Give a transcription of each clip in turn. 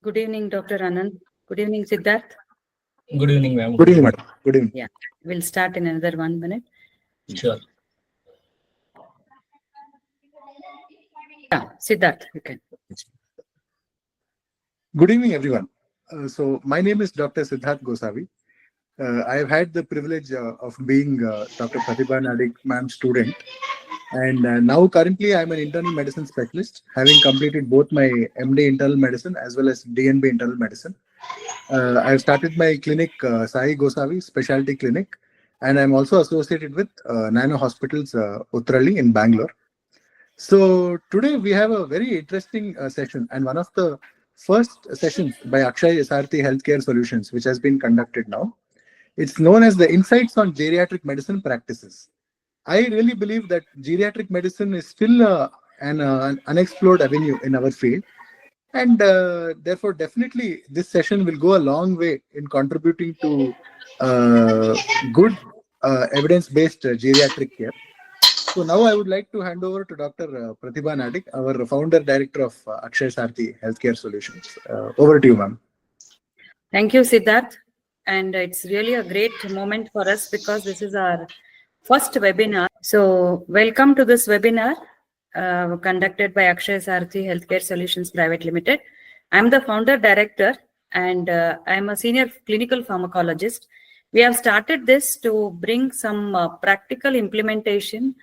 Good evening, Dr. Anant. Good evening, Siddharth. Good evening, ma'am. Good evening, madam. Good evening. Yeah, we'll start in another 1 minute. Sure. Yeah, Siddharth, you can. Good evening, everyone. So my name is Dr. Siddharth Gosavi. I have had the privilege of being Dr. Pratibha Nadig ma'am's student. And now currently I'm an internal medicine specialist, having completed both my MD internal medicine as well as DNB internal medicine. I've started my clinic, Sai Gosavi Specialty Clinic, and I'm also associated with Nano Hospitals, Uttaralli in Bangalore. So today we have a very interesting session, and one of the first sessions by Akshaisarathi Healthcare Solutions, which has been conducted now. It's known as the Insights on Geriatric Medicine Practices. I really believe that geriatric medicine is still an unexplored avenue in our field, and therefore definitely this session will go a long way in contributing to good evidence-based geriatric care. So now I would like to hand over to Dr. Pratibha Nadig, our founder director of Akshaisarathi Healthcare Solutions. Over to you, ma'am. Thank you, Siddharth. And it's really a great moment for us because this is our first webinar. So welcome to this webinar conducted by Akshaisarathi Healthcare Solutions Pvt. Limited. I'm the founder director and I'm a senior clinical pharmacologist. We have started this to bring some practical implementation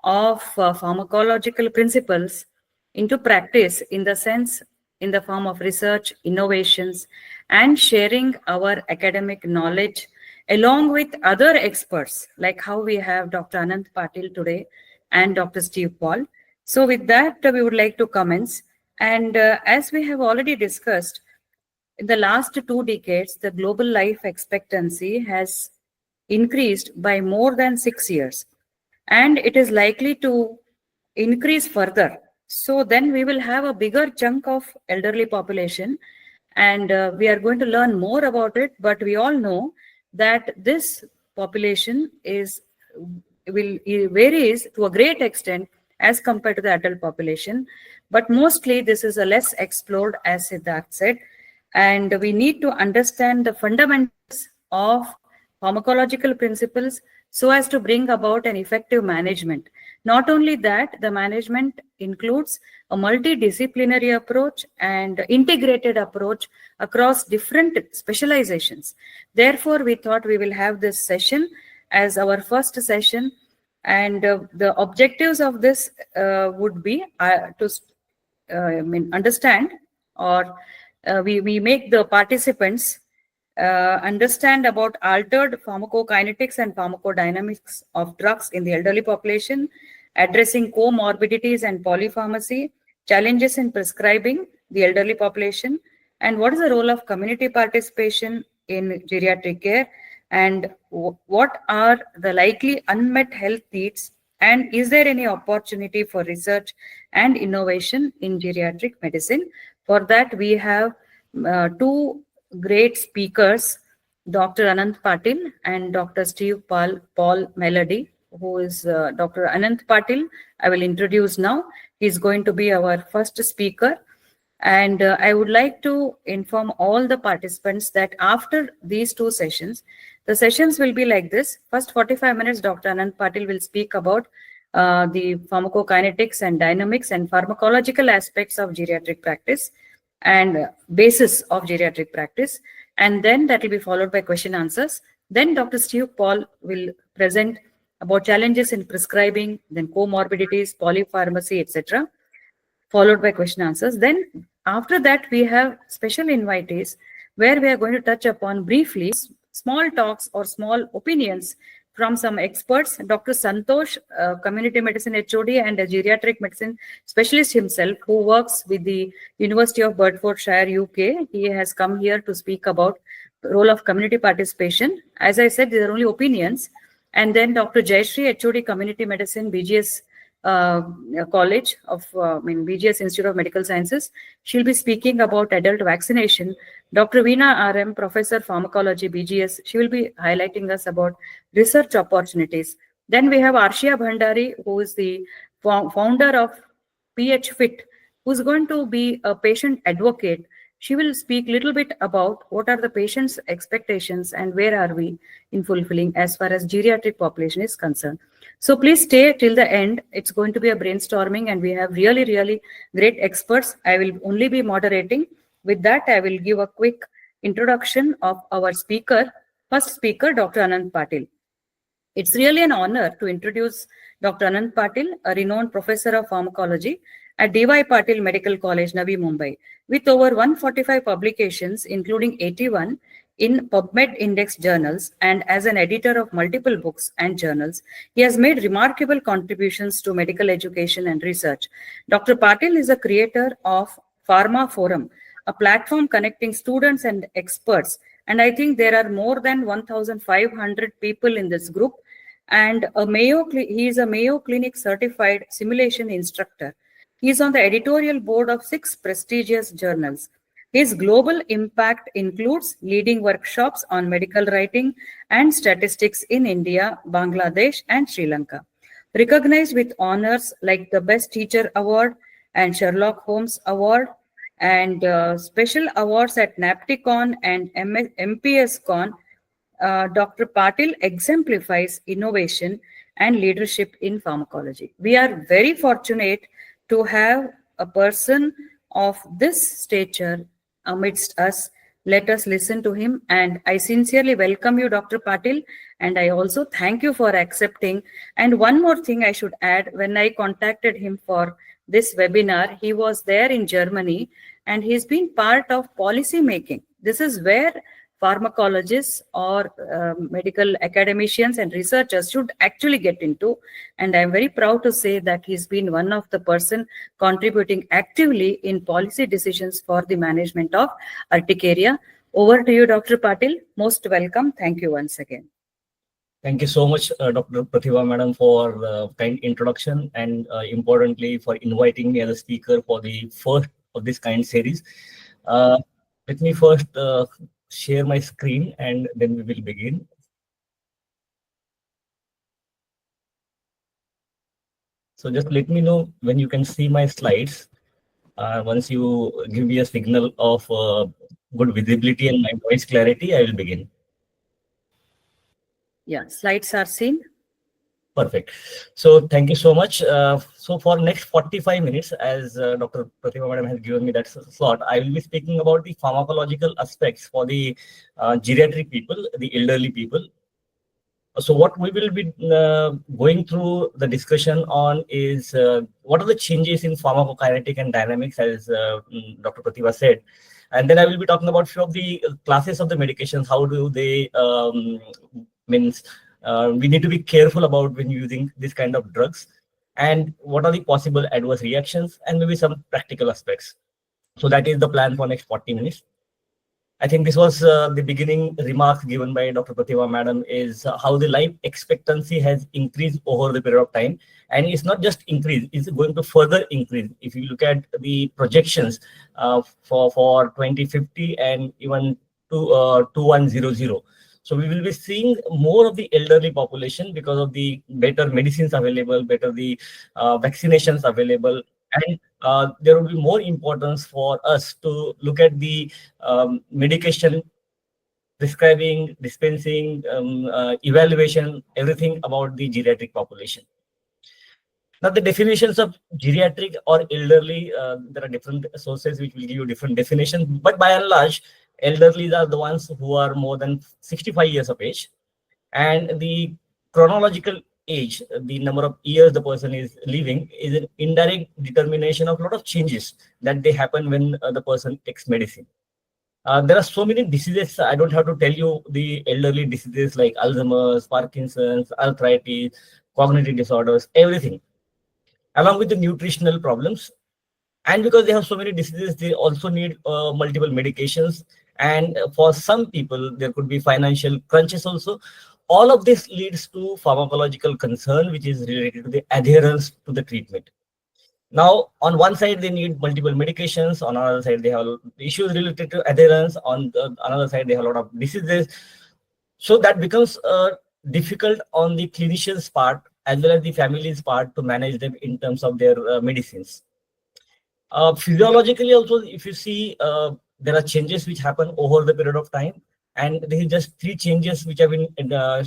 of pharmacological principles into practice in the form of research, innovations, and sharing our academic knowledge along with other experts, like how we have Dr. Anant Patil today and Dr. Steve Paul. So with that, we would like to commence. And as we have already discussed, in the last 2 decades, the global life expectancy has increased by more than 6 years. And it is likely to increase further. So then we will have a bigger chunk of elderly population, and we are going to learn more about it. But we all know that this population varies to a great extent as compared to the adult population. But mostly this is a less explored, as Siddharth said, and we need to understand the fundamentals of pharmacological principles so as to bring about an effective management. Not only that, the management includes a multidisciplinary approach and integrated approach across different specializations. Therefore, we thought we will have this session as our first session, and the objectives of this would be to understand, or we make the participants understand about altered pharmacokinetics and pharmacodynamics of drugs in the elderly population, addressing comorbidities and polypharmacy, challenges in prescribing the elderly population, and what is the role of community participation in geriatric care, and what are the likely unmet health needs, and is there any opportunity for research and innovation in geriatric medicine. For that, we have 2 great speakers, Dr. Anant Patil and Dr. Steve Paul Melody, who is Dr. Anant Patil. I will introduce now. He's going to be our first speaker. And I would like to inform all the participants that after these 2 sessions, the sessions will be like this. First 45 minutes, Dr. Anant Patil will speak about the pharmacokinetics and dynamics and pharmacological aspects of geriatric practice and basis of geriatric practice, and then that will be followed by question answers. Then Dr. Steve Paul will present about challenges in prescribing, then comorbidities, polypharmacy, etc., followed by question answers. Then after that, we have special invitees where we are going to touch upon briefly small talks or small opinions from some experts. Dr. Santosh, community medicine HOD and a geriatric medicine specialist himself, who works with the University of Bedfordshire, UK. He has come here to speak about the role of community participation. As I said, these are only opinions. And then Dr. Jayashree, HOD, community medicine, BGS College of BGS Institute of Medical Sciences. She'll be speaking about adult vaccination. Dr. Veena RM, Professor Pharmacology, BGS. She will be highlighting us about research opportunities. Then we have Arshia Bhandari, who is the founder of PH Fit, who's going to be a patient advocate She will speak a little bit about what are the patient's expectations and where are we in fulfilling as far as geriatric population is concerned. So please stay till the end. It's going to be a brainstorming and we have really, really great experts. I will only be moderating. With that, I will give a quick introduction of our speaker. First speaker, Dr. Anant Patil. It's really an honor to introduce Dr. Anant Patil, a renowned professor of pharmacology at D.Y. Patil Medical College, Navi, Mumbai, with over 145 publications, including 81 in PubMed Index journals, and as an editor of multiple books and journals. He has made remarkable contributions to medical education and research. Dr. Patil is a creator of Pharma Forum, a platform connecting students and experts. And I think there are more than 1,500 people in this group. And he is a Mayo Clinic certified simulation instructor. He is on the editorial board of 6 prestigious journals. His global impact includes leading workshops on medical writing and statistics in India, Bangladesh, and Sri Lanka. Recognized with honors like the Best Teacher Award and Sherlock Holmes Award, and special awards at NAPTICon and MPSCon, Dr. Patil exemplifies innovation and leadership in pharmacology. We are very fortunate to have a person of this stature amidst us. Let us listen to him. And I sincerely welcome you, Dr. Patil. And I also thank you for accepting. And one more thing I should add, when I contacted him for this webinar, he was there in Germany and he's been part of policy making. This is where pharmacologists or medical academicians and researchers should actually get into. And I'm very proud to say that he's been one of the person contributing actively in policy decisions for the management of urticaria. Over to you, Dr. Patil. Most welcome. Thank you once again. Thank you so much, Dr. Pratibha Madam, for the kind introduction and importantly for inviting me as a speaker for the first of this kind series. Let me first share my screen and then we will begin. So just let me know when you can see my slides. Once you give me a signal of good visibility and my voice clarity, I will begin. Yeah, slides are seen. Perfect. So thank you so much. So for next 45 minutes, as Dr. Pratibha Madam has given me that slot, I will be speaking about the pharmacological aspects for the geriatric people, the elderly people. So what we will be going through the discussion on is what are the changes in pharmacokinetic and dynamics, as Dr. Pratibha said. And then I will be talking about few of the classes of the medications. How do they we need to be careful about when using this kind of drugs, and what are the possible adverse reactions, and maybe some practical aspects. So that is the plan for next 40 minutes. I think this was the beginning remarks given by Dr. Pratibha Madam, is how the life expectancy has increased over the period of time. And it's not just increase, it's going to further increase. If you look at the projections for 2050 and even 2100. So we will be seeing more of the elderly population because of the better medicines available, better the vaccinations available. And there will be more importance for us to look at the medication prescribing, dispensing, evaluation, everything about the geriatric population. Now, the definitions of geriatric or elderly, there are different sources which will give you different definitions. But by and large, elderly are the ones who are more than 65 years of age. And the chronological age, the number of years the person is living, is an indirect determination of a lot of changes that they happen when the person takes medicine. There are so many diseases. I don't have to tell you the elderly diseases like Alzheimer's, Parkinson's, arthritis, cognitive disorders, everything, along with the nutritional problems. And because they have so many diseases, they also need multiple medications. And for some people, there could be financial crunches also. All of this leads to pharmacological concern, which is related to the adherence to the treatment. Now, on one side, they need multiple medications. On another side, they have issues related to adherence. On the another side, they have a lot of diseases. So that becomes difficult on the clinician's part as well as the family's part to manage them in terms of their medicines. Physiologically also, if you see, there are changes which happen over the period of time. And this is just 3 changes which have been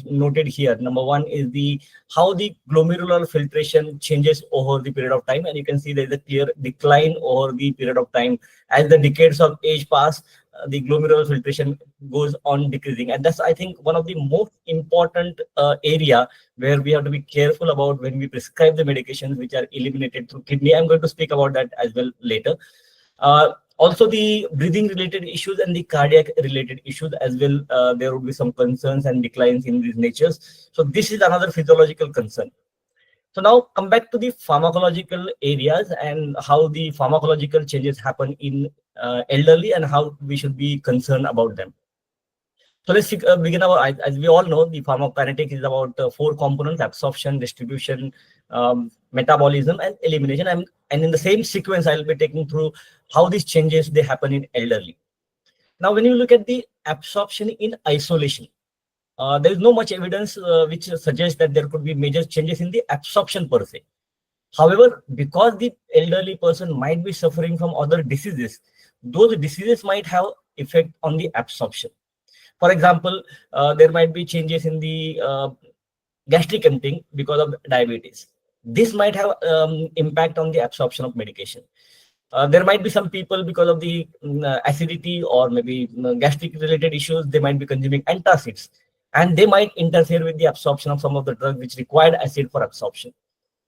noted here. Number 1 is how the glomerular filtration changes over the period of time. And you can see there is a clear decline over the period of time. As the decades of age pass, the glomerular filtration goes on decreasing. And that's, I think, one of the most important area where we have to be careful about when we prescribe the medications which are eliminated through kidney. I'm going to speak about that as well later. Also, the breathing related issues and the cardiac related issues as well, there would be some concerns and declines in these natures. So this is another physiological concern. So now come back to the pharmacological areas and how the pharmacological changes happen in elderly and how we should be concerned about them. So let's begin as we all know, the pharmacokinetics is about 4 components: absorption, distribution, metabolism, and elimination. And in the same sequence, I'll be taking through how these changes, they happen in elderly. Now, when you look at the absorption in isolation, there is no much evidence which suggests that there could be major changes in the absorption per se. However, because the elderly person might be suffering from other diseases, those diseases might have effect on the absorption. For example, there might be changes in the gastric emptying because of diabetes. This might have impact on the absorption of medication. There might be some people, because of the acidity or maybe gastric related issues, they might be consuming antacids, and they might interfere with the absorption of some of the drugs which required acid for absorption.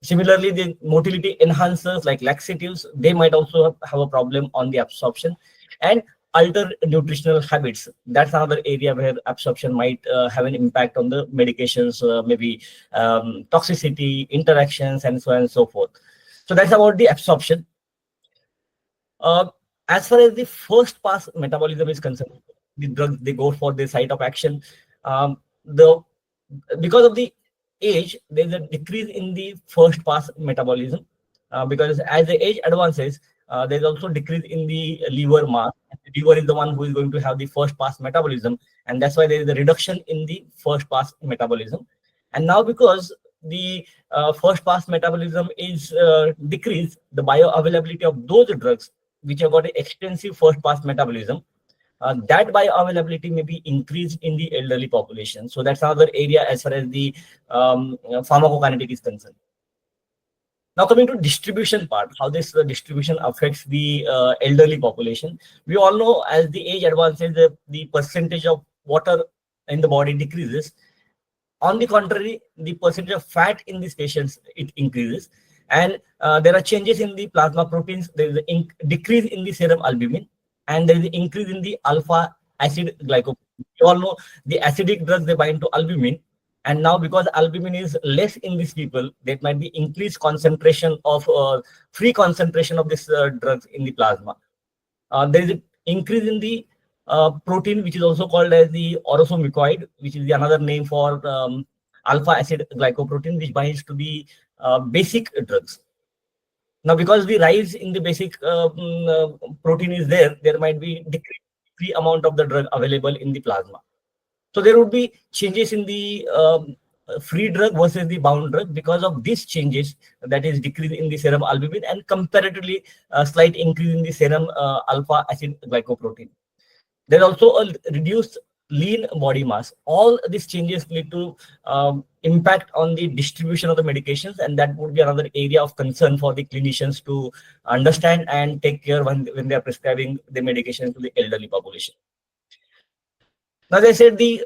Similarly, the motility enhancers like laxatives, they might also have a problem on the absorption. And alter nutritional habits, that's another area where absorption might have an impact on the medications, maybe toxicity, interactions, and so on and so forth. So that's about the absorption. As far as the first pass metabolism is concerned, the drugs, they go for the site of action. Because of the age, there's a decrease in the first pass metabolism, because as the age advances, there's also decrease in the liver mass. The liver is the one who is going to have the first pass metabolism, and that's why there is a reduction in the first pass metabolism. And now, because the first pass metabolism is decreased, the bioavailability of those drugs which have got an extensive first pass metabolism, that bioavailability may be increased in the elderly population. So that's another area as far as the pharmacokinetic is concerned. Now, coming to distribution part, how this distribution affects the elderly population. We all know as the age advances, the percentage of water in the body decreases. On the contrary, the percentage of fat in these patients, it increases. And there are changes in the plasma proteins. There is a decrease in the serum albumin, and there is an increase in the alpha acid glycoprotein. You all know the acidic drugs, they bind to albumin. And now, because albumin is less in these people, there might be increased concentration of free concentration of this drugs in the plasma. There is an increase in the protein, which is also called as the orosomucoid, which is the another name for alpha acid glycoprotein, which binds to the basic drugs. Now, because the rise in the basic protein is there, there might be decreased free amount of the drug available in the plasma. So there would be changes in the free drug versus the bound drug. Because of these changes, that is decrease in the serum albumin and comparatively a slight increase in the serum alpha acid glycoprotein. There's also a reduced lean body mass. All these changes lead to impact on the distribution of the medications, and that would be another area of concern for the clinicians to understand and take care when they are prescribing the medication to the elderly population. Now, as I said, the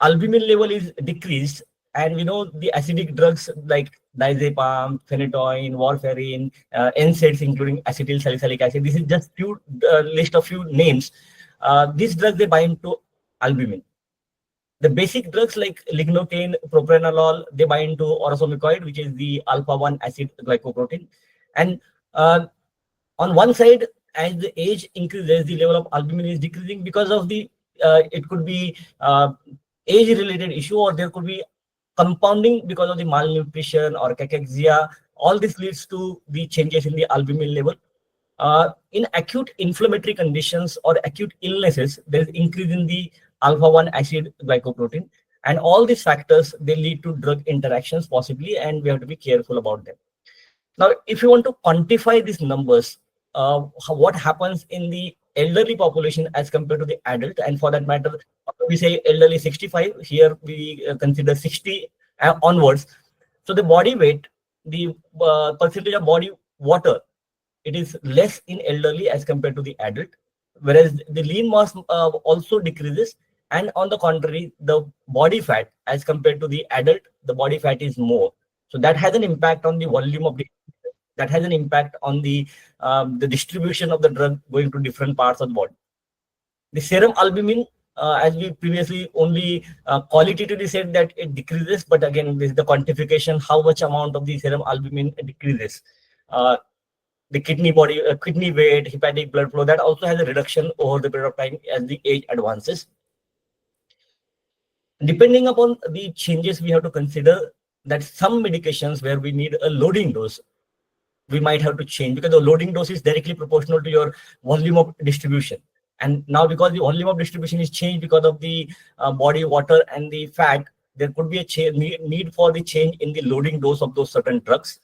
albumin level is decreased, and we know the acidic drugs like diazepam, phenytoin, warfarin, NSAIDs, including acetyl salicylic acid. This is just few list of few names. These drugs, they bind to albumin. The basic drugs like lignocaine, propranolol, they bind to orosomucoid, which is the alpha-1 acid glycoprotein. And on one side, as the age increases, the level of albumin is decreasing because of the it could be age-related issue, or there could be compounding because of the malnutrition or cachexia. All this leads to the changes in the albumin level. In acute inflammatory conditions or acute illnesses, there is increase in the alpha-1 acid glycoprotein. And all these factors, they lead to drug interactions possibly, and we have to be careful about them. Now, if you want to quantify these numbers, what happens in the elderly population as compared to the adult, and for that matter, we say elderly 65, here we consider 60 onwards. So the body weight, the percentage of body water, it is less in elderly as compared to the adult, whereas the lean mass also decreases, and on the contrary, the body fat as compared to the adult, the body fat is more. So that has an impact on the volume of the, that has an impact on the distribution of the drug going to different parts of the body. The serum albumin, as we previously only qualitatively said that it decreases, but again, this is the quantification, how much amount of the serum albumin decreases. The kidney weight, hepatic blood flow, that also has a reduction over the period of time as the age advances. Depending upon the changes, we have to consider that some medications where we need a loading dose, we might have to change, because the loading dose is directly proportional to your volume of distribution. And now, because the volume of distribution is changed because of the body water and the fat, there could be a need for the change in the loading dose of those certain drugs.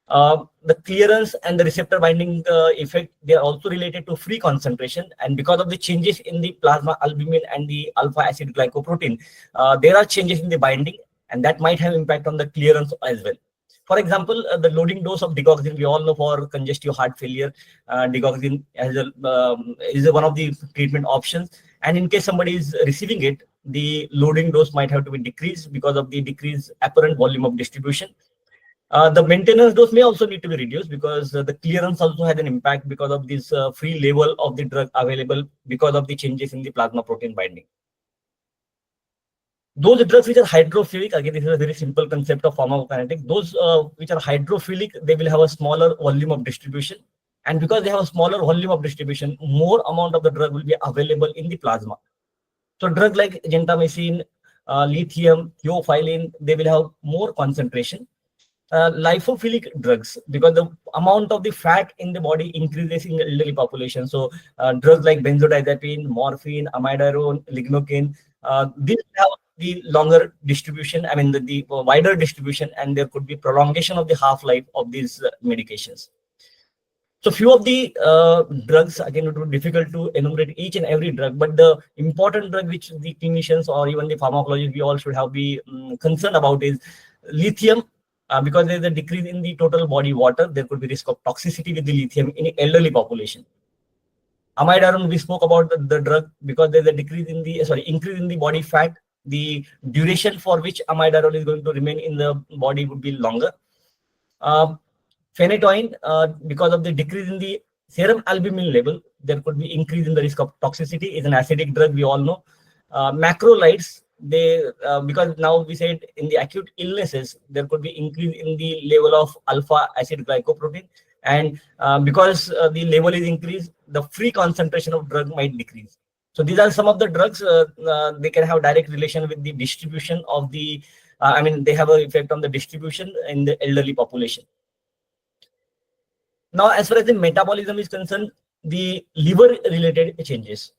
The clearance and the receptor binding effect, they are also related to free concentration, and because of the changes in the plasma albumin and the alpha acid glycoprotein, there are changes in the binding, and that might have impact on the clearance as well. For example, the loading dose of digoxin, we all know for congestive heart failure, digoxin is one of the treatment options, and in case somebody is receiving it, the loading dose might have to be decreased because of the decreased apparent volume of distribution. The maintenance dose may also need to be reduced, because the clearance also has an impact because of this free level of the drug available because of the changes in the plasma protein binding. Those drugs which are hydrophilic, again, this is a very simple concept of pharmacokinetics. Those which are hydrophilic, they will have a smaller volume of distribution. And because they have a smaller volume of distribution, more amount of the drug will be available in the plasma. So drugs like gentamicin, lithium, theophylline, they will have more concentration. Lipophilic drugs, because the amount of the fat in the body increases in the elderly population. So drugs like benzodiazepine, morphine, amiodarone, lignocaine, these have the longer distribution, I mean the wider distribution, and there could be prolongation of the half-life of these medications. So few of the drugs, again, it would be difficult to enumerate each and every drug, but the important drug which the clinicians or even the pharmacologists, we all should have be concerned about is lithium, because there is a decrease in the total body water, there could be risk of toxicity with the lithium in the elderly population. Amiodarone, we spoke about the drug, because there is a decrease in the, increase in the body fat, the duration for which amiodarone is going to remain in the body would be longer. Phenytoin, because of the decrease in the serum albumin level, there could be increase in the risk of toxicity. Is an acidic drug, we all know. Macrolides, they because now we said in the acute illnesses, there could be increase in the level of alpha acid glycoprotein, and because the level is increased, the free concentration of drug might decrease. So these are some of the drugs, they can have direct relation with the distribution of the, I mean, they have an effect on the distribution in the elderly population. Now, as far as the metabolism is concerned, the liver related changes,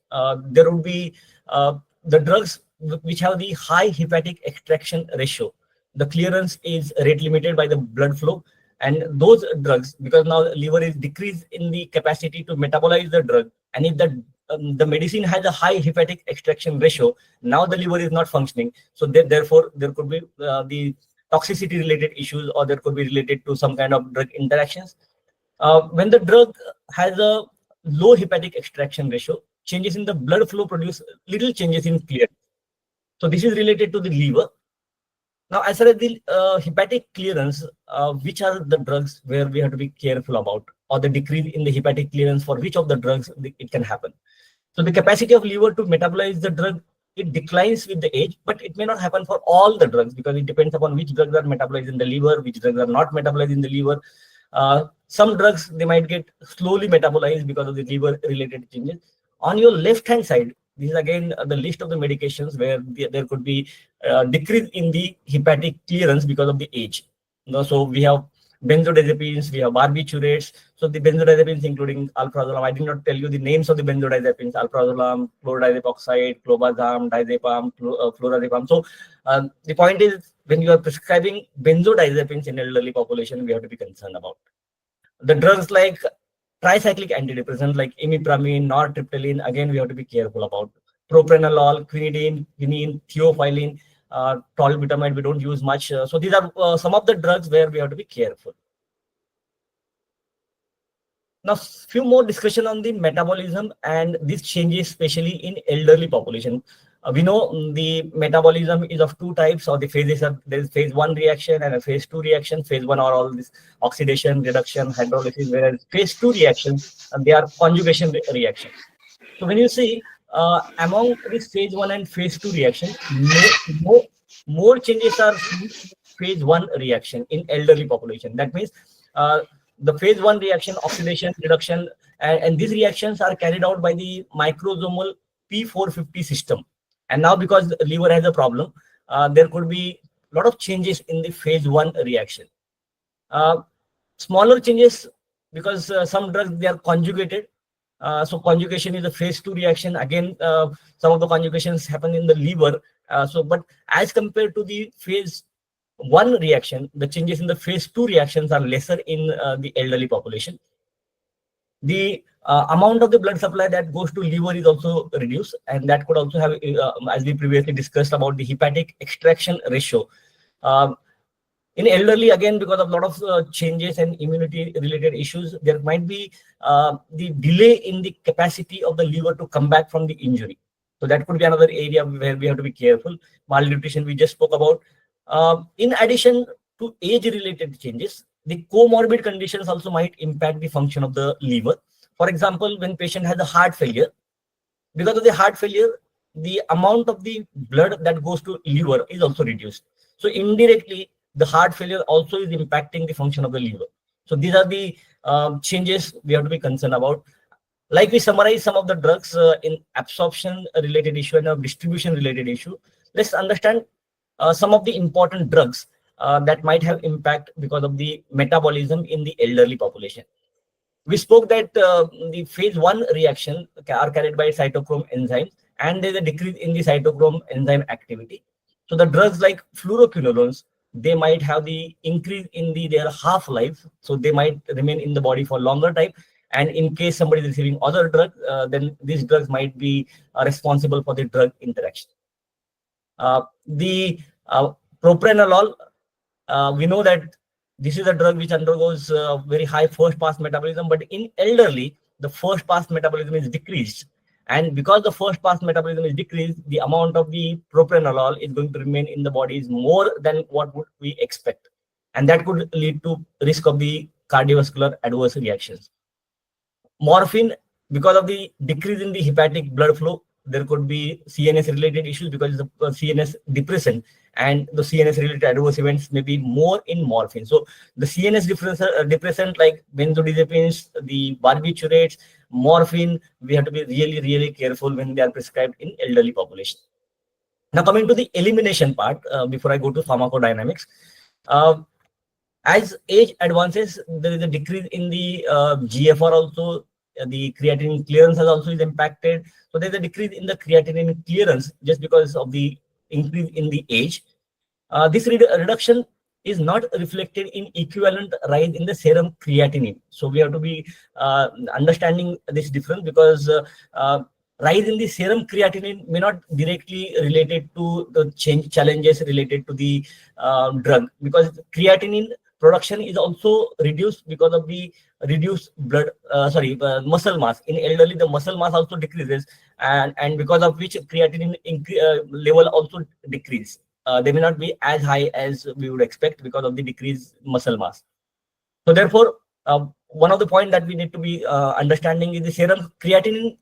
there would be the drugs which have the high hepatic extraction ratio. The clearance is rate limited by the blood flow, and those drugs, because now liver is decreased in the capacity to metabolize the drug, and if the medicine has a high hepatic extraction ratio, now the liver is not functioning. So therefore, there could be the toxicity related issues, or there could be related to some kind of drug interactions. When the drug has a low hepatic extraction ratio, changes in the blood flow produce little changes in clearance. So this is related to the liver. Now, as far as the hepatic clearance, which are the drugs where we have to be careful about, or the decrease in the hepatic clearance for which of the drugs it can happen. So the capacity of liver to metabolize the drug, it declines with the age, but it may not happen for all the drugs, because it depends upon which drugs are metabolized in the liver, which drugs are not metabolized in the liver. Some drugs, they might get slowly metabolized because of the liver related changes. On your left hand side, this is again the list of the medications where there could be decrease in the hepatic clearance because of the age. So we have benzodiazepines, we have barbiturates. So the benzodiazepines including alprazolam, I did not tell you the names of the benzodiazepines: alprazolam, chlordiazepoxide, clobazam, diazepam, flurazepam. So the point is, when you are prescribing benzodiazepines in elderly population, we have to be concerned about. The drugs like tricyclic antidepressants like imipramine, nortriptyline, again, we have to be careful about. Propranolol, quinine, theophylline, tolbutamide, we don't use much. So these are some of the drugs where we have to be careful. Now, few more discussion on the metabolism and these changes, especially in elderly population. We know the metabolism is of two types, or the phases are, there is phase 1 reaction and a phase 2 reaction. Phase 1 are all this oxidation, reduction, hydrolysis, whereas phase 2 reactions, they are conjugation reaction. So when you see among this phase 1 and phase 2 reaction, more changes are seen in phase 1 reaction in elderly population. That means the phase 1 reaction, oxidation, reduction, and these reactions are carried out by the microsomal P450 system. And now, because the liver has a problem, there could be a lot of changes in the phase 1 reaction. Smaller changes, because some drugs, they are conjugated. So conjugation is a phase 2 reaction. Again, some of the conjugations happen in the liver. But as compared to the phase 1 reaction, the changes in the phase 2 reactions are lesser in the elderly population. The amount of the blood supply that goes to liver is also reduced, and that could also have, as we previously discussed about the hepatic extraction ratio. In elderly, again, because of a lot of changes and immunity related issues, there might be the delay in the capacity of the liver to come back from the injury. So that could be another area where we have to be careful. Malnutrition, we just spoke about. In addition to age-related changes, the comorbid conditions also might impact the function of the liver. For example, when patient has a heart failure, because of the heart failure, the amount of the blood that goes to liver is also reduced. So indirectly, the heart failure also is impacting the function of the liver. So these are the changes we have to be concerned about. Like we summarize some of the drugs in absorption-related issue and distribution-related issue, let's understand some of the important drugs that might have impact because of the metabolism in the elderly population. We spoke that the phase 1 reaction are carried by cytochrome enzymes, and there's a decrease in the cytochrome enzyme activity. So the drugs like fluoroquinolones, they might have the increase in their half-life, so they might remain in the body for longer time. And in case somebody is receiving other drug, then these drugs might be responsible for the drug interaction. The propranolol, we know that this is a drug which undergoes very high first pass metabolism, but in elderly, the first pass metabolism is decreased. And because the first pass metabolism is decreased, the amount of the propranolol is going to remain in the body is more than what would we expect. And that could lead to risk of the cardiovascular adverse reactions. Morphine, because of the decrease in the hepatic blood flow, there could be CNS related issues because the CNS depressant, and the CNS related adverse events may be more in morphine. So the CNS depressant like benzodiazepines, the barbiturates, morphine, we have to be really careful when they are prescribed in elderly population. Now coming to the elimination part, before I go to pharmacodynamics, as age advances, there is a decrease in the GFR also. The creatinine clearance has also is impacted. So there's a decrease in the creatinine clearance just because of the increase in the age. This reduction is not reflected in equivalent rise in the serum creatinine. So we have to be understanding this difference, because rise in the serum creatinine may not directly related to the challenges related to the drug, because creatinine production is also reduced because of the reduced muscle mass. In elderly, the muscle mass also decreases, and because of which creatinine level also decrease. They may not be as high as we would expect because of the decreased muscle mass. So therefore, one of the points that we need to be understanding is the serum creatinine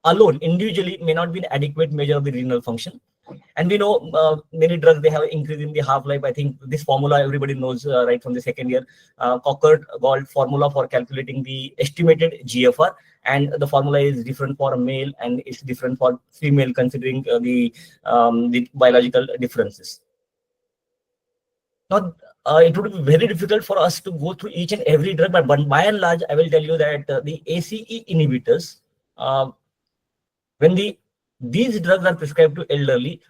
alone individually may not be an adequate measure of the renal function. And we know many drugs, they have increase in the half-life. I think this formula everybody knows right from the second year. Cockert-Gault formula for calculating the estimated GFR, and the formula is different for a male and it's different for female, considering the biological differences. Now, it would be very difficult for us to go through each and every drug, but by and large, I will tell you that the ACE inhibitors, when these drugs are prescribed to elderly,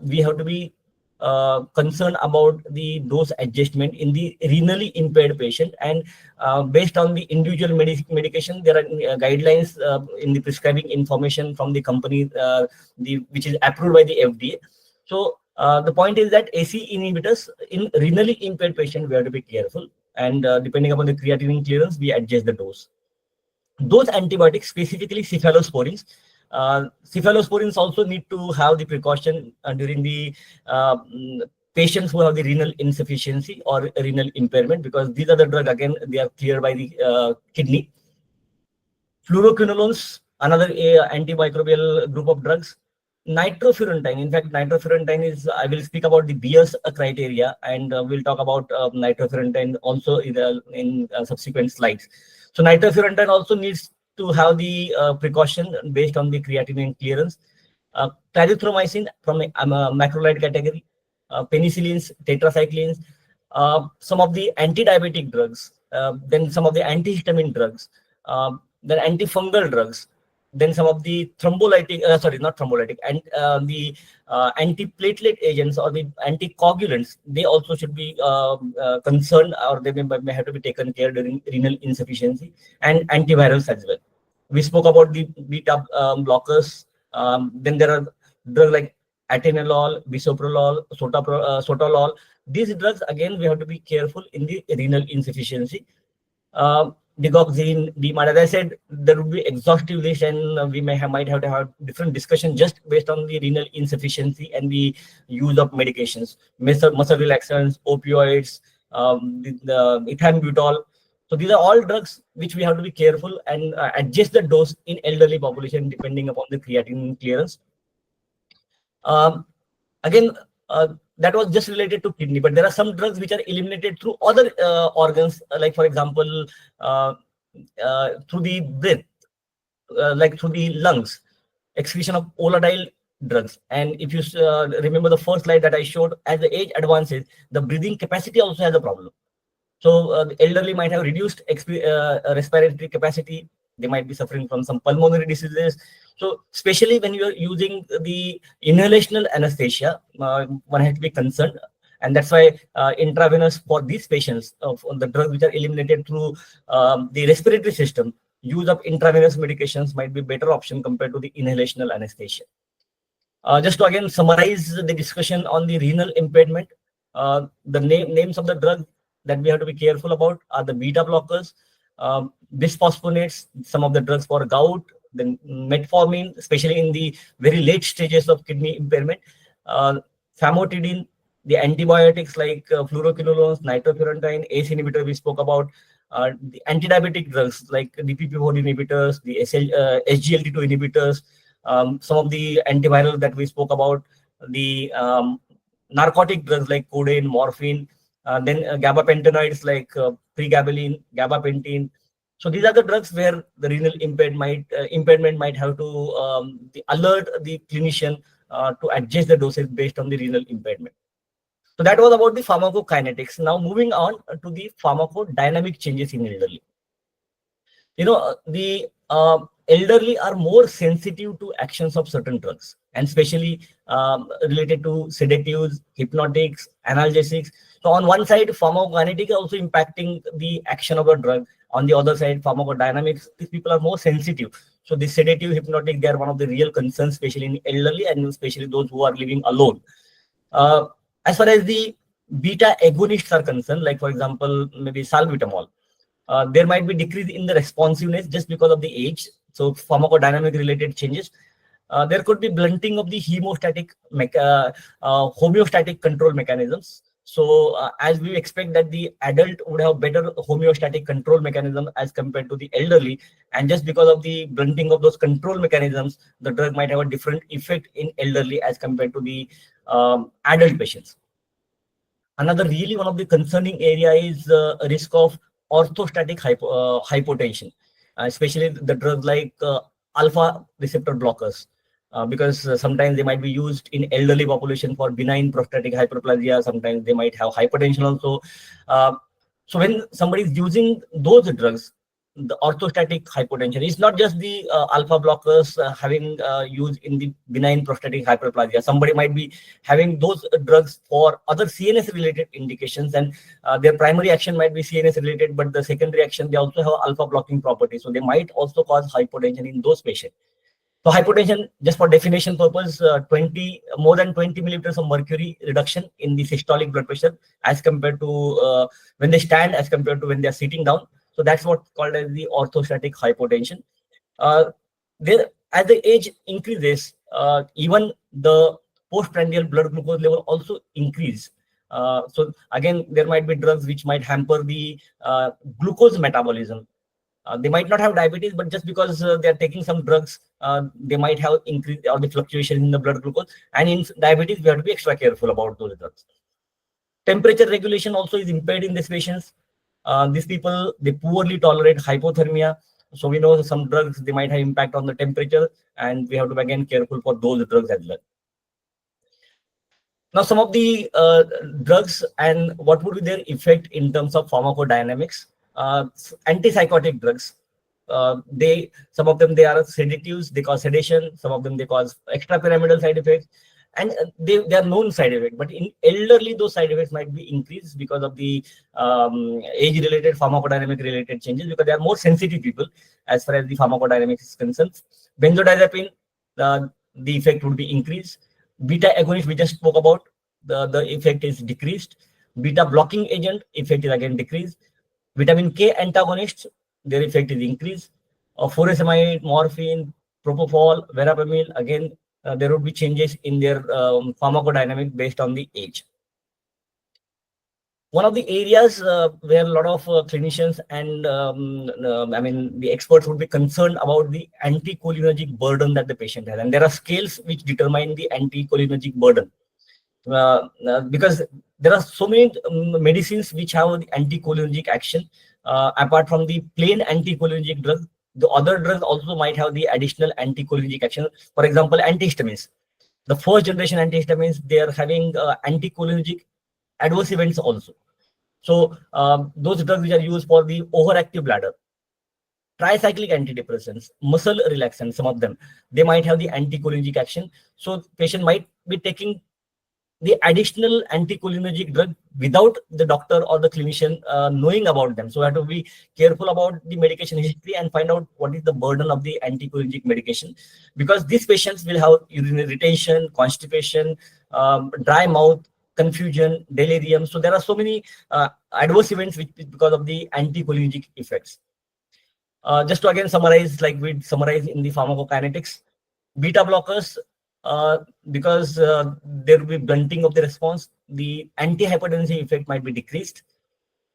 we have to be concern about the dose adjustment in the renally impaired patient, and based on the individual medication, there are guidelines in the prescribing information from the company, which is approved by the FDA. So the point is that AC inhibitors in renally impaired patient, we have to be careful, and depending upon the creatinine clearance, we adjust the dose. Those antibiotics, specifically cephalosporins, cephalosporins also need to have the precaution during the patients who have the renal insufficiency or renal impairment, because these are the drug, again, they are cleared by the kidney. Fluoroquinolones, another antimicrobial group of drugs. Nitrofurantoin, in fact, nitrofurantoin is, I will speak about the Beer's criteria, and we'll talk about nitrofurantoin also in subsequent slides. So nitrofurantoin also needs to have the precaution based on the creatinine clearance. Clarithromycin from a macrolide category, penicillins, tetracyclines, some of the anti-diabetic drugs, then some of the antihistamine drugs, then antifungal drugs, then some of the thrombolytic, not thrombolytic, and the antiplatelet agents or the anticoagulants, they also should be concerned, or they may have to be taken care during renal insufficiency, and antivirals as well. We spoke about the beta blockers. Then there are drugs like atenolol, bisoprolol, sotalol. These drugs, again, we have to be careful in the renal insufficiency. Digoxin, DMARD, as I said, there would be exhaustive list, and we might have to have different discussion just based on the renal insufficiency and the use of medications, muscle relaxants, opioids, the ethambutol. So these are all drugs which we have to be careful and adjust the dose in elderly population depending upon the creatinine clearance. Again, that was just related to kidney, but there are some drugs which are eliminated through other organs, like for example, through the breath, like through the lungs, excretion of volatile drugs. And if you remember the first slide that I showed, as the age advances, the breathing capacity also has a problem. So the elderly might have reduced respiratory capacity. They might be suffering from some pulmonary diseases. So especially when you are using the inhalational anesthesia, one has to be concerned. And that's why intravenous for these patients, of the drugs which are eliminated through the respiratory system, use of intravenous medications might be better option compared to the inhalational anesthesia. Just to again summarize the discussion on the renal impairment, the names of the drugs that we have to be careful about are the beta blockers, bisphosphonates, some of the drugs for gout, then metformin, especially in the very late stages of kidney impairment, famotidine, the antibiotics like fluoroquinolones, nitrofurantoin, ACE inhibitor we spoke about, the anti-diabetic drugs like DPP-4 inhibitors, the SGLT2 inhibitors, some of the antiviral that we spoke about, the narcotic drugs like codeine, morphine, then gabapentinoids like pregabalin, gabapentin. So these are the drugs where the renal impairment might have to alert the clinician to adjust the dosage based on the renal impairment. So that was about the pharmacokinetics. Now moving on to the pharmacodynamic changes in elderly. You know, the elderly are more sensitive to actions of certain drugs, and especially related to sedatives, hypnotics, analgesics. So on one side, pharmacokinetic also impacting the action of a drug. On the other side, pharmacodynamics, these people are more sensitive. So the sedative, hypnotic, they are one of the real concerns, especially in elderly and especially those who are living alone. As far as the beta agonists are concerned, like for example, maybe salbutamol, there might be decrease in the responsiveness just because of the age. So pharmacodynamic related changes. There could be blunting of the homeostatic control mechanisms. So as we expect that the adult would have better homeostatic control mechanism as compared to the elderly, and just because of the blunting of those control mechanisms, the drug might have a different effect in elderly as compared to the adult patients. Another really one of the concerning area is risk of orthostatic hypotension, especially the drugs like alpha receptor blockers. Because sometimes they might be used in elderly population for benign prostatic hyperplasia. Sometimes they might have hypertension also. So when somebody is using those drugs, the orthostatic hypotension. It's not just the alpha blockers having used in the benign prostatic hyperplasia. Somebody might be having those drugs for other CNS related indications, and their primary action might be CNS related, but the secondary action, they also have alpha blocking properties. So they might also cause hypotension in those patients. So hypotension, just for definition purpose, more than 20 millimeters of mercury reduction in the systolic blood pressure as compared to when they stand as compared to when they are sitting down. So that's what's called as the orthostatic hypotension. As the age increases, even the postprandial blood glucose level also increase. So again, there might be drugs which might hamper the glucose metabolism. They might not have diabetes, but just because they are taking some drugs, they might have increased or the fluctuation in the blood glucose. And in diabetes, we have to be extra careful about those drugs. Temperature regulation also is impaired in these patients. These people, they poorly tolerate hypothermia. So we know some drugs, they might have impact on the temperature, and we have to be again careful for those drugs as well. Now, some of the drugs and what would be their effect in terms of pharmacodynamics. Antipsychotic drugs, some of them, they are sedatives, they cause sedation. Some of them, they cause extrapyramidal side effects, and they are known side effects. But in elderly, those side effects might be increased because of the age-related, pharmacodynamic-related changes, because they are more sensitive people as far as the pharmacodynamics is concerned. Benzodiazepine, the effect would be increased. Beta agonist, we just spoke about, the effect is decreased. Beta blocking agent, effect is again decreased. Vitamin K antagonists, their effect is increased. Furosemide, morphine, propofol, verapamil, again, there would be changes in their pharmacodynamic based on the age. One of the areas where a lot of clinicians and the experts would be concerned about the anticholinergic burden that the patient has. And there are scales which determine the anticholinergic burden. Because there are so many medicines which have the anticholinergic action. Apart from the plain anticholinergic drug, the other drugs also might have the additional anticholinergic action. For example, antihistamines. The first generation antihistamines, they are having anticholinergic adverse events also. So those drugs which are used for the overactive bladder, tricyclic antidepressants, muscle relaxants, some of them, they might have the anticholinergic action. So patient might be taking the additional anticholinergic drug without the doctor or the clinician knowing about them. So we have to be careful about the medication history and find out what is the burden of the anticholinergic medication, because these patients will have urinary retention, constipation, dry mouth, confusion, delirium. So there are so many adverse events which because of the anticholinergic effects. Just to again summarize, like we summarize in the pharmacokinetics, beta blockers, because there will be blunting of the response, the antihypertensive effect might be decreased.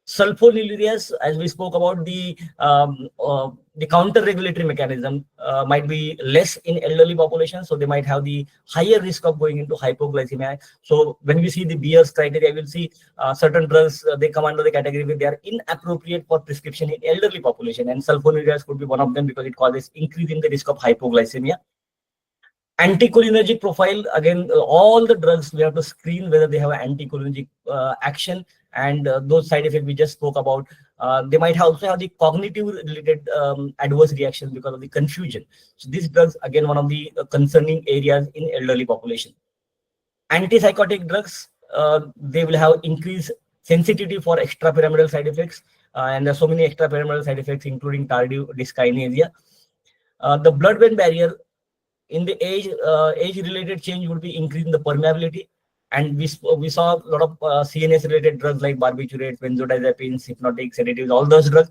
Sulfonylureas, as we spoke about, the counter-regulatory mechanism might be less in elderly population, so they might have the higher risk of going into hypoglycemia. So when we see the Beer's criteria, we will see certain drugs, they come under the category where they are inappropriate for prescription in elderly population, and sulfonylureas could be one of them because it causes increase in the risk of hypoglycemia. Anticholinergic profile, again, all the drugs, we have to screen whether they have an anticholinergic action, and those side effects we just spoke about. They might also have the cognitive related adverse reactions because of the confusion. So these drugs, again, one of the concerning areas in elderly population. Antipsychotic drugs, they will have increased sensitivity for extrapyramidal side effects, and there are so many extrapyramidal side effects, including tardive dyskinesia. The blood-brain barrier, in the age-related change would be increasing the permeability, and we saw a lot of CNS-related drugs like barbiturates, benzodiazepines, hypnotics, sedatives, all those drugs,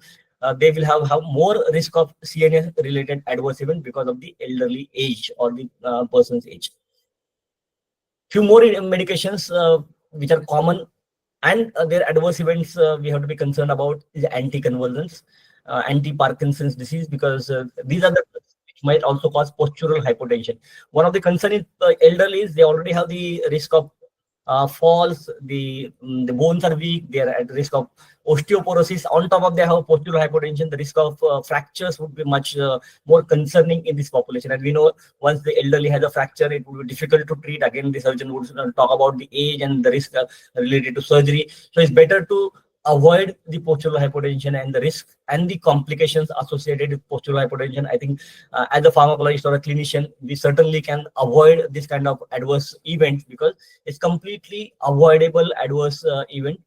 they will have more risk of CNS-related adverse event because of the elderly age or the person's age. Few more medications which are common and their adverse events we have to be concerned about is anticonvulsants, anti-Parkinson's disease, because these are the which might also cause postural hypotension. One of the concerns in the elderly is they already have the risk of falls, the bones are weak, they are at risk of osteoporosis. On top of they have postural hypotension, the risk of fractures would be much more concerning in this population. And we know once the elderly has a fracture, it would be difficult to treat. Again, the surgeon would talk about the age and the risk related to surgery. So it's better to avoid the postural hypotension and the risk and the complications associated with postural hypotension. I think as a pharmacologist or a clinician, we certainly can avoid this kind of adverse event because it's completely avoidable adverse event.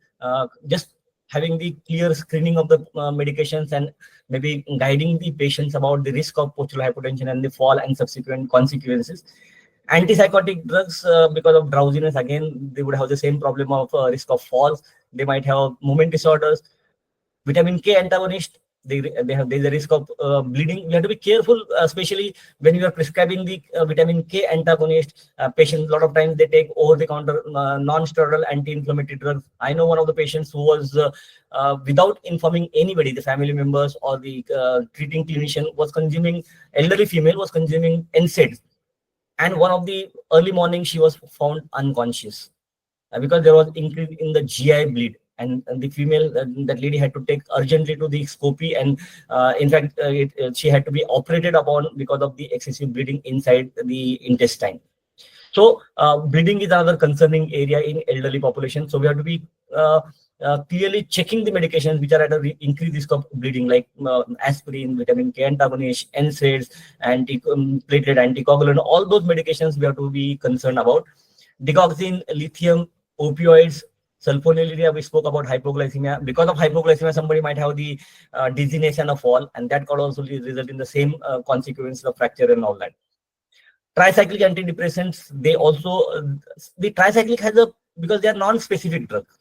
Just having the clear screening of the medications and maybe guiding the patients about the risk of postural hypotension and the fall and subsequent consequences. Antipsychotic drugs, because of drowsiness, again, they would have the same problem of risk of falls. They might have movement disorders. Vitamin K antagonist, there's a risk of bleeding. We have to be careful, especially when you are prescribing the vitamin K antagonist. Patients, a lot of times they take over-the-counter non-steroidal anti-inflammatory drugs. I know one of the patients who was, without informing anybody, the family members or the treating clinician, was consuming, elderly female was consuming NSAIDs. And one of the early morning, she was found unconscious because there was increase in the GI bleed. And the female, that lady had to take urgently to the scopy, and in fact, she had to be operated upon because of the excessive bleeding inside the intestine. So bleeding is another concerning area in elderly population. So we have to be clearly checking the medications which are at an increased risk of bleeding, like aspirin, vitamin K antagonist, NSAIDs, platelet anticoagulant. All those medications we have to be concerned about. Digoxin, lithium, opioids, sulfonylurea. We spoke about hypoglycemia. Because of hypoglycemia, somebody might have the dizziness and a fall, and that could also result in the same consequence of fracture and all that. Tricyclic antidepressants, they also, the tricyclic has because they are non-specific drugs.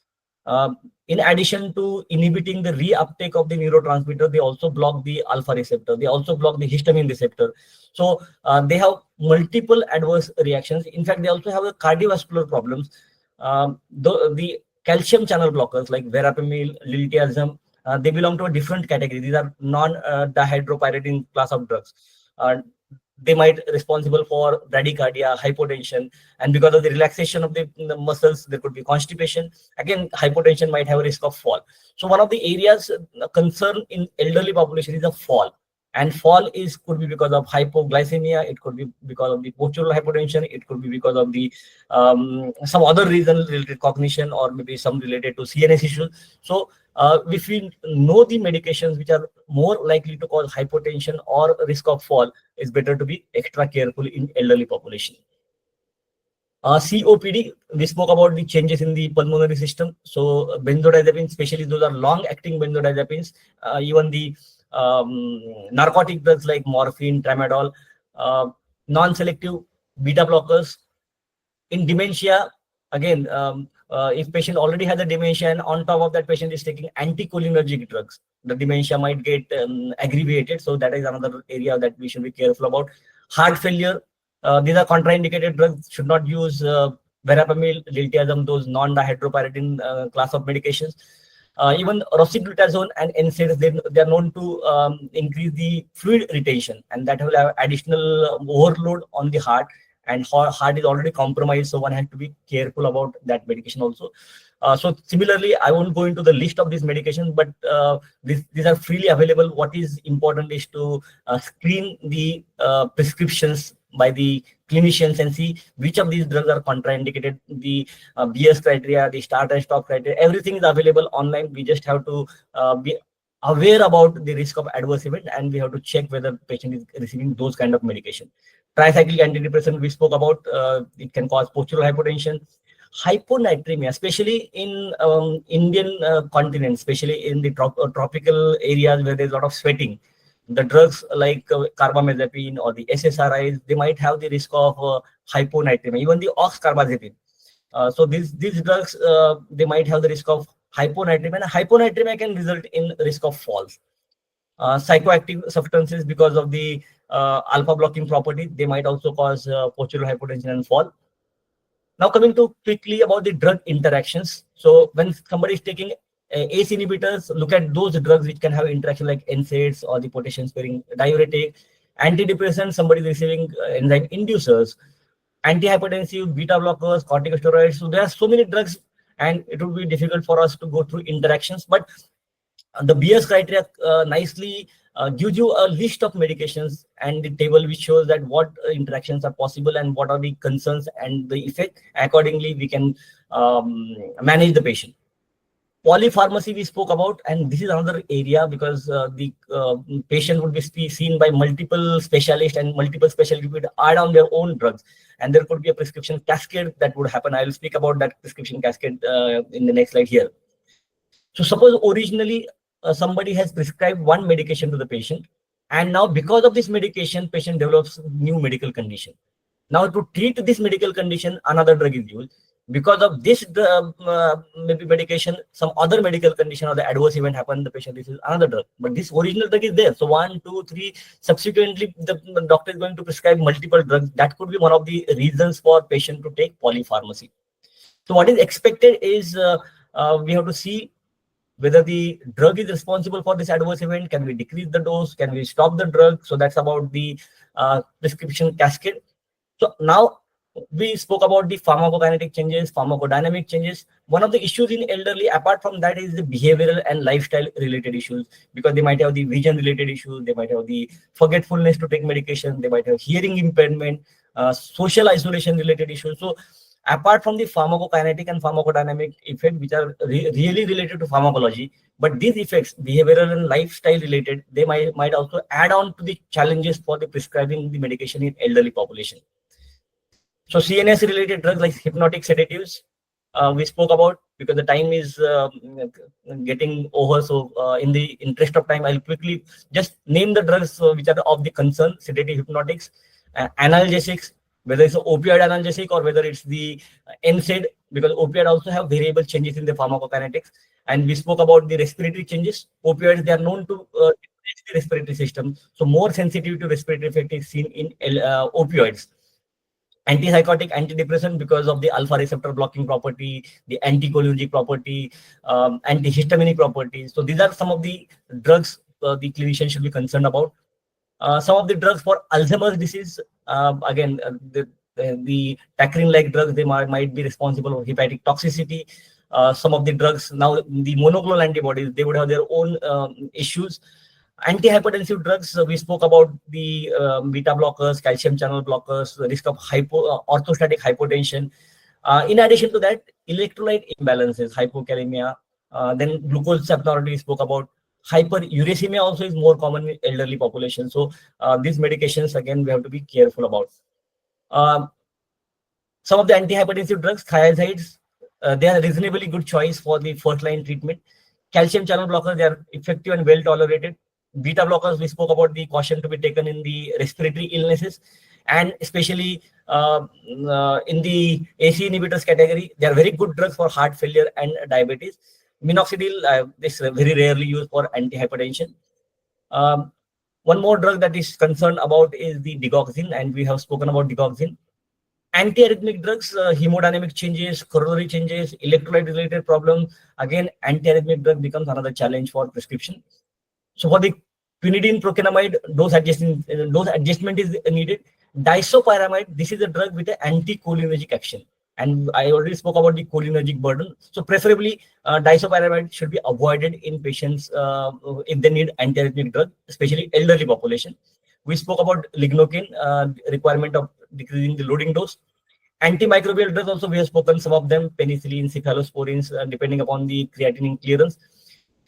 In addition to inhibiting the reuptake of the neurotransmitter, they also block the alpha receptor. They also block the histamine receptor. So they have multiple adverse reactions. In fact, they also have the cardiovascular problems. The calcium channel blockers like verapamil, liltiazem, they belong to a different category. These are non-dihydropyridine class of drugs. They might be responsible for bradycardia, hypotension, and because of the relaxation of the muscles, there could be constipation. Again, hypotension might have a risk of fall. So one of the areas concern in elderly population is a fall. And fall could be because of hypoglycemia, it could be because of the postural hypotension, it could be because of the some other reason related cognition, or maybe some related to CNS issues. So if we know the medications which are more likely to cause hypotension or risk of fall, it's better to be extra careful in elderly population. COPD, we spoke about the changes in the pulmonary system. So benzodiazepines, especially those are long-acting benzodiazepines, even the narcotic drugs like morphine, tramadol, non-selective beta blockers. In dementia, again, if patient already has a dementia and on top of that patient is taking anticholinergic drugs, the dementia might get aggravated. So that is another area that we should be careful about. Heart failure, these are contraindicated drugs, should not use verapamil, liltiazem, those non-dihydropyridine class of medications. Even rosiglitazone and NSAIDs, they are known to increase the fluid retention, and that will have additional overload on the heart, and heart is already compromised, so one has to be careful about that medication also. So similarly, I won't go into the list of these medications, but these are freely available. What is important is to screen the prescriptions by the clinicians and see which of these drugs are contraindicated. The BS criteria, the start and stop criteria, everything is available online. We just have to be aware about the risk of adverse event, and we have to check whether the patient is receiving those kind of medication. Tricyclic antidepressant we spoke about, it can cause postural hypotension. Hyponatremia, especially in Indian continent, especially in the tropical areas where there's a lot of sweating, the drugs like carbamazepine or the SSRIs, they might have the risk of hyponatremia, even the oxcarbazepine. So these drugs, they might have the risk of hyponatremia, and hyponatremia can result in risk of falls. Psychoactive substances, because of the alpha blocking property, they might also cause postural hypotension and fall. Now coming to quickly about the drug interactions. So when somebody is taking ACE inhibitors, look at those drugs which can have interaction like NSAIDs or the potassium sparing diuretic. Antidepressants, somebody is receiving enzyme inducers. Antihypertensive, beta blockers, corticosteroids. So there are so many drugs, and it would be difficult for us to go through interactions. But the BS criteria nicely gives you a list of medications and the table which shows that what interactions are possible and what are the concerns and the effect. Accordingly, we can manage the patient. Polypharmacy we spoke about, and this is another area because the patient would be seen by multiple specialists, and multiple specialists would add on their own drugs, and there could be a prescription cascade that would happen. I will speak about that prescription cascade in the next slide here. So suppose originally somebody has prescribed one medication to the patient, and now because of this medication, patient develops new medical condition. Now to treat this medical condition, another drug is used. Because of this maybe medication, some other medical condition or the adverse event happened, the patient receives another drug. But this original drug is there. So 1, 2, 3, subsequently the doctor is going to prescribe multiple drugs. That could be one of the reasons for patient to take polypharmacy. So what is expected is we have to see whether the drug is responsible for this adverse event. Can we decrease the dose? Can we stop the drug? So that's about the prescription cascade. So now we spoke about the pharmacokinetic changes, pharmacodynamic changes. One of the issues in elderly, apart from that, is the behavioral and lifestyle related issues, because they might have the vision related issues, they might have the forgetfulness to take medication, they might have hearing impairment, social isolation related issues. So apart from the pharmacokinetic and pharmacodynamic effects, which are really related to pharmacology, but these effects, behavioral and lifestyle related, they might also add on to the challenges for the prescribing the medication in elderly population. So CNS related drugs like hypnotic sedatives, we spoke about, because the time is getting over. So in the interest of time, I'll quickly just name the drugs which are of the concern: sedative hypnotics, analgesics, whether it's an opioid analgesic or whether it's the NSAID, because opioid also have variable changes in the pharmacokinetics. And we spoke about the respiratory changes. Opioids, they are known to depress the respiratory system. So more sensitivity to respiratory effect is seen in opioids. Antipsychotic, antidepressant, because of the alpha receptor blocking property, the anticholinergic property, antihistaminic properties. So these are some of the drugs the clinician should be concerned about. Some of the drugs for Alzheimer's disease, again, the tacrine-like drugs, they might be responsible for hepatic toxicity. Some of the drugs, now the monoclonal antibodies, they would have their own issues. Antihypertensive drugs, we spoke about the beta blockers, calcium channel blockers, the risk of orthostatic hypotension. In addition to that, electrolyte imbalances, hypokalemia, then glucose abnormality we spoke about. Hyperuricemia also is more common in elderly population. So these medications, again, we have to be careful about. Some of the antihypertensive drugs, thiazides, they are a reasonably good choice for the first line treatment. Calcium channel blockers, they are effective and well tolerated. Beta blockers, we spoke about the caution to be taken in the respiratory illnesses, and especially in the AC inhibitors category, they are very good drugs for heart failure and diabetes. Minoxidil, this is very rarely used for antihypertension. One more drug that is concerned about is the digoxin, and we have spoken about digoxin. Antiarrhythmic drugs, hemodynamic changes, coronary changes, electrolyte related problems. Again, antiarrhythmic drug becomes another challenge for prescription. So for the quinidine procainamide, dose adjustment is needed. Disopyramide, this is a drug with an anticholinergic action. And I already spoke about the cholinergic burden. So preferably, disopyramide should be avoided in patients if they need antiarrhythmic drug, especially elderly population. We spoke about lignocaine, requirement of decreasing the loading dose. Antimicrobial drugs also we have spoken, some of them, penicillin, cephalosporins, depending upon the creatinine clearance.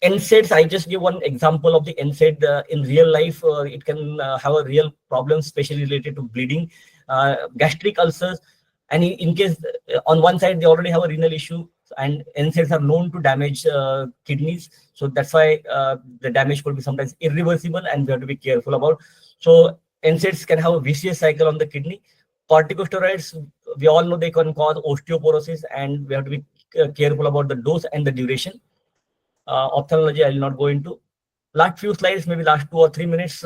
NSAIDs, I just give one example of the NSAID in real life. It can have a real problem, especially related to bleeding, gastric ulcers. And in case on one side, they already have a renal issue, and NSAIDs are known to damage kidneys. So that's why the damage could be sometimes irreversible, and we have to be careful about. So NSAIDs can have a vicious cycle on the kidney. Corticosteroids, we all know they can cause osteoporosis, and we have to be careful about the dose and the duration. Ophthalmology, I will not go into. Last few slides, maybe last 2 or 3 minutes.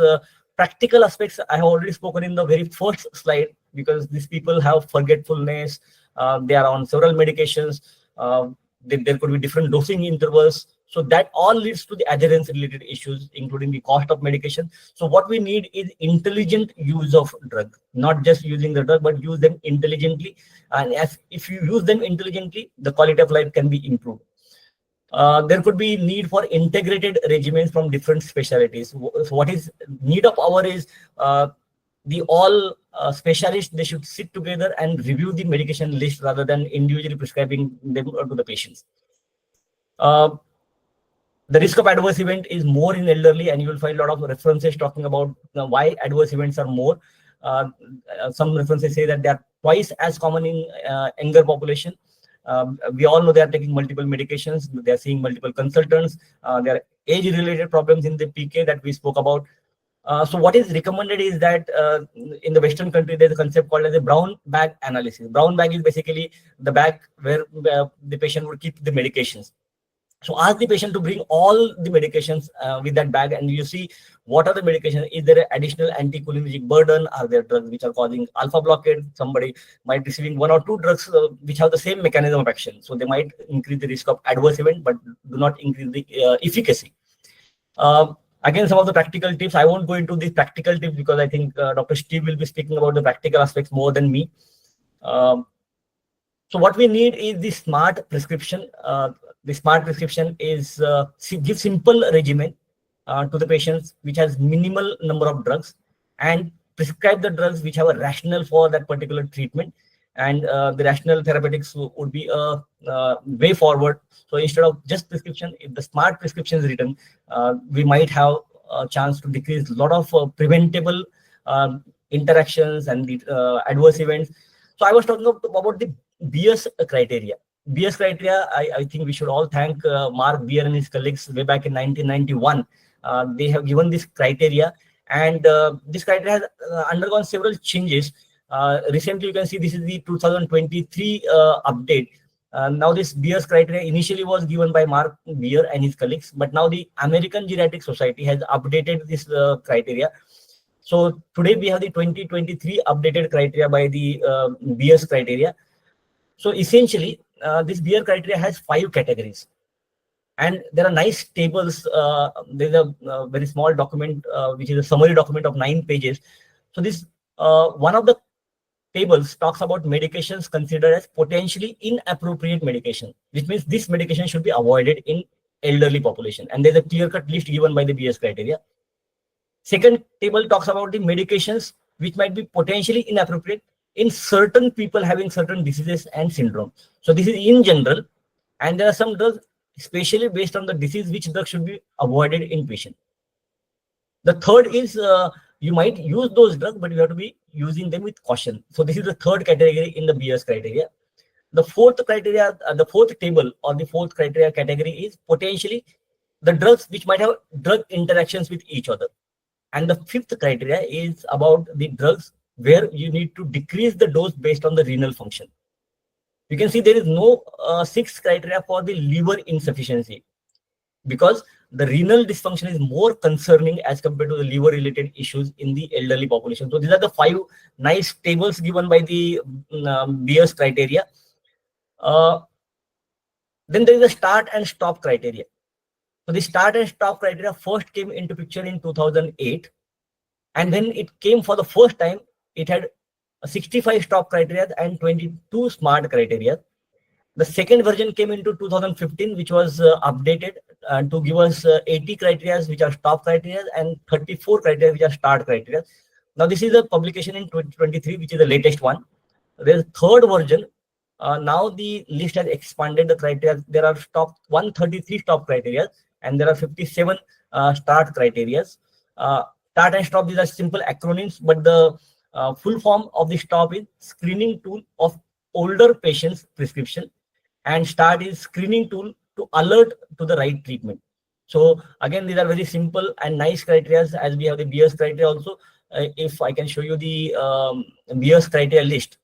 Practical aspects, I have already spoken in the very first slide, because these people have forgetfulness. They are on several medications. There could be different dosing intervals. So that all leads to the adherence related issues, including the cost of medication. So what we need is intelligent use of drug, not just using the drug, but use them intelligently. And if you use them intelligently, the quality of life can be improved. There could be need for integrated regimens from different specialties. So what is need of our is the all specialists, they should sit together and review the medication list rather than individually prescribing them to the patients. The risk of adverse event is more in elderly, and you will find a lot of references talking about why adverse events are more. Some references say that they are twice as common in younger population. We all know they are taking multiple medications, they are seeing multiple consultants, there are age-related problems in the PK that we spoke about. So what is recommended is that in the Western country, there's a concept called as a brown bag analysis. Brown bag is basically the bag where the patient would keep the medications. So ask the patient to bring all the medications with that bag, and you see what are the medications. Is there an additional anticholinergic burden? Are there drugs which are causing alpha blockade? Somebody might receiving 1 or 2 drugs which have the same mechanism of action. So they might increase the risk of adverse event, but do not increase the efficacy. Again, some of the practical tips. I won't go into these practical tips because I think Dr. Steve will be speaking about the practical aspects more than me. So what we need is the smart prescription. The smart prescription is give simple regimen to the patients which has minimal number of drugs, and prescribe the drugs which have a rationale for that particular treatment. And the rational therapeutics would be a way forward. So instead of just prescription, if the smart prescription is written, we might have a chance to decrease a lot of preventable interactions and the adverse events. So I was talking about the BS criteria. BS criteria, I think we should all thank Mark Beer and his colleagues way back in 1991. They have given this criteria, and this criteria has undergone several changes. Recently, you can see this is the 2023 update. Now, this Beer's criteria initially was given by Mark Beer and his colleagues, but now the American Geriatric Society has updated this criteria. So today we have the 2023 updated criteria by the Beer's criteria. So essentially, this Beer criteria has 5 categories, and there are nice tables. There's a very small document, which is a summary document of 9 pages. So this one of the tables talks about medications considered as potentially inappropriate medication, which means this medication should be avoided in elderly population. And there's a clear-cut list given by the BS criteria. Second table talks about the medications which might be potentially inappropriate in certain people having certain diseases and syndromes. So this is in general, and there are some drugs especially based on the disease which drug should be avoided in patient. The third is you might use those drugs, but you have to be using them with caution. So this is the third category in the BS criteria. The fourth criteria, the fourth table or the fourth criteria category is potentially the drugs which might have drug interactions with each other. And the fifth criteria is about the drugs where you need to decrease the dose based on the renal function. You can see there is no sixth criteria for the liver insufficiency, because the renal dysfunction is more concerning as compared to the liver related issues in the elderly population. So these are the 5 nice tables given by the BS criteria. Then there is a start and stop criteria. So the start and stop criteria first came into picture in 2008. And when it came for the first time, it had 65 stop criteria and 22 smart criteria. The second version came into 2015, which was updated to give us 80 criteria, which are stop criteria, and 34 criteria, which are start criteria. Now, this is a publication in 2023, which is the latest one. There's a third version. Now the list has expanded the criteria. There are 133 stop criteria, and there are 57 start criteria. Start and stop, these are simple acronyms, but the full form of the stop is screening tool of older patients' prescription, and start is screening tool to alert to the right treatment. So again, these are very simple and nice criteria, as we have the BS criteria also. If I can show you the BS criteria list.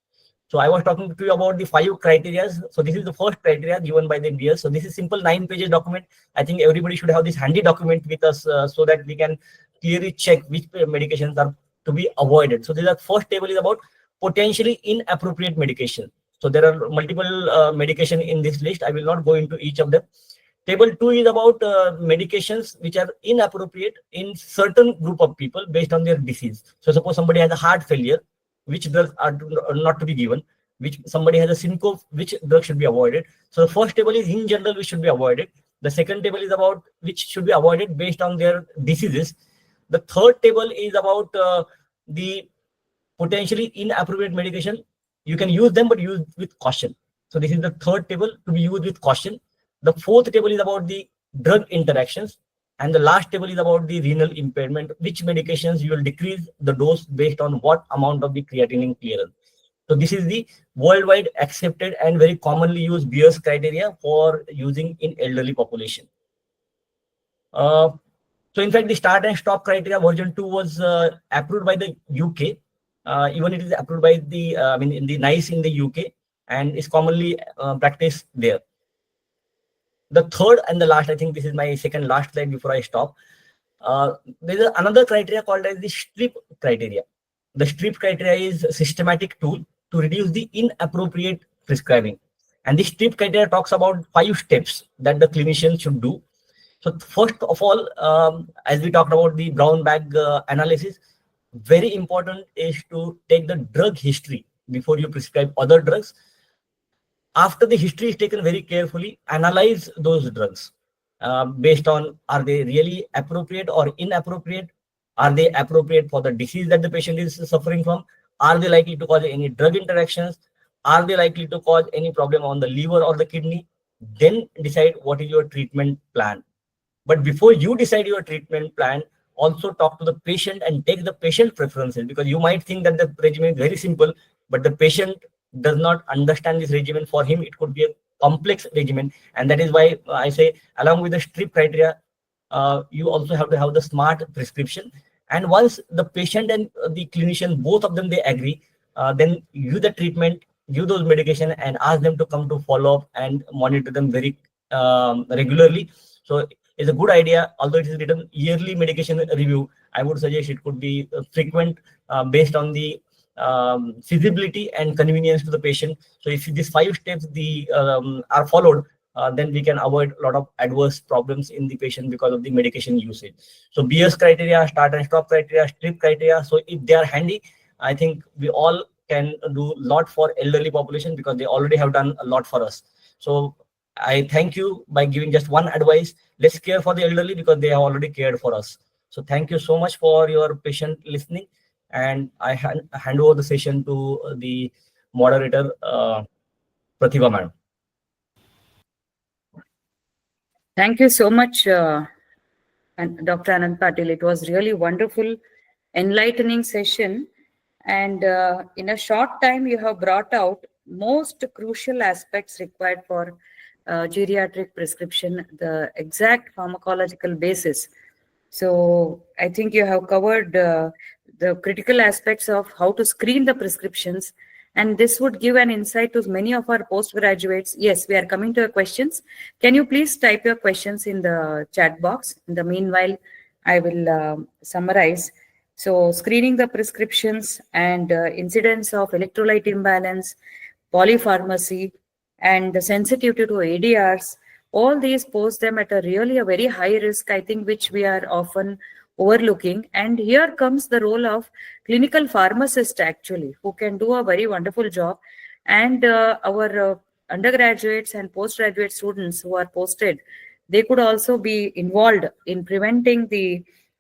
So I was talking to you about the 5 criteria. So this is the first criteria given by the BS. So this is simple 9-page document. I think everybody should have this handy document with us so that we can clearly check which medications are to be avoided. So the first table is about potentially inappropriate medication. So there are multiple medication in this list. I will not go into each of them. Table 2 is about medications which are inappropriate in certain group of people based on their disease. So suppose somebody has a heart failure, which drugs are not to be given, which somebody has a syncope, which drugs should be avoided. So the first table is in general, which should be avoided. The second table is about which should be avoided based on their diseases. The third table is about the potentially inappropriate medication. You can use them, but use with caution. So this is the third table, to be used with caution. The fourth table is about the drug interactions. And the last table is about the renal impairment, which medications you will decrease the dose based on what amount of the creatinine clearance. So this is the worldwide accepted and very commonly used Beers criteria for using in elderly population. So in fact, the start and stop criteria version 2 was approved by the UK. Even it is approved by the, in the NICE in the UK and is commonly practiced there. The third and the last, I think this is my second last slide before I stop. There is another criteria called as the STRIP criteria. The STRIP criteria is a systematic tool to reduce the inappropriate prescribing. And the STRIP criteria talks about 5 steps that the clinician should do. So first of all, as we talked about the brown bag analysis, very important is to take the drug history before you prescribe other drugs. After the history is taken very carefully, analyze those drugs based on, are they really appropriate or inappropriate? Are they appropriate for the disease that the patient is suffering from? Are they likely to cause any drug interactions? Are they likely to cause any problem on the liver or the kidney? Then decide what is your treatment plan. But before you decide your treatment plan, also talk to the patient and take the patient preferences, because you might think that the regimen is very simple, but the patient does not understand this regimen. For him, it could be a complex regimen. And that is why I say, along with the STRIP criteria, you also have to have the SMART prescription. And once the patient and the clinician, both of them, they agree, then give the treatment, give those medication, and ask them to come to follow up and monitor them very regularly. So it's a good idea. Although it is written yearly medication review, I would suggest it could be frequent based on the feasibility and convenience to the patient. So if these 5 steps are followed, then we can avoid a lot of adverse problems in the patient because of the medication usage. So BS criteria, start and stop criteria, STRIP criteria. So if they are handy, I think we all can do a lot for elderly population because they already have done a lot for us. So I thank you by giving just one advice. Let's care for the elderly because they have already cared for us. So thank you so much for your patient listening. And I hand over the session to the moderator, Pratibha madam. Thank you so much, Dr. Anant Patil. It was really wonderful, enlightening session. And in a short time, you have brought out most crucial aspects required for geriatric prescription, the exact pharmacological basis. So I think you have covered the critical aspects of how to screen the prescriptions. And this would give an insight to many of our postgraduates. Yes, we are coming to your questions. Can you please type your questions in the chat box? In the meanwhile, I will summarize. So screening the prescriptions and incidence of electrolyte imbalance, polypharmacy, and the sensitivity to ADRs, all these pose them at a very high risk, I think, which we are often overlooking. And here comes the role of clinical pharmacist, actually, who can do a very wonderful job. And our undergraduates and postgraduate students who are posted, they could also be involved in preventing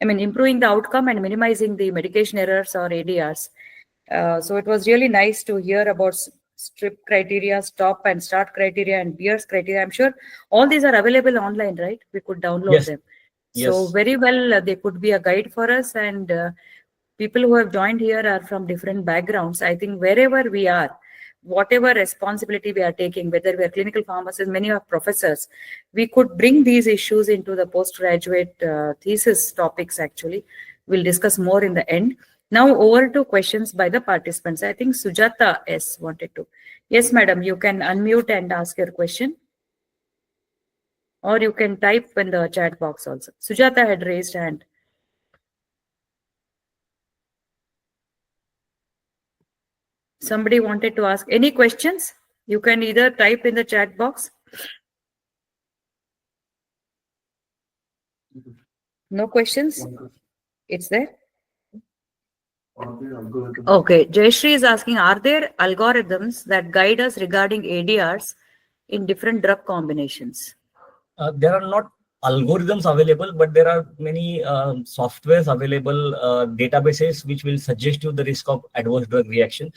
improving the outcome and minimizing the medication errors or ADRs. So it was really nice to hear about STRIP criteria, stop and start criteria, and Beers criteria. I'm sure all these are available online, right? We could download them. Yes. So very well, they could be a guide for us. And people who have joined here are from different backgrounds. I think wherever we are, whatever responsibility we are taking, whether we are clinical pharmacists, many are professors, we could bring these issues into the postgraduate thesis topics, actually. We'll discuss more in the end. Now over to questions by the participants. I think Sujata S wanted to. Yes, madam, you can unmute and ask your question. Or you can type in the chat box also. Sujata had raised hand. Somebody wanted to ask any questions? You can either type in the chat box. No questions? It's there? Okay, Jayashree is asking, are there algorithms that guide us regarding ADRs in different drug combinations? There are not algorithms available, but there are many softwares available, databases which will suggest you the risk of adverse drug reaction.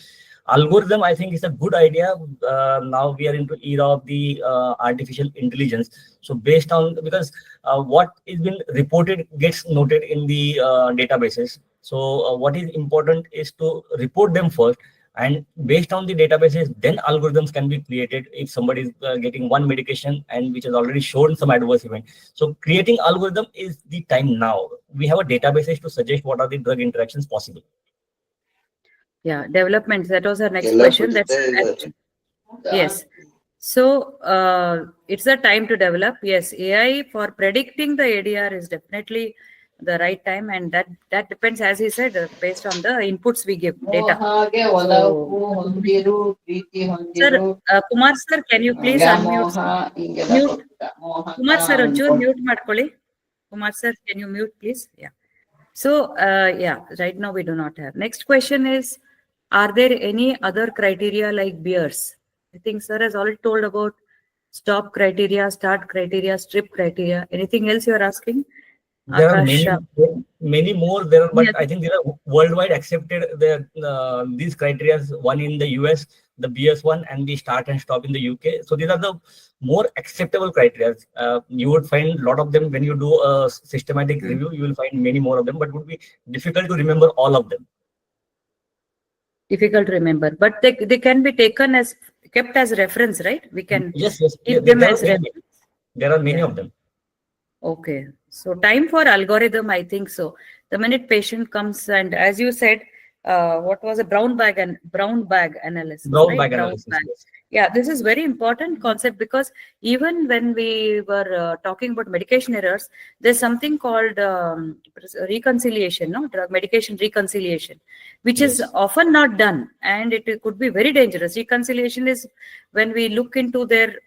algorithm, I think, is a good idea. Now we are into era of the artificial intelligence. So based on, because what is been reported gets noted in the databases. So what is important is to report them first, and based on the databases, then algorithms can be created if somebody is getting one medication and which has already shown some adverse event. So creating algorithm is the time now. We have a databases to suggest what are the drug interactions possible. Yeah, development. That was our next question. That's yes. So it's the time to develop. Yes, AI for predicting the ADR is definitely the right time, and that depends, as he said, based on the inputs we give, data. So, sir, Kumar sir, can you please unmute? Mute. Kumar sir, onchuru mute ಮಾಡ್ಕೊಳ್ಳಿ. Kumar sir, can you mute, please? Yeah. So, yeah, right now we do not have. Next question is, are there any other criteria like beers? I think sir has already told about stop criteria, start criteria, strip criteria. Anything else you are asking? There are many more there, but Yeah. I think there are worldwide accepted these criteria. One in the US, the BS one, and the start and stop in the UK. So these are the more acceptable criteria. You would find a lot of them when you do a systematic review. You will find many more of them, but it would be difficult to remember all of them. Difficult to remember, but they can be taken as kept as reference, right? We can keep them as reference. There are many of them. Okay, so time for algorithm, I think so. The minute patient comes, and as you said, what was a brown bag analysis? Brown bag analysis. Yes. Yeah, this is very important concept, because even when we were talking about medication errors, there's something called reconciliation, no, drug medication reconciliation, which is often not done, and it could be very dangerous. Reconciliation is when we look into their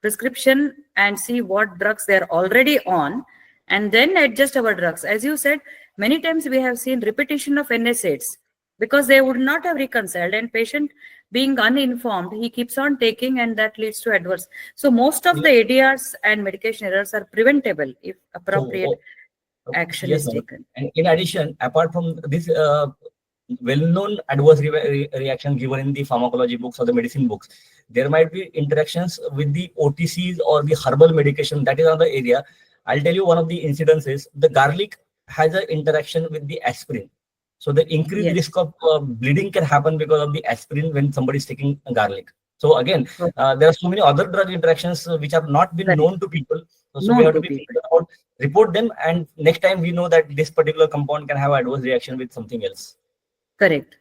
prescription and see what drugs they're already on, and then adjust our drugs. As you said, many times we have seen repetition of NSAIDs because they would not have reconciled, and patient being uninformed, he keeps on taking, and that leads to adverse. So most of the ADRs and medication errors are preventable if appropriate action is taken. And in addition, apart from this well-known adverse reaction given in the pharmacology books or the medicine books, there might be interactions with the OTCs or the herbal medication. That is another area. I'll tell you one of the incidences. The garlic has an interaction with the aspirin. So the increased risk of bleeding can happen because of the aspirin when somebody is taking garlic. So again, there are so many other drug interactions which have not been known to people. So we have to be thinking about, report them, and next time we know that this particular compound can have adverse reaction with something else. Correct.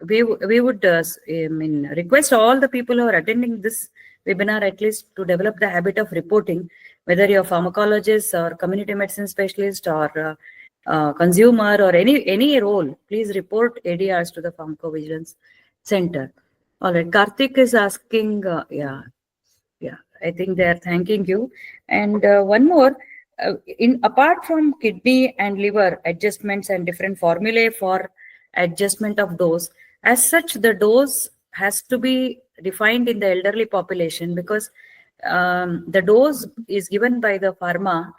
We would request all the people who are attending this webinar at least to develop the habit of reporting, whether you're a pharmacologist or community medicine specialist or consumer or any role. Please report ADRs to the Pharmacovigilance Center. All right, Karthik is asking, I think they are thanking you. And one more, apart from kidney and liver adjustments and different formulae for adjustment of dose, as such the dose has to be defined in the elderly population, because the dose is given by the pharma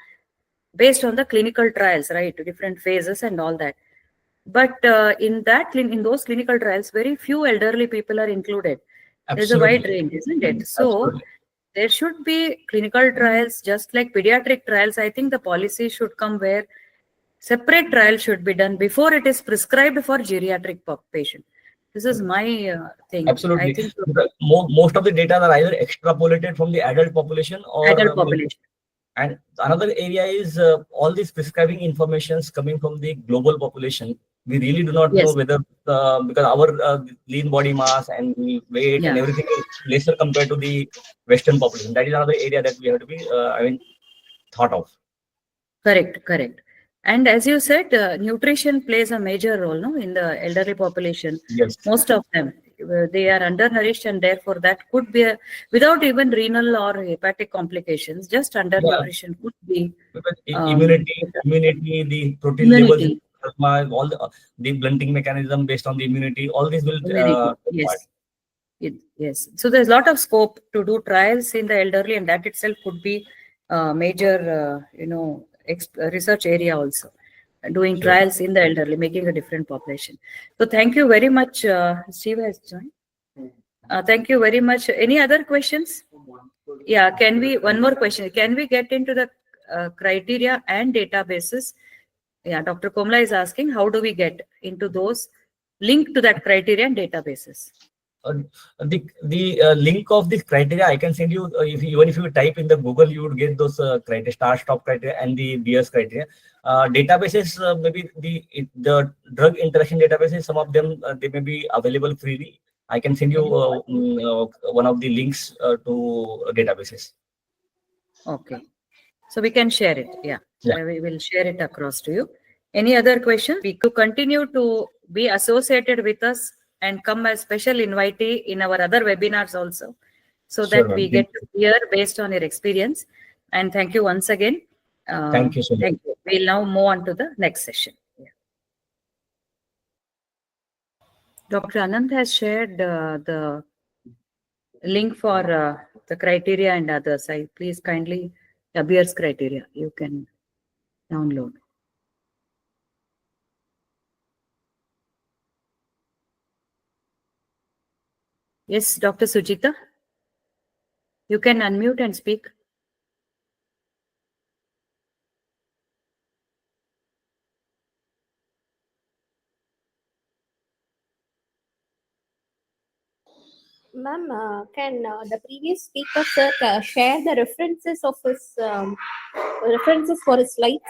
based on the clinical trials, right? Different phases and all that. But in those clinical trials, very few elderly people are included. There's a wide range, isn't it? So there should be clinical trials, just like pediatric trials. I think the policy should come where separate trial should be done before it is prescribed for geriatric patient. This is my thing. Absolutely. I think most of the data are either extrapolated from the adult population or adult population. And another area is all these prescribing informations coming from the global population. We really do not know whether, because our lean body mass and weight and everything is lesser compared to the Western population. That is another area that we have to be, thought of. Correct. And as you said, nutrition plays a major role, no, in the elderly population. Yes. Most of them, they are undernourished, and therefore that could be without even renal or hepatic complications. Just undernutrition could be immunity, the protein levels, all the blunting mechanism based on the immunity. All these will yes. So there's a lot of scope to do trials in the elderly, and that itself could be major, research area also. doing Sure. trials in the elderly, making a different population. So thank you very much. Steve has joined. Thank you very much. Any other questions? Yeah, one more question. Can we get into the criteria and databases? Yeah, Dr. Komla is asking, how do we get into those linked to that criteria and databases? The link of this criteria I can send you. Even if you type in the Google, you would get those criteria, stop criteria and the BS criteria. Databases, maybe the drug interaction databases, some of them they may be available freely. I can send you one of the links to databases. Okay, so we can share it. Yeah, Yeah. we will share it across to you. Any other questions? We could continue to be associated with us and come as special invitee in our other webinars also, so Sure, that we ma'am. get to hear based on your experience. And thank you once again. Thank you so much. Thank you. We'll now move on to the next session. Yeah. Dr. Anant has shared the link for the criteria and others. Please kindly, Beers criteria, you can download. Yes, Dr. Sujita, you can unmute and speak. Ma'am, can the previous speaker sir share the references of his references for his slides?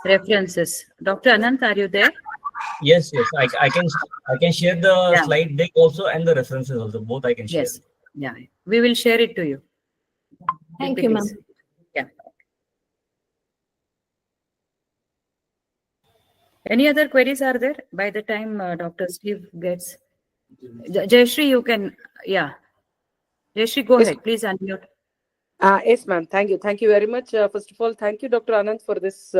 References. Dr. Anant, are you there? Yes, I can share the Yeah. slide deck also and the references also. Both I can share. Yes. Yeah, we will share it to you. Thank you, ma'am. Yeah. Any other queries are there by the time Dr. Steve gets? Jayashree, you can, yeah. Jayashree, go ahead. Please unmute. Yes, ma'am. Thank you. Thank you very much. First of all, thank you, Dr. Anant, for this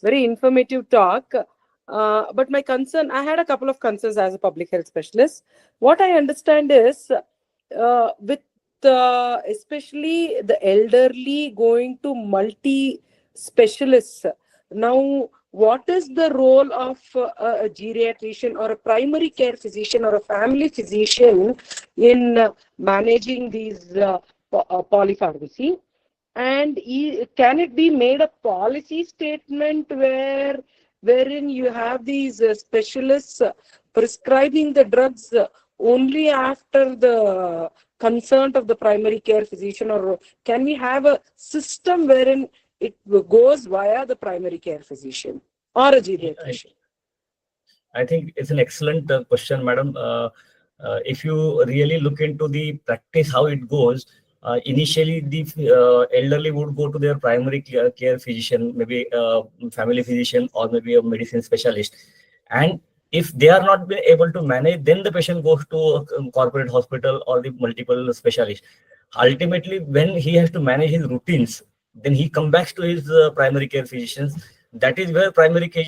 very informative talk. But my concern, I had a couple of concerns as a public health specialist. What I understand is with especially the elderly going to multi-specialists. Now, what is the role of a geriatrician or a primary care physician or a family physician in managing these polypharmacy? And can it be made a policy statement wherein you have these specialists prescribing the drugs only after the consent of the primary care physician, or can we have a system wherein it goes via the primary care physician or a geriatrician? I think it's an excellent question, madam. If you really look into the practice, how it goes, initially the elderly would go to their primary care physician, maybe a family physician or maybe a medicine specialist. And if they are not able to manage, then the patient goes to a corporate hospital or the multiple specialists. Ultimately, when he has to manage his routines, then he comes back to his primary care physicians. That is where primary care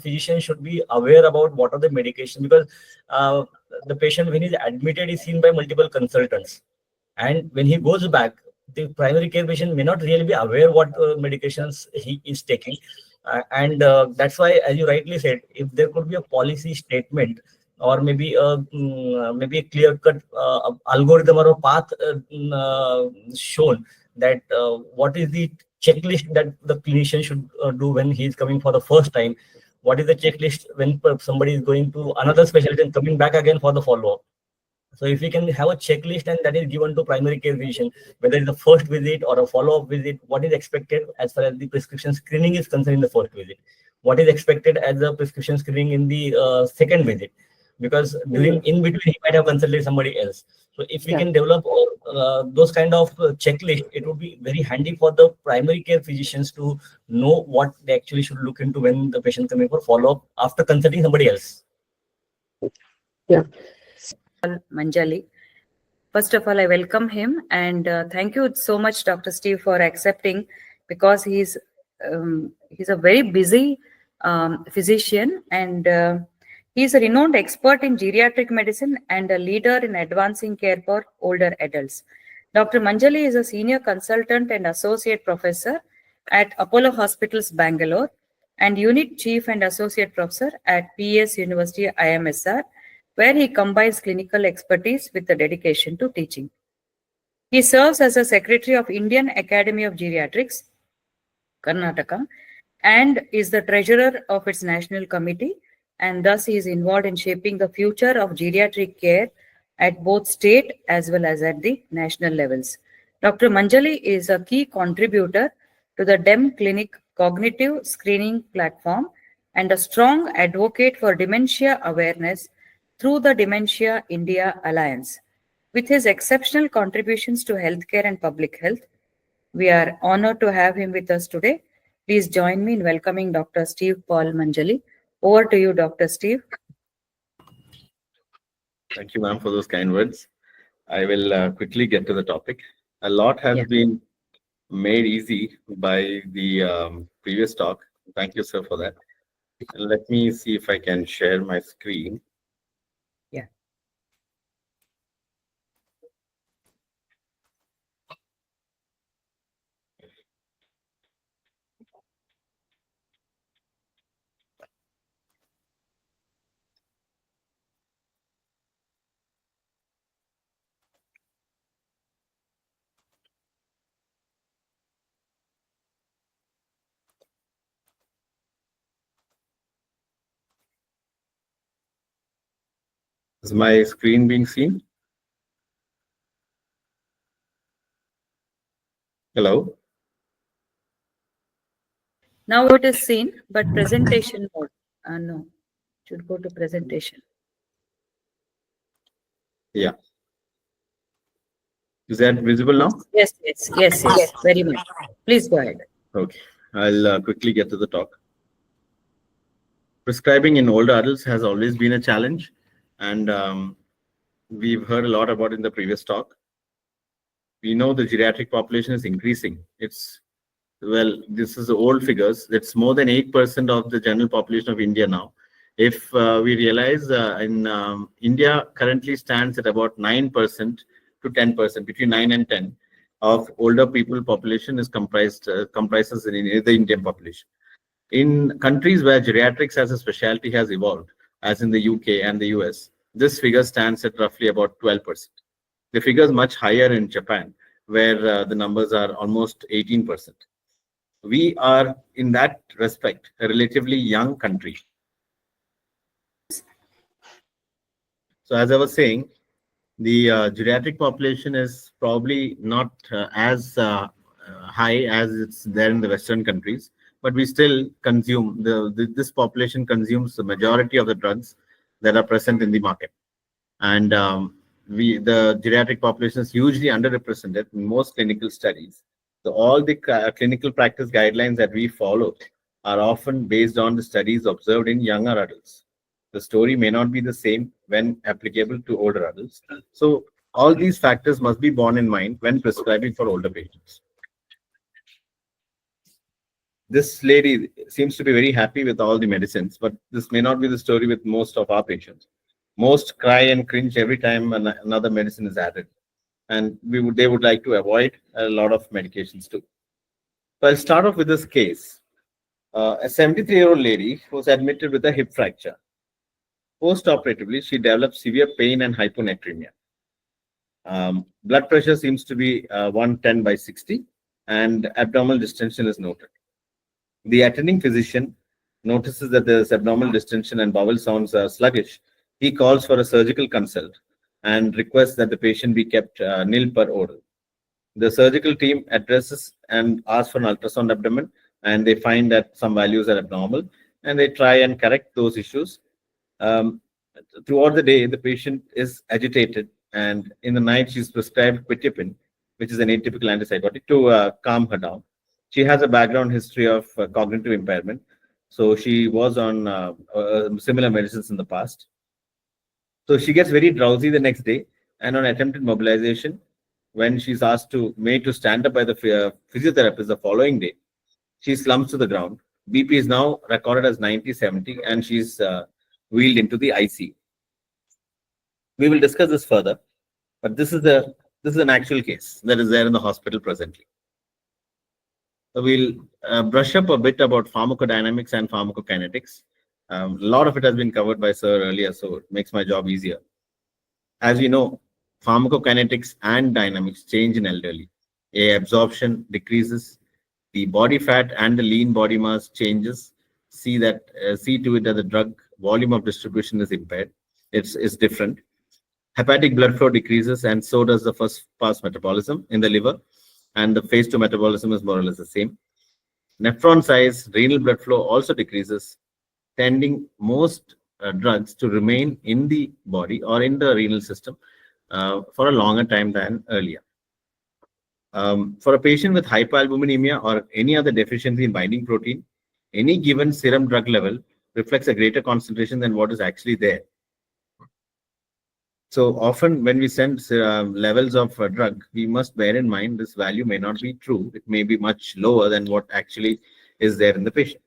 physician should be aware about what are the medication, because the patient, when he's admitted, is seen by multiple consultants. And when he goes back, the primary care patient may not really be aware what medications he is taking. And that's why, as you rightly said, if there could be a policy statement or maybe a clear-cut algorithm or a path shown that what is the checklist that the clinician should do when he is coming for the first time, what is the checklist when somebody is going to another specialty and coming back again for the follow-up. So if we can have a checklist and that is given to primary care physician, whether it's the first visit or a follow-up visit, what is expected as far as the prescription screening is concerned in the first visit, what is expected as the prescription screening in the second visit, because during in between he might have consulted somebody else. So if we can develop those kind of checklist, it would be very handy for the primary care physicians to know what they actually should look into when the patient coming for follow-up after consulting somebody else. Yeah. Manjali. First of all, I welcome him, and thank you so much, Dr. Steve, for accepting, because he's a very busy physician, and he's a renowned expert in geriatric medicine and a leader in advancing care for older adults. Dr. Manjali is a senior consultant and associate professor at Apollo Hospitals, Bangalore. and Unit Chief and Associate Professor at PS University IMSR, where he combines clinical expertise with the dedication to teaching. He serves as a Secretary of Indian Academy of Geriatrics, Karnataka, and is the treasurer of its national committee, and thus he is involved in shaping the future of geriatric care at both state as well as at the national levels. Dr. Manjali is a key contributor to the DEM Clinic cognitive screening platform and a strong advocate for dementia awareness through the Dementia India Alliance. With his exceptional contributions to healthcare and public health, we are honored to have him with us today. Please join me in welcoming Dr. Steve Paul Manjali. Over to you, Dr. Steve. Thank you, ma'am, for those kind words. I will quickly get to the topic. A lot has been made easy by the previous talk. Thank you, sir, for that. And let me see if I can share my screen. Yeah. Is my screen being seen? Hello? Now it is seen, but presentation mode. No, should go to presentation. Yeah. Is that visible now? Yes, very much. Please go ahead. Okay. I'll quickly get to the talk. Prescribing in older adults has always been a challenge, and we've heard a lot about it in the previous talk. We know the geriatric population is increasing. This is old figures. It's more than 8% of the general population of India now. If we realize India currently stands at about 9% to 10%, between 9 and 10 of older people population is comprises in the Indian population. In countries where geriatrics as a specialty has evolved, as in the UK and the US, this figure stands at roughly about 12%. The figure is much higher in Japan, where the numbers are almost 18%. We are, in that respect, a relatively young country. So as I was saying, the geriatric population is probably not as high as it's there in the Western countries, but we still consume, this population consumes the majority of the drugs that are present in the market. And the geriatric population is hugely underrepresented in most clinical studies. So all the clinical practice guidelines that we follow are often based on the studies observed in younger adults. The story may not be the same when applicable to older adults. So all these factors must be borne in mind when prescribing for older patients. This lady seems to be very happy with all the medicines, but this may not be the story with most of our patients. Most cry and cringe every time another medicine is added, and they would like to avoid a lot of medications too. So I'll start off with this case. A 73-year-old lady was admitted with a hip fracture. Post-operatively, she developed severe pain and hyponatremia. Blood pressure seems to be 110/60, and abdominal distension is noted. The attending physician notices that there is abdominal distension and bowel sounds are sluggish. He calls for a surgical consult and requests that the patient be kept nil per oral. The surgical team addresses and asks for an ultrasound abdomen, and they find that some values are abnormal, and they try and correct those issues. Throughout the day, the patient is agitated, and in the night, she's prescribed quetiapine, which is an atypical antipsychotic, to calm her down. She has a background history of cognitive impairment, so she was on similar medicines in the past. So she gets very drowsy the next day, and on attempted mobilization, when she's asked made to stand up by the physiotherapist the following day, she slumps to the ground. BP is now recorded as 90/70, and she's wheeled into the IC. We will discuss this further, but this is an actual case that is there in the hospital presently. We'll brush up a bit about pharmacodynamics and pharmacokinetics. A lot of it has been covered by Sir earlier, so it makes my job easier. As we know, pharmacokinetics and dynamics change in elderly. Absorption decreases, the body fat and the lean body mass changes. See to it that the drug volume of distribution is impaired. It's different. Hepatic blood flow decreases, and so does the first pass metabolism in the liver, and the phase 2 metabolism is more or less the same. Nephron size, renal blood flow also decreases, tending most drugs to remain in the body or in the renal system for a longer time than earlier. For a patient with hypoalbuminemia or any other deficiency in binding protein, any given serum drug level reflects a greater concentration than what is actually there. So often when we send levels of a drug, we must bear in mind this value may not be true. It may be much lower than what actually is there in the patient.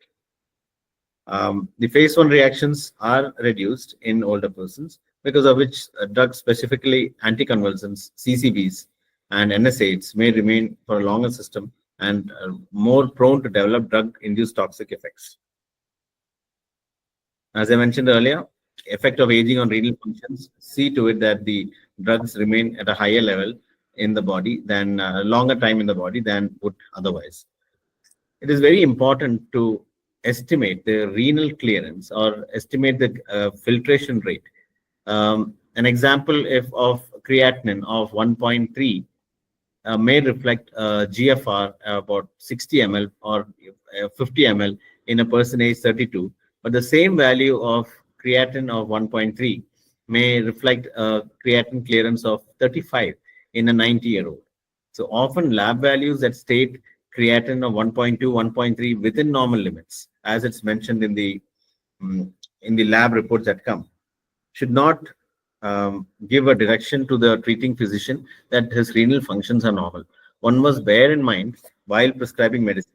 The phase 1 reactions are reduced in older persons, because of which drugs, specifically anticonvulsants, CCBs, and NSAIDs may remain for a longer system and more prone to develop drug-induced toxic effects. As I mentioned earlier, effect of aging on renal functions, see to it that the drugs remain at a higher level in the body than longer time in the body than would otherwise. It is very important to estimate the renal clearance or estimate the filtration rate. An example of creatinine of 1.3 may reflect GFR about 60 ml or 50 ml in a person age 32, but the same value of creatinine of 1.3 may reflect a creatinine clearance of 35 in a 90-year-old. So often lab values that state creatinine of 1.2, 1.3 within normal limits, as it's mentioned in the lab reports that come, should not give a direction to the treating physician that his renal functions are normal. One must bear in mind while prescribing medicine,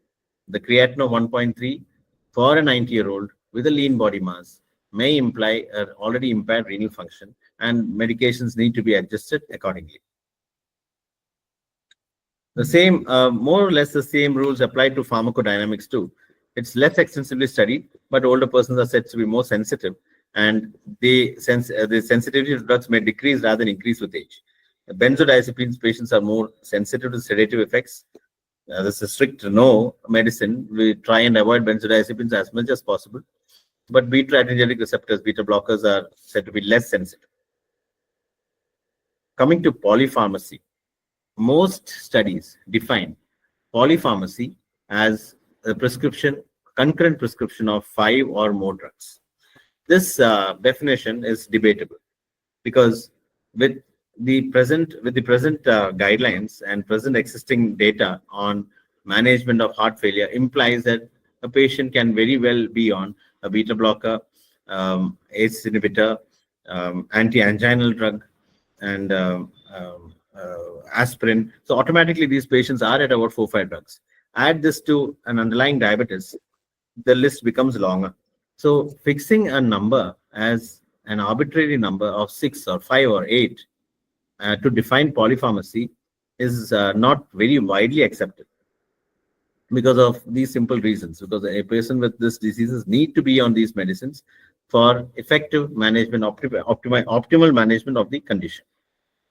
the creatinine of 1.3 for a 90-year-old with a lean body mass may imply an already impaired renal function, and medications need to be adjusted accordingly. The same, more or less the same rules apply to pharmacodynamics too. It's less extensively studied, but older persons are said to be more sensitive, and the sensitivity to drugs may decrease rather than increase with age. Benzodiazepines patients are more sensitive to sedative effects. This is strict no medicine. We try and avoid benzodiazepines as much as possible. But beta-adrenergic receptors, beta blockers, are said to be less sensitive. Coming to polypharmacy, most studies define polypharmacy as a prescription, concurrent prescription of 5 or more drugs. This definition is debatable, because with the present guidelines and present existing data on management of heart failure implies that a patient can very well be on a beta blocker, ACE inhibitor, anti-anginal drug, and aspirin. So automatically these patients are at about 4 or 5 drugs. Add this to an underlying diabetes, the list becomes longer. So fixing a number as an arbitrary number of 6 or 5 or 8 to define polypharmacy is not very widely accepted, because of these simple reasons. Because a person with these diseases need to be on these medicines for effective management, optimal management of the condition.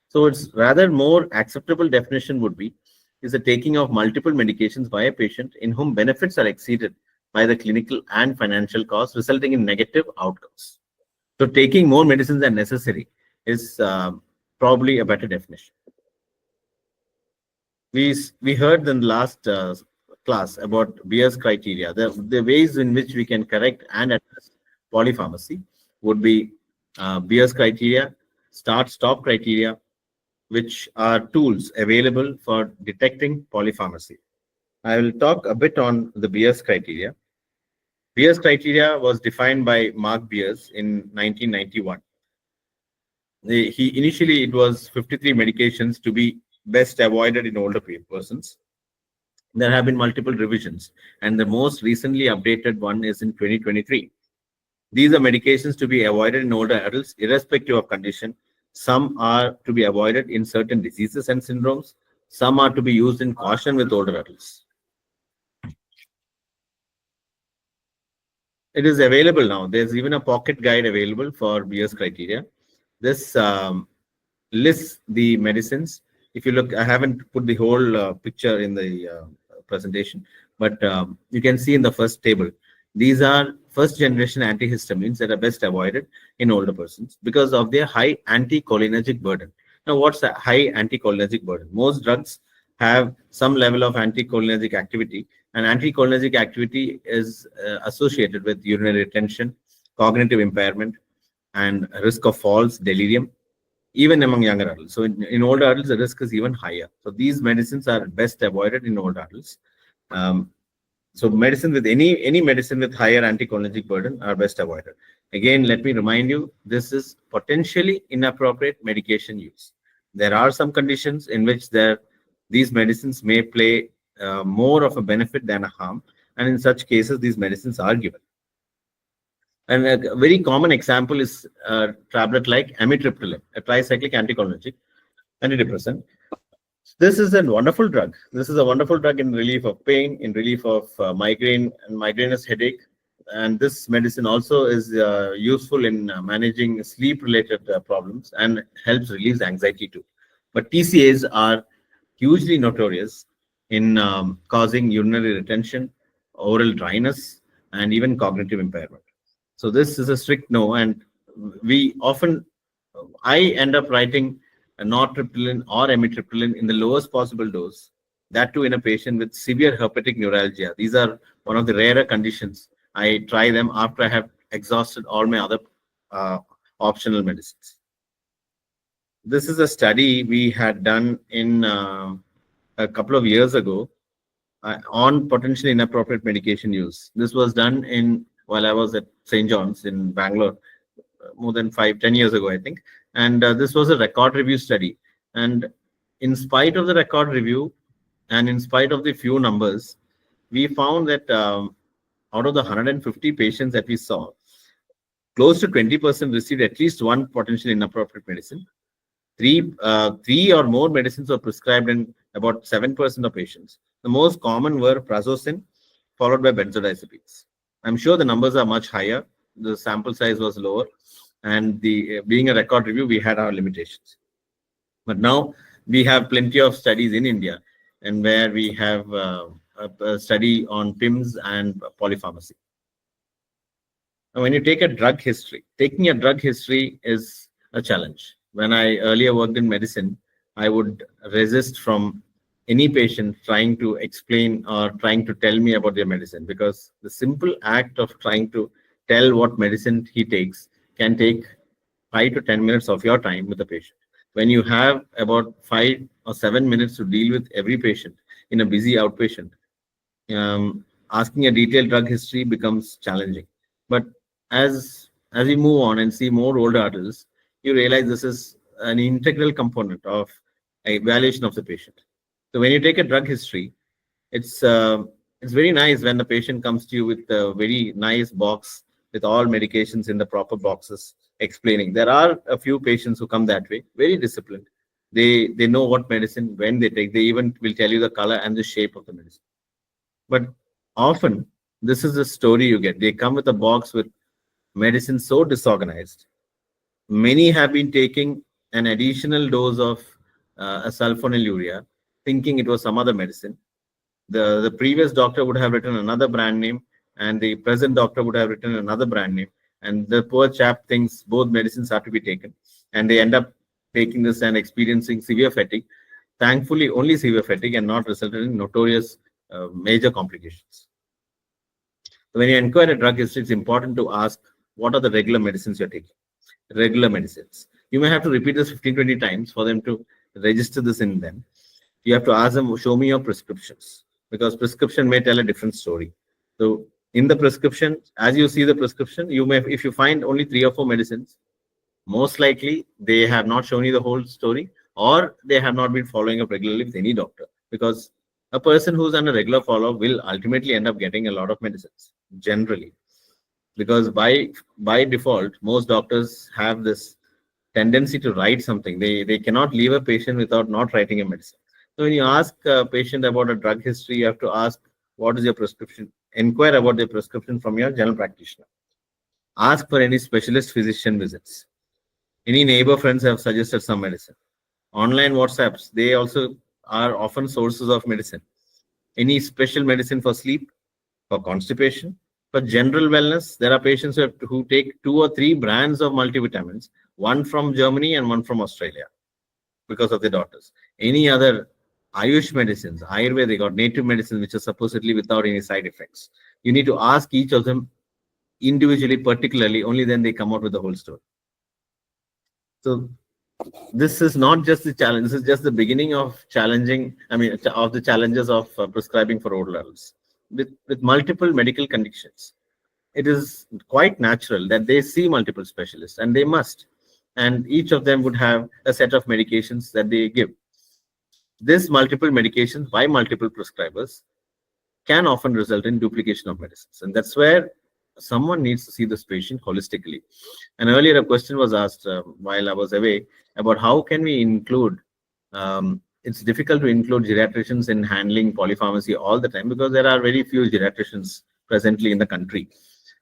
So it's rather more acceptable definition would be is the taking of multiple medications by a patient in whom benefits are exceeded by the clinical and financial costs, resulting in negative outcomes. So taking more medicines than necessary is probably a better definition. We heard in the last class about Beer's criteria. The ways in which we can correct and address polypharmacy would be Beer's criteria, start-stop criteria, which are tools available for detecting polypharmacy. I will talk a bit on the Beer's criteria. Beer's criteria was defined by Mark Beers in 1991. Initially, it was 53 medications to be best avoided in older persons. There have been multiple revisions, and the most recently updated one is in 2023. These are medications to be avoided in older adults, irrespective of condition. Some are to be avoided in certain diseases and syndromes. Some are to be used in caution with older adults. It is available now. There's even a pocket guide available for BS criteria. This lists the medicines. If you look, I haven't put the whole picture in the presentation, but you can see in the first table, these are first generation antihistamines that are best avoided in older persons because of their high anticholinergic burden. Now, what's a high anticholinergic burden? Most drugs have some level of anticholinergic activity, and anticholinergic activity is associated with urinary retention, cognitive impairment, and risk of falls, delirium, even among younger adults. So in older adults, the risk is even higher. So these medicines are best avoided in older adults. So medicine with any medicine with higher anticholinergic burden are best avoided. Again, let me remind you, this is potentially inappropriate medication use. There are some conditions in which these medicines may play more of a benefit than a harm, and in such cases, these medicines are given. And a very common example is a tablet like amitriptyline, a tricyclic anticholinergic antidepressant. This is a wonderful drug. This is a wonderful drug in relief of pain, in relief of migraine and migrainous headache. And this medicine also is useful in managing sleep-related problems and helps release anxiety too. But TCAs are hugely notorious in causing urinary retention, oral dryness, and even cognitive impairment. So this is a strict no, and I end up writing a nortriptyline or amitriptyline in the lowest possible dose, that too in a patient with severe herpetic neuralgia. These are one of the rarer conditions. I try them after I have exhausted all my other optional medicines. This is a study we had done in a couple of years ago on potentially inappropriate medication use. This was done while I was at St. John's in Bangalore, more than 5-10 years ago, I think. And this was a record review study. And in spite of the record review and in spite of the few numbers, we found that out of the 150 patients that we saw, close to 20% received at least one potentially inappropriate medicine. Three or more medicines were prescribed in about 7% of patients. The most common were prazosin, followed by benzodiazepines. I'm sure the numbers are much higher. The sample size was lower, and being a record review, we had our limitations. But now we have plenty of studies in India, and where we have a study on PIMS and polypharmacy. Now, when you take a drug history, taking a drug history is a challenge. When I earlier worked in medicine, I would resist from any patient trying to explain or trying to tell me about their medicine, because the simple act of trying to tell what medicine he takes can take 5 to 10 minutes of your time with the patient. When you have about 5 or 7 minutes to deal with every patient in a busy outpatient, asking a detailed drug history becomes challenging. But as we move on and see more older adults, you realize this is an integral component of evaluation of the patient. So when you take a drug history, it's very nice when the patient comes to you with a very nice box with all medications in the proper boxes explaining. There are a few patients who come that way, very disciplined. They know what medicine, when they take. They even will tell you the color and the shape of the medicine. But often, this is the story you get. They come with a box with medicine so disorganized. Many have been taking an additional dose of a sulfonylurea, thinking it was some other medicine. The previous doctor would have written another brand name, and the present doctor would have written another brand name. And the poor chap thinks both medicines have to be taken. And they end up taking this and experiencing severe fatigue. Thankfully, only severe fatigue, and not resulted in notorious major complications. So when you inquire a drug history, it's important to ask, what are the regular medicines you're taking? Regular medicines. You may have to repeat this 15-20 times for them to register this in them. You have to ask them, show me your prescriptions, because prescription may tell a different story. So in the prescription, as you see the prescription, you may, if you find only 3 or 4 medicines, most likely they have not shown you the whole story, or they have not been following up regularly with any doctor, because a person who's on a regular follow-up will ultimately end up getting a lot of medicines, generally. Because by default, most doctors have this tendency to write something. They cannot leave a patient without not writing a medicine. So when you ask a patient about a drug history, you have to ask, what is your prescription inquire about the prescription from your general practitioner. Ask for any specialist physician visits. Any neighbor friends have suggested some medicine. Online WhatsApps, they also are often sources of medicine. Any special medicine for sleep, for constipation, for general wellness. There are patients who take 2 or 3 brands of multivitamins, one from Germany and one from Australia because of their daughters. Any other Ayush medicines, Ayurvedic or native medicine, which are supposedly without any side effects. You need to ask each of them individually, particularly, only then they come out with the whole story. So this is not just the challenge, this is just the beginning of challenging, of the challenges of prescribing for oral adults. With multiple medical conditions, it is quite natural that they see multiple specialists, and they must. And each of them would have a set of medications that they give. This multiple medications by multiple prescribers can often result in duplication of medicines. And that's where someone needs to see this patient holistically. And earlier a question was asked while I was away about how can we include, it's difficult to include geriatricians in handling polypharmacy all the time because there are very few geriatricians presently in the country.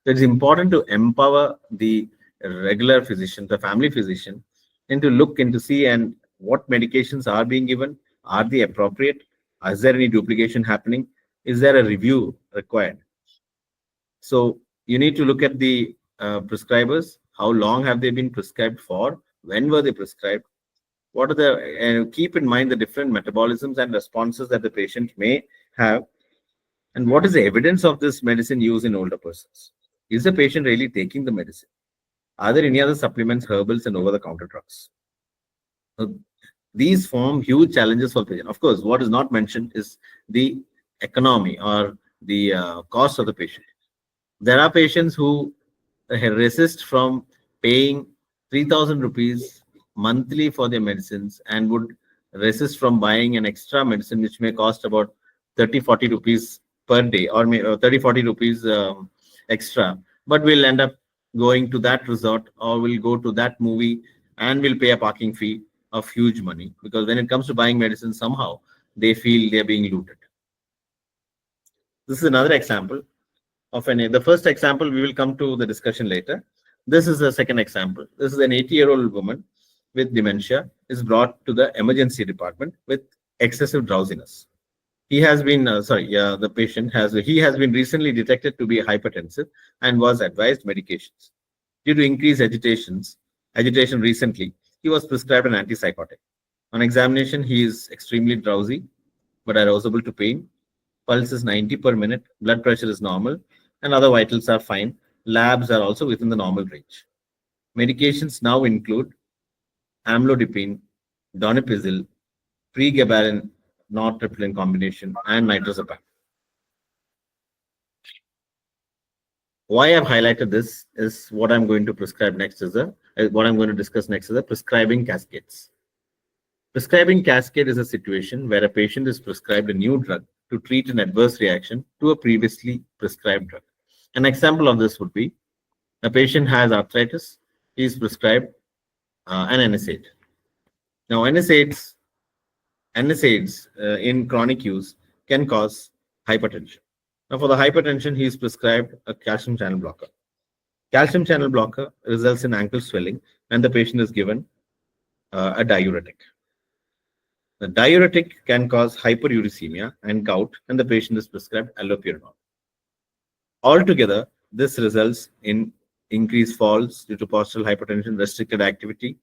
So it's important to empower the regular physician, the family physician, and to look into see and what medications are being given. Are they appropriate? Is there any duplication happening? Is there a review required? So you need to look at the prescribers. How long have they been prescribed for? When were they prescribed? What are the, keep in mind the different metabolisms and responses that the patient may have. And what is the evidence of this medicine use in older persons? Is the patient really taking the medicine? Are there any other supplements, herbals, and over-the-counter drugs? So these form huge challenges for patient. Of course, what is not mentioned is the economy or the cost of the patient. There are patients who resist from paying 3,000 rupees monthly for their medicines and would resist from buying an extra medicine which may cost about 30-40 rupees per day or 30-40 rupees extra, but will end up going to that resort or will go to that movie and will pay a parking fee of huge money, because when it comes to buying medicine, somehow they feel they're being looted. This is another example of the first example. We will come to the discussion later. This is the second example. This is an 80-year-old woman with dementia is brought to the emergency department with excessive drowsiness. He has been, the patient has been recently detected to be hypertensive and was advised medications. Due to increased agitation recently, he was prescribed an antipsychotic. On examination, he is extremely drowsy, but arousable to pain. Pulse is 90 per minute. Blood pressure is normal, and other vitals are fine. Labs are also within the normal range. Medications now include amlodipine, donepezil, pregabalin, nortriptyline combination, and nitrazepam. Why I've highlighted this is what I'm going to prescribe next is what I'm going to discuss next is the prescribing cascades. Prescribing cascade is a situation where a patient is prescribed a new drug to treat an adverse reaction to a previously prescribed drug. An example of this would be a patient has arthritis. He is prescribed an NSAID. Now, NSAIDs in chronic use can cause hypertension. Now, for the hypertension, he is prescribed a calcium channel blocker. Calcium channel blocker results in ankle swelling, and the patient is given a diuretic. The diuretic can cause hyperuricemia and gout, and the patient is prescribed allopurinol. Altogether, this results in increased falls due to postural hypertension, restricted activity,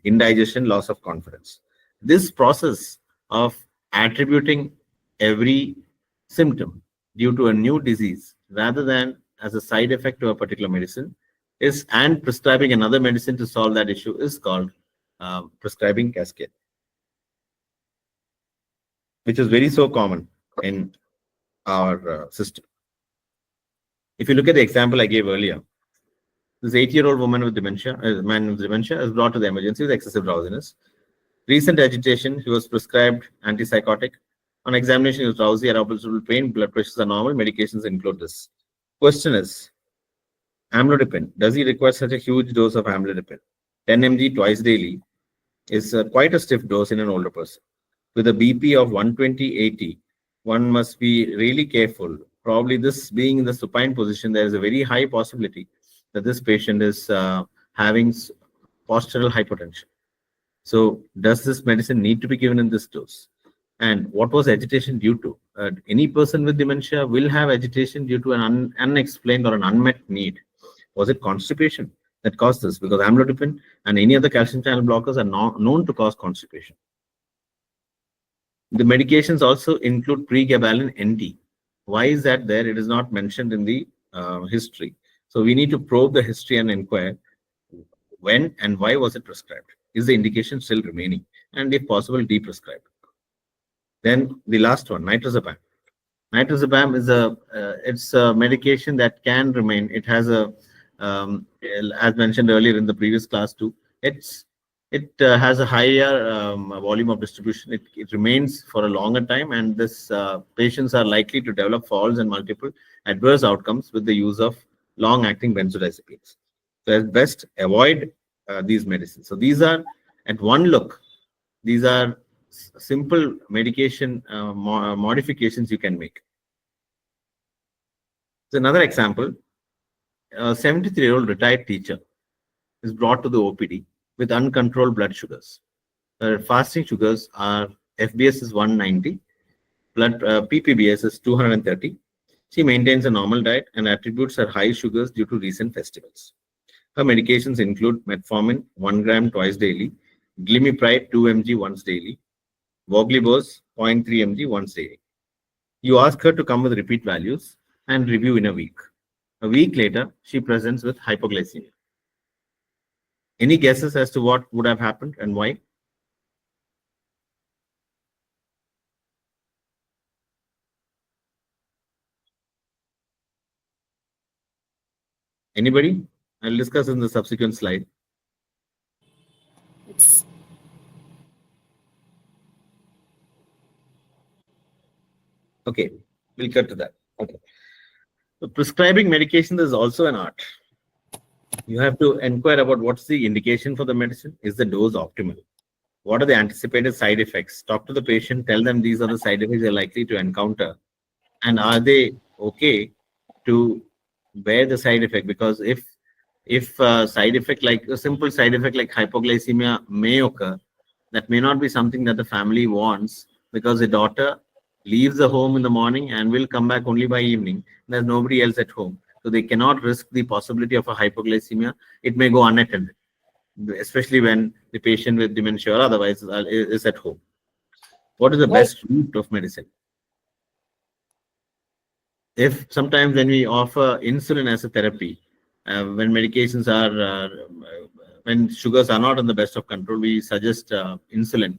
indigestion, loss of confidence. This process of attributing every symptom due to a new disease rather than as a side effect to a particular medicine and prescribing another medicine to solve that issue is called prescribing cascade, which is very so common in our system. If you look at the example I gave earlier, this 80-year-old woman with dementia, man with dementia, is brought to the emergency with excessive drowsiness. Recent agitation, he was prescribed antipsychotic. On examination, he was drowsy, arousal pain, blood pressures are normal, medications include this. Question is, amlodipine, does he require such a huge dose of amlodipine? 10 mg twice daily is quite a stiff dose in an older person. With a BP of 120/80, one must be really careful probably this being in the supine position, there is a very high possibility that this patient is having postural hypotension. So does this medicine need to be given in this dose? And what was agitation due to? Any person with dementia will have agitation due to an unexplained or an unmet need. Was it constipation that caused this? Because amlodipine and any other calcium channel blockers are known to cause constipation. The medications also include pregabalin ND. Why is that there? It is not mentioned in the history. So we need to probe the history and inquire when and why was it prescribed? Is the indication still remaining? And if possible, deprescribed. Then the last one, nitrazepam. Nitrazepam is it's a medication that can remain. It has a, as mentioned earlier in the previous class too, it has a higher volume of distribution. It remains for a longer time, and this patients are likely to develop falls and multiple adverse outcomes with the use of long-acting benzodiazepines. So at best, avoid these medicines. So these are, at one look, these are simple medication modifications you can make. So another example, a 73-year-old retired teacher is brought to the OPD with uncontrolled blood sugars. Fasting sugars are FBS is 190, blood PPBS is 230. She maintains a normal diet and attributes her high sugars due to recent festivals. Her medications include metformin 1 gram twice daily, glimepiride 2 mg once daily, voglibose 0.3 mg once daily. You ask her to come with repeat values and review in a week. A week later, she presents with hypoglycemia. Any guesses as to what would have happened and why? Anybody? I'll discuss in the subsequent slide. Okay, we'll cut to that. Okay. So prescribing medication is also an art. You have to inquire about what's the indication for the medicine. Is the dose optimal? What are the anticipated side effects? Talk to the patient, tell them these are the side effects they're likely to encounter. And are they okay to bear the side effect? Because if side effect, like a simple side effect like hypoglycemia may occur, that may not be something that the family wants, because the daughter leaves the home in the morning and will come back only by evening. There's nobody else at home. So they cannot risk the possibility of a hypoglycemia. It may go unattended, especially when the patient with dementia or otherwise is at home. What is the best route of medicine? If sometimes when we offer insulin as a therapy, when medications are, when sugars are not in the best of control, we suggest insulin.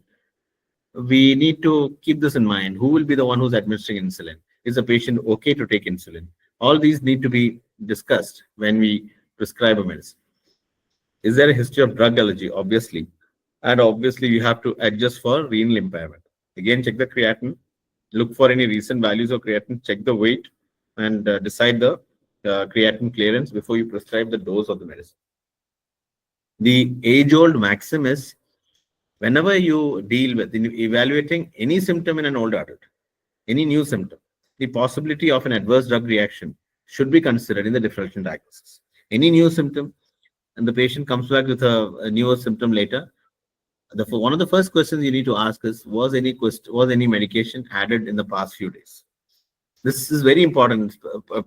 We need to keep this in mind. Who will be the one who's administering insulin? Is the patient okay to take insulin? All these need to be discussed when we prescribe a medicine. Is there a history of drug allergy? Obviously. And obviously, you have to adjust for renal impairment. Again, check the creatinine. Look for any recent values of creatinine. Check the weight and decide the creatinine clearance before you prescribe the dose of the medicine. The age-old maxim is, whenever you deal with evaluating any symptom in an old adult, any new symptom, the possibility of an adverse drug reaction should be considered in the differential diagnosis. Any new symptom, and the patient comes back with a newer symptom later, one of the first questions you need to ask is, was any medication added in the past few days? This is very important,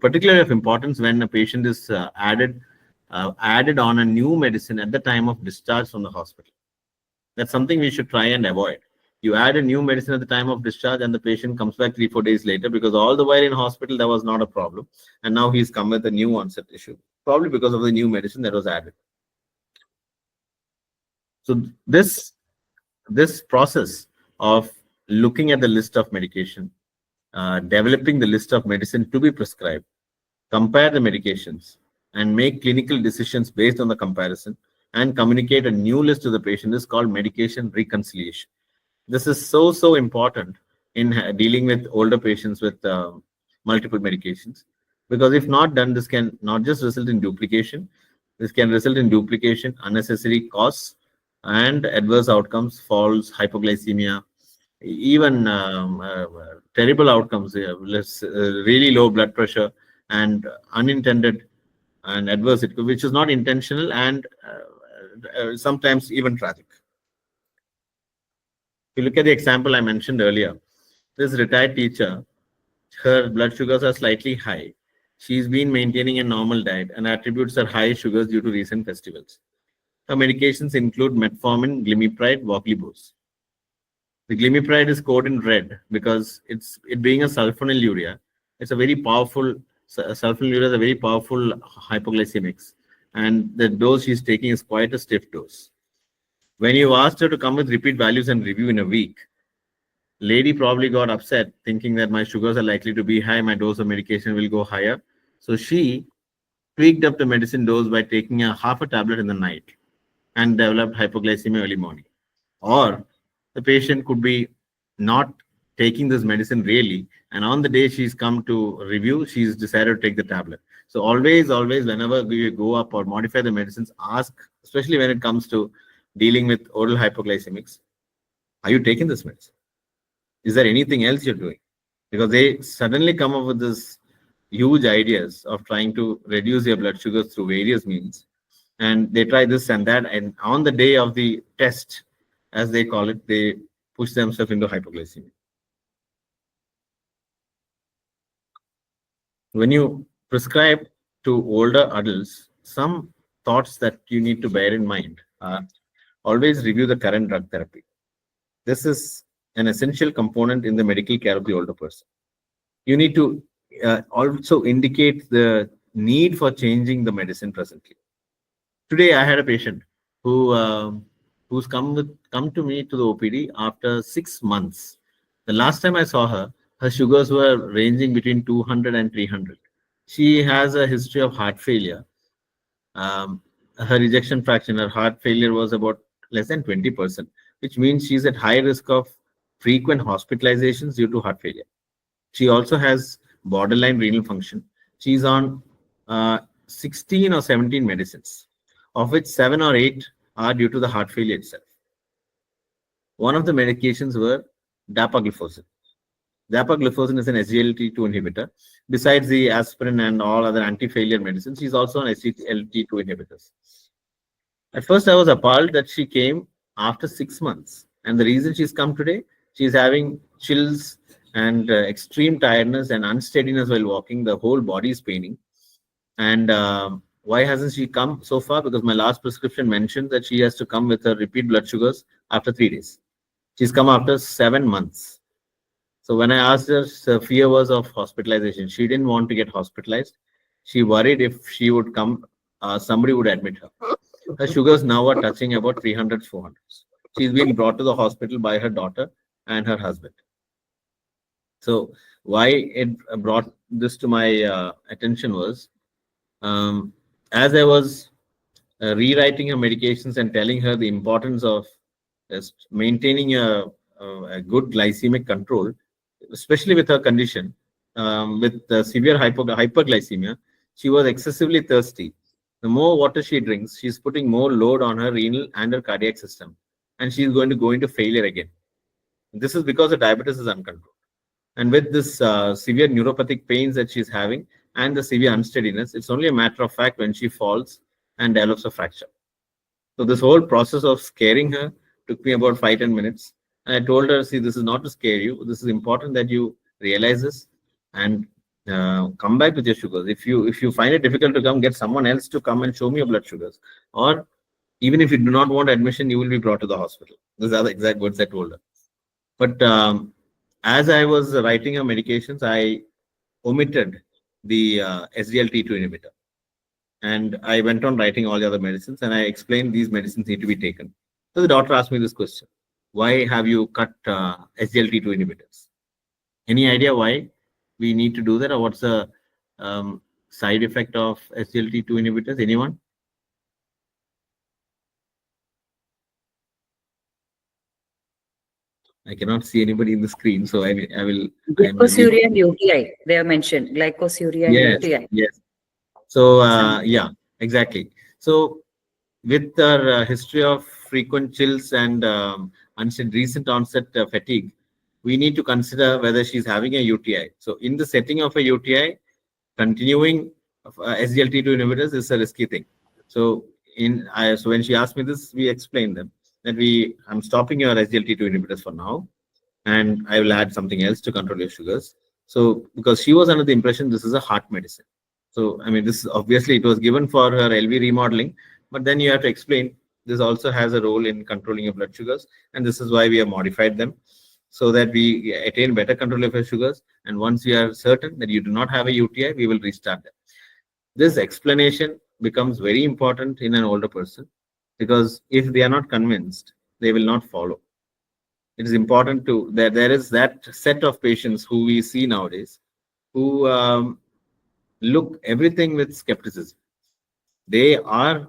particularly of importance when a patient is added on a new medicine at the time of discharge from the hospital. That's something we should try and avoid. You add a new medicine at the time of discharge and the patient comes back 3-4 days later, because all the while in hospital there was not a problem, and now he's come with a new onset issue, probably because of the new medicine that was added. So this process of looking at the list of medication, developing the list of medicine to be prescribed, compare the medications and make clinical decisions based on the comparison, and communicate a new list to the patient is called medication reconciliation. This is so important in dealing with older patients with multiple medications, because if not done, this can not just result in duplication, this can result in duplication, unnecessary costs, and adverse outcomes, falls, hypoglycemia, even terrible outcomes, really low blood pressure and unintended and adverse, which is not intentional and sometimes even tragic. If you look at the example I mentioned earlier, this retired teacher, her blood sugars are slightly high. She's been maintaining a normal diet and attributes her high sugars due to recent festivals. Her medications include metformin, glimepiride, voglibose. The glimepiride is coded in red because it being a sulfonylurea, it's a very powerful, sulfonylurea is a very powerful hypoglycemics, and the dose she's taking is quite a stiff dose. When you asked her to come with repeat values and review in a week, lady probably got upset thinking that my sugars are likely to be high, my dose of medication will go higher. So she tweaked up the medicine dose by taking a half a tablet in the night and developed hypoglycemia early morning. Or the patient could be not taking this medicine really, and on the day she's come to review, she's decided to take the tablet. So always, whenever you go up or modify the medicines, ask, especially when it comes to dealing with oral hypoglycemics, are you taking this medicine? Is there anything else you're doing? Because they suddenly come up with this huge ideas of trying to reduce your blood sugars through various means. And they try this and that. And on the day of the test, as they call it, they push themselves into hypoglycemia. When you prescribe to older adults, some thoughts that you need to bear in mind are always review the current drug therapy. This is an essential component in the medical care of the older person. You need to also indicate the need for changing the medicine presently. Today, I had a patient who's come to me to the OPD after 6 months. The last time I saw her, her sugars were ranging between 200 and 300. She has a history of heart failure. Her ejection fraction, her heart failure was about less than 20%, which means she's at high risk of frequent hospitalizations due to heart failure. She also has borderline renal function. She's on 16 or 17 medicines, of which 7 or 8 are due to the heart failure itself. One of the medications were dapagliflozin. Dapagliflozin is an SGLT2 inhibitor. Besides the aspirin and all other anti-failure medicines, she's also on SGLT2 inhibitors. At first, I was appalled that she came after 6 months. And the reason she's come today, she's having chills and extreme tiredness and unsteadiness while walking. The whole body is paining. And why hasn't she come so far? Because my last prescription mentioned that she has to come with her repeat blood sugars after 3 days. She's come after 7 months. So when I asked her, her fear was of hospitalization. She didn't want to get hospitalized. She worried if she would come, somebody would admit her. Her sugars now are touching about 300, 400. She's been brought to the hospital by her daughter and her husband. So why it brought this to my attention was, as I was rewriting her medications and telling her the importance of maintaining a good glycemic control, especially with her condition, with severe hyperglycemia, she was excessively thirsty. The more water she drinks, she's putting more load on her renal and her cardiac system, and she's going to go into failure again. This is because the diabetes is uncontrolled. And with this severe neuropathic pains that she's having and the severe unsteadiness, it's only a matter of fact when she falls and develops a fracture. So this whole process of scaring her took me about 5-10 minutes. And I told her, see, this is not to scare you. This is important that you realize this and come back with your sugars. If you find it difficult to come, get someone else to come and show me your blood sugars. Or even if you do not want admission, you will be brought to the hospital. These are the exact words I told her. But as I was writing her medications, I omitted the SGLT2 inhibitor. And I went on writing all the other medicines, and I explained these medicines need to be taken. So the doctor asked me this question: why have you cut SGLT2 inhibitors? Any idea why we need to do that, or what's the side effect of SGLT2 inhibitors? Anyone? I cannot see anybody in the screen, so I will. Glycosuria and UTI, they have mentioned glycosuria and UTI. Yes. So yeah, exactly. So with our history of frequent chills and recent onset fatigue, we need to consider whether she's having a UTI. So in the setting of a UTI, continuing SGLT2 inhibitors is a risky thing. So so when she asked me this, we explained them that I'm stopping your SGLT2 inhibitors for now, and I will add something else to control your sugars. So because she was under the impression this is a heart medicine. So I mean, this obviously it was given for her LV remodeling, but then you have to explain this also has a role in controlling your blood sugars, and this is why we have modified them so that we attain better control of your sugars. And once we are certain that you do not have a UTI, we will restart them. This explanation becomes very important in an older person, because if they are not convinced, they will not follow. It is important that there is that set of patients who we see nowadays who look everything with skepticism. They are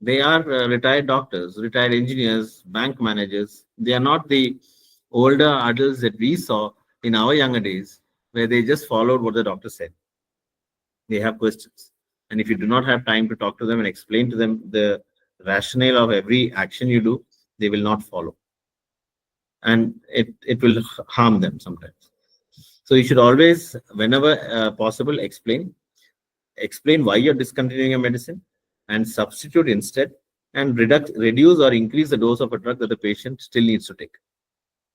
retired doctors, retired engineers, bank managers. They are not the older adults that we saw in our younger days, where they just followed what the doctor said. They have questions. And if you do not have time to talk to them and explain to them the rationale of every action you do, they will not follow. And it will harm them sometimes. So you should always, whenever possible, explain why you're discontinuing a medicine and substitute instead, and reduce or increase the dose of a drug that the patient still needs to take.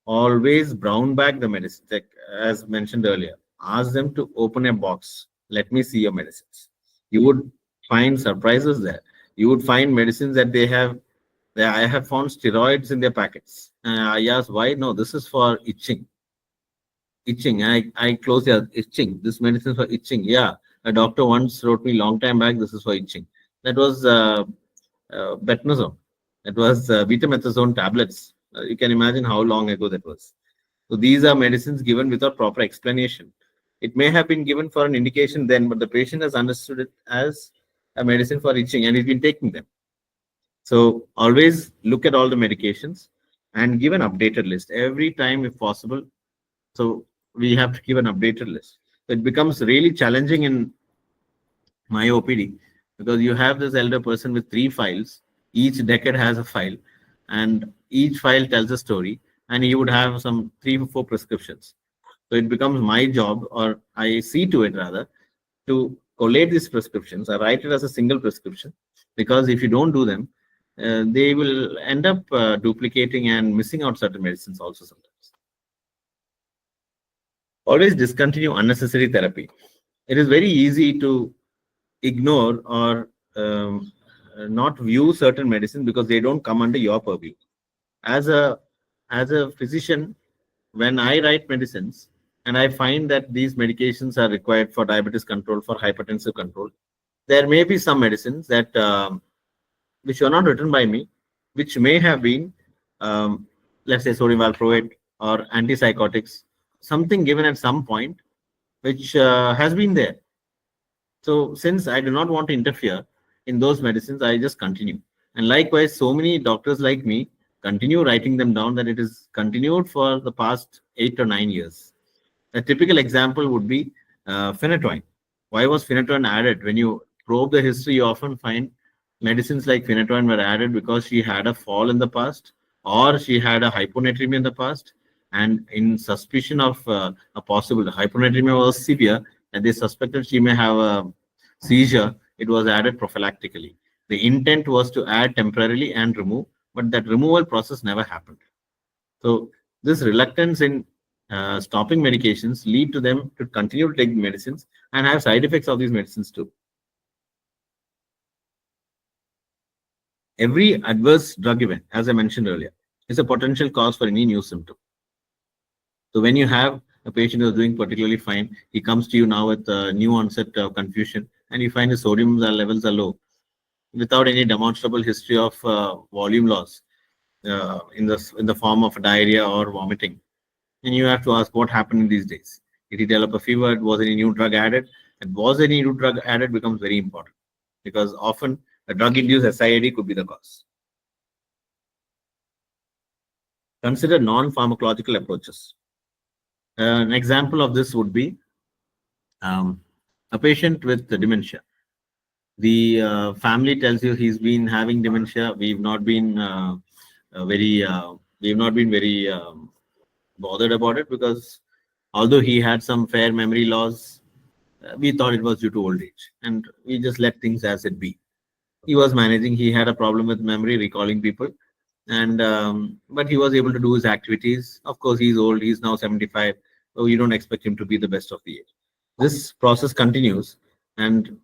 Always brown bag the medicine, like as mentioned earlier. Ask them to open a box. Let me see your medicines. You would find surprises there. You would find medicines that I have found steroids in their packets. I asked why. No, this is for itching. I close the itching. This medicine is for itching. Yeah, a doctor once wrote me long time back, this is for itching. That was betnazone. That was betamethasone tablets. You can imagine how long ago that was. So these are medicines given without proper explanation. It may have been given for an indication then, but the patient has understood it as a medicine for itching and he's been taking them. So always look at all the medications and give an updated list every time if possible. So we have to give an updated list. So it becomes really challenging in my OPD, because you have this elder person with 3 files. Each decade has a file, and each file tells a story, and he would have some 3 or 4 prescriptions. So it becomes my job, or I see to it rather, to collate these prescriptions. I write it as a single prescription, because if you don't do them, they will end up duplicating and missing out certain medicines also sometimes. Always discontinue unnecessary therapy. It is very easy to ignore or not view certain medicines because they don't come under your purview. As a physician, when I write medicines and I find that these medications are required for diabetes control, for hypertensive control, there may be some medicines that which are not written by me, which may have been, let's say, sodium valproate or antipsychotics, something given at some point, which has been there. So since I do not want to interfere in those medicines, I just continue. And likewise, so many doctors like me continue writing them down, that it is continued for the past 8 or 9 years. A typical example would be phenytoin. Why was phenytoin added? When you probe the history, you often find medicines like phenytoin were added because she had a fall in the past, or she had a hyponatremia in the past, and in suspicion of a possible hyponatremia was severe, and they suspected she may have a seizure, it was added prophylactically. The intent was to add temporarily and remove, but that removal process never happened. So this reluctance in stopping medications lead to them to continue to take medicines and have side effects of these medicines too. Every adverse drug event, as I mentioned earlier, is a potential cause for any new symptom. So when you have a patient who is doing particularly fine, he comes to you now with a new onset of confusion, and you find the sodium levels are low, without any demonstrable history of volume loss in the form of diarrhea or vomiting. And you have to ask what happened in these days. Did he develop a fever? Was any new drug added? And was any new drug added becomes very important, because often a drug-induced SIAD could be the cause. Consider non-pharmacological approaches. An example of this would be a patient with dementia. The family tells you he's been having dementia. We've not been very bothered about it because although he had some fair memory loss, we thought it was due to old age, and we just let things as it be. He was managing. He had a problem with memory, recalling people, and but he was able to do his activities. Of course, he's old. He's now 75. So you don't expect him to be the best of the age. This process continues, and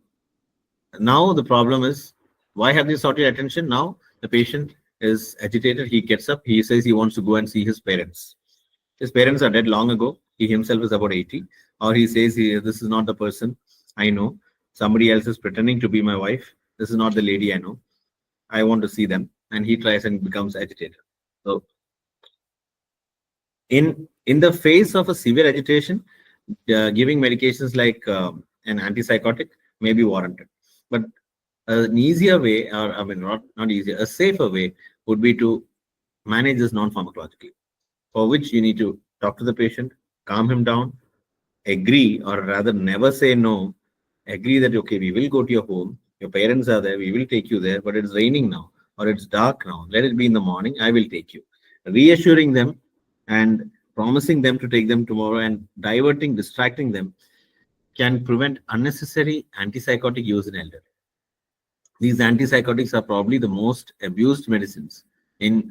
now the problem is, why have they sought your attention? Now the patient is agitated. He gets up. He says he wants to go and see his parents. His parents are dead long ago. He himself is about 80. Or he says, this is not the person I know. Somebody else is pretending to be my wife. This is not the lady I know. I want to see them. And he tries and becomes agitated. So in the face of a severe agitation, giving medications like an antipsychotic may be warranted. But an easier way, or I mean, not easier, a safer way would be to manage this non-pharmacologically, for which you need to talk to the patient, calm him down, agree, or rather never say no, agree that, okay, we will go to your home, your parents are there, we will take you there, but it's raining now, or it's dark now, let it be in the morning, I will take you. Reassuring them and promising them to take them tomorrow and distracting them can prevent unnecessary antipsychotic use in elderly. These antipsychotics are probably the most abused medicines,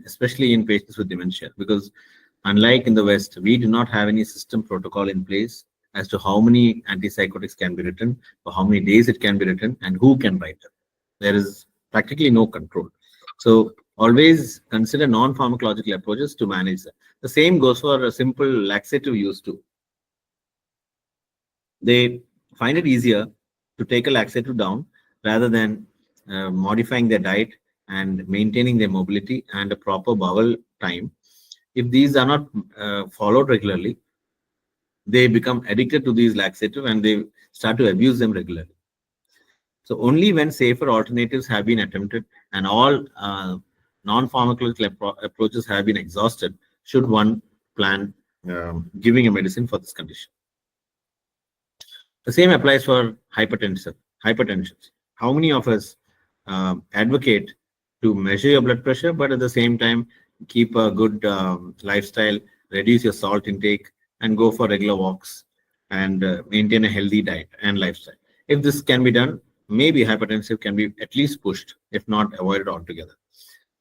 especially in patients with dementia, because unlike in the West, we do not have any system protocol in place as to how many antipsychotics can be written, for how many days it can be written, and who can write them. There is practically no control. So always consider non-pharmacological approaches to manage that. The same goes for a simple laxative use too. They find it easier to take a laxative down rather than modifying their diet and maintaining their mobility and a proper bowel time. If these are not followed regularly, they become addicted to these laxatives and they start to abuse them regularly. So only when safer alternatives have been attempted and all non-pharmacological approaches have been exhausted, should one plan giving a medicine for this condition. The same applies for hypertension. How many of us advocate to measure your blood pressure, but at the same time keep a good lifestyle, reduce your salt intake, and go for regular walks and maintain a healthy diet and lifestyle? If this can be done, maybe hypertension can be at least pushed, if not avoided altogether.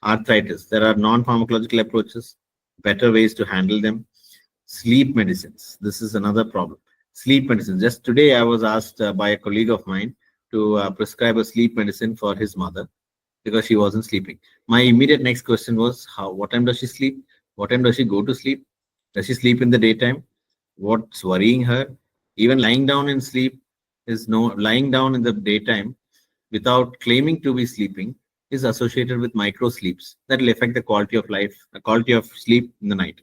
Arthritis, there are non-pharmacological approaches, better ways to handle them. Sleep medicines, this is another problem. Sleep medicine. Just today, I was asked by a colleague of mine to prescribe a sleep medicine for his mother because she wasn't sleeping. My immediate next question was, what time does she sleep? What time does she go to sleep? Does she sleep in the daytime? What's worrying her? Even lying down in sleep lying down in the daytime without claiming to be sleeping is associated with micro sleeps that will affect the quality of life, the quality of sleep in the night.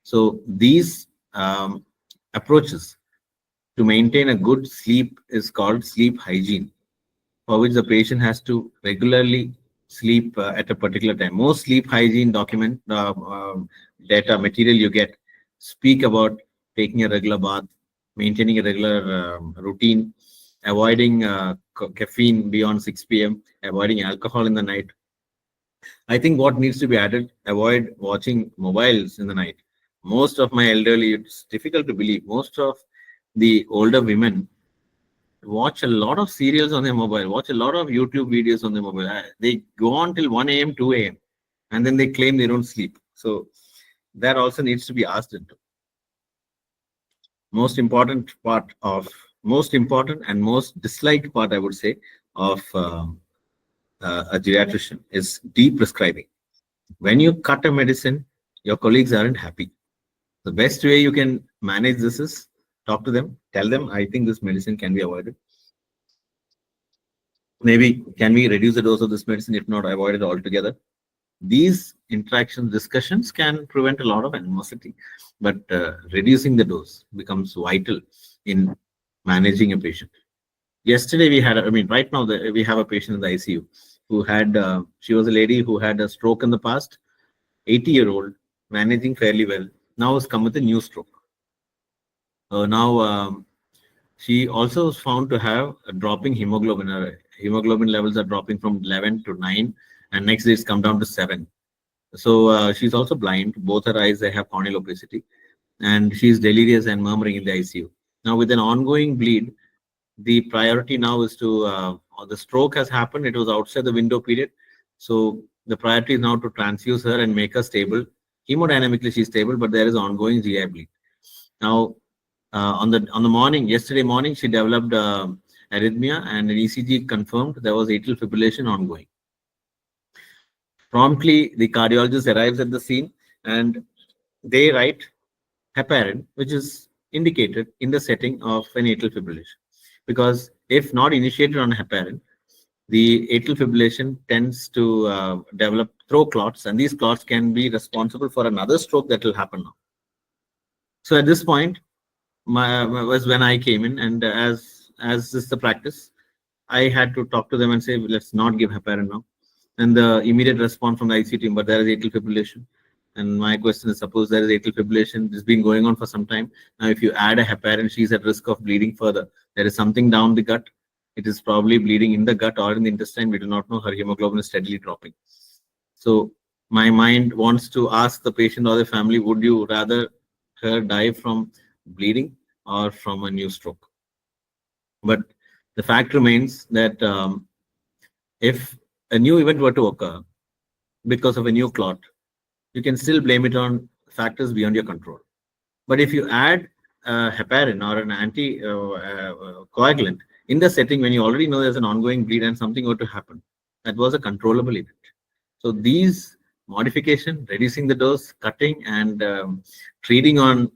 So these approaches to maintain a good sleep is called sleep hygiene, for which the patient has to regularly sleep at a particular time. Most sleep hygiene document data material you get speak about taking a regular bath, maintaining a regular routine, avoiding caffeine beyond 6 p.m., avoiding alcohol in the night. I think what needs to be added, avoid watching mobiles in the night. Most of my elderly, it's difficult to believe, most of the older women watch a lot of serials on their mobile, watch a lot of YouTube videos on their mobile. They go on till 1 a.m., 2 a.m., and then they claim they don't sleep. So that also needs to be asked into. Most important and most disliked part, I would say, of a geriatrician is deep prescribing. When you cut a medicine, your colleagues aren't happy. The best way you can manage this is talk to them, tell them, I think this medicine can be avoided. Maybe can we reduce the dose of this medicine, if not avoid it altogether? These discussions can prevent a lot of animosity, but reducing the dose becomes vital in managing a patient. Yesterday we had, right now we have a patient in the ICU who had, she was a lady who had a stroke in the past, 80-year-old, managing fairly well, now has come with a new stroke. Now she also was found to have a dropping hemoglobin. Her hemoglobin levels are dropping from 11 to 9, and next day it's come down to 7. So she's also blind. Both her eyes, they have corneal opacity. and she's delirious and murmuring in the ICU. Now, with an ongoing bleed, the priority now is to, the stroke has happened. It was outside the window period. So the priority is now to transfuse her and make her stable. Hemodynamically, she's stable, but there is ongoing GI bleed. Now, on the morning, yesterday morning, she developed arrhythmia, and an ECG confirmed there was atrial fibrillation ongoing. Promptly, the cardiologist arrives at the scene and they write heparin, which is indicated in the setting of an atrial fibrillation. Because if not initiated on heparin, the atrial fibrillation tends to develop through clots, and these clots can be responsible for another stroke that will happen now. So at this point, was when I came in, and as is the practice, I had to talk to them and say, let's not give heparin now. And the immediate response from the ICU team, but there is atrial fibrillation. And my question is, suppose there is atrial fibrillation, it's been going on for some time. Now, if you add a heparin, she's at risk of bleeding further. There is something down the gut. It is probably bleeding in the gut or in the intestine. We do not know. Her hemoglobin is steadily dropping. So my mind wants to ask the patient or the family, would you rather her die from bleeding or from a new stroke? But the fact remains that if a new event were to occur because of a new clot, you can still blame it on factors beyond your control. But if you add heparin or an anticoagulant in the setting when you already know there's an ongoing bleed and something were to happen, that was a controllable event. So these modification, reducing the dose, cutting, and treating on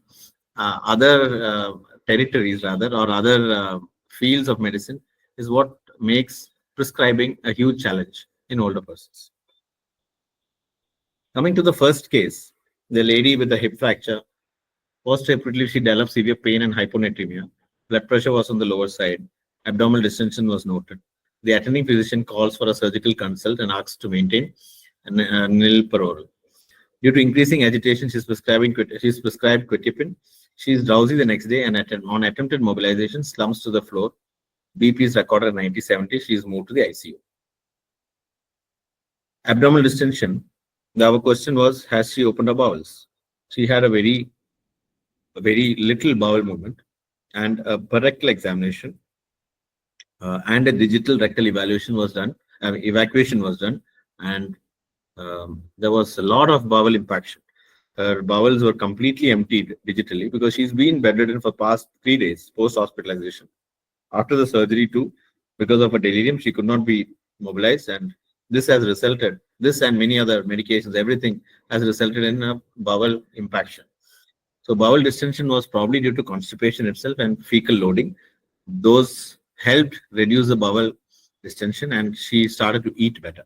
other territories rather, or other fields of medicine is what makes prescribing a huge challenge in older persons. Coming to the first case, the lady with the hip fracture, post-operatively she developed severe pain and hyponatremia. Blood pressure was on the lower side. Abdominal distension was noted. The attending physician calls for a surgical consult and asks to maintain nil per oral. Due to increasing agitation, she's prescribed quetiapine. She is drowsy the next day and on attempted mobilization slumps to the floor. BP is recorded at 90/70. She is moved to the ICU. Abdominal distension. Our question was, has she opened her bowels? She had a very little bowel movement, and a rectal examination and a digital rectal evaluation was done. Evacuation was done, and there was a lot of bowel impaction. Her bowels were completely emptied digitally because she's been bedridden for past 3 days post-hospitalization. After the surgery too, because of a delirium, she could not be mobilized, and this has resulted, this and many other medications, everything has resulted in a bowel impaction. So bowel distension was probably due to constipation itself and fecal loading. Those helped reduce the bowel distension, and she started to eat better.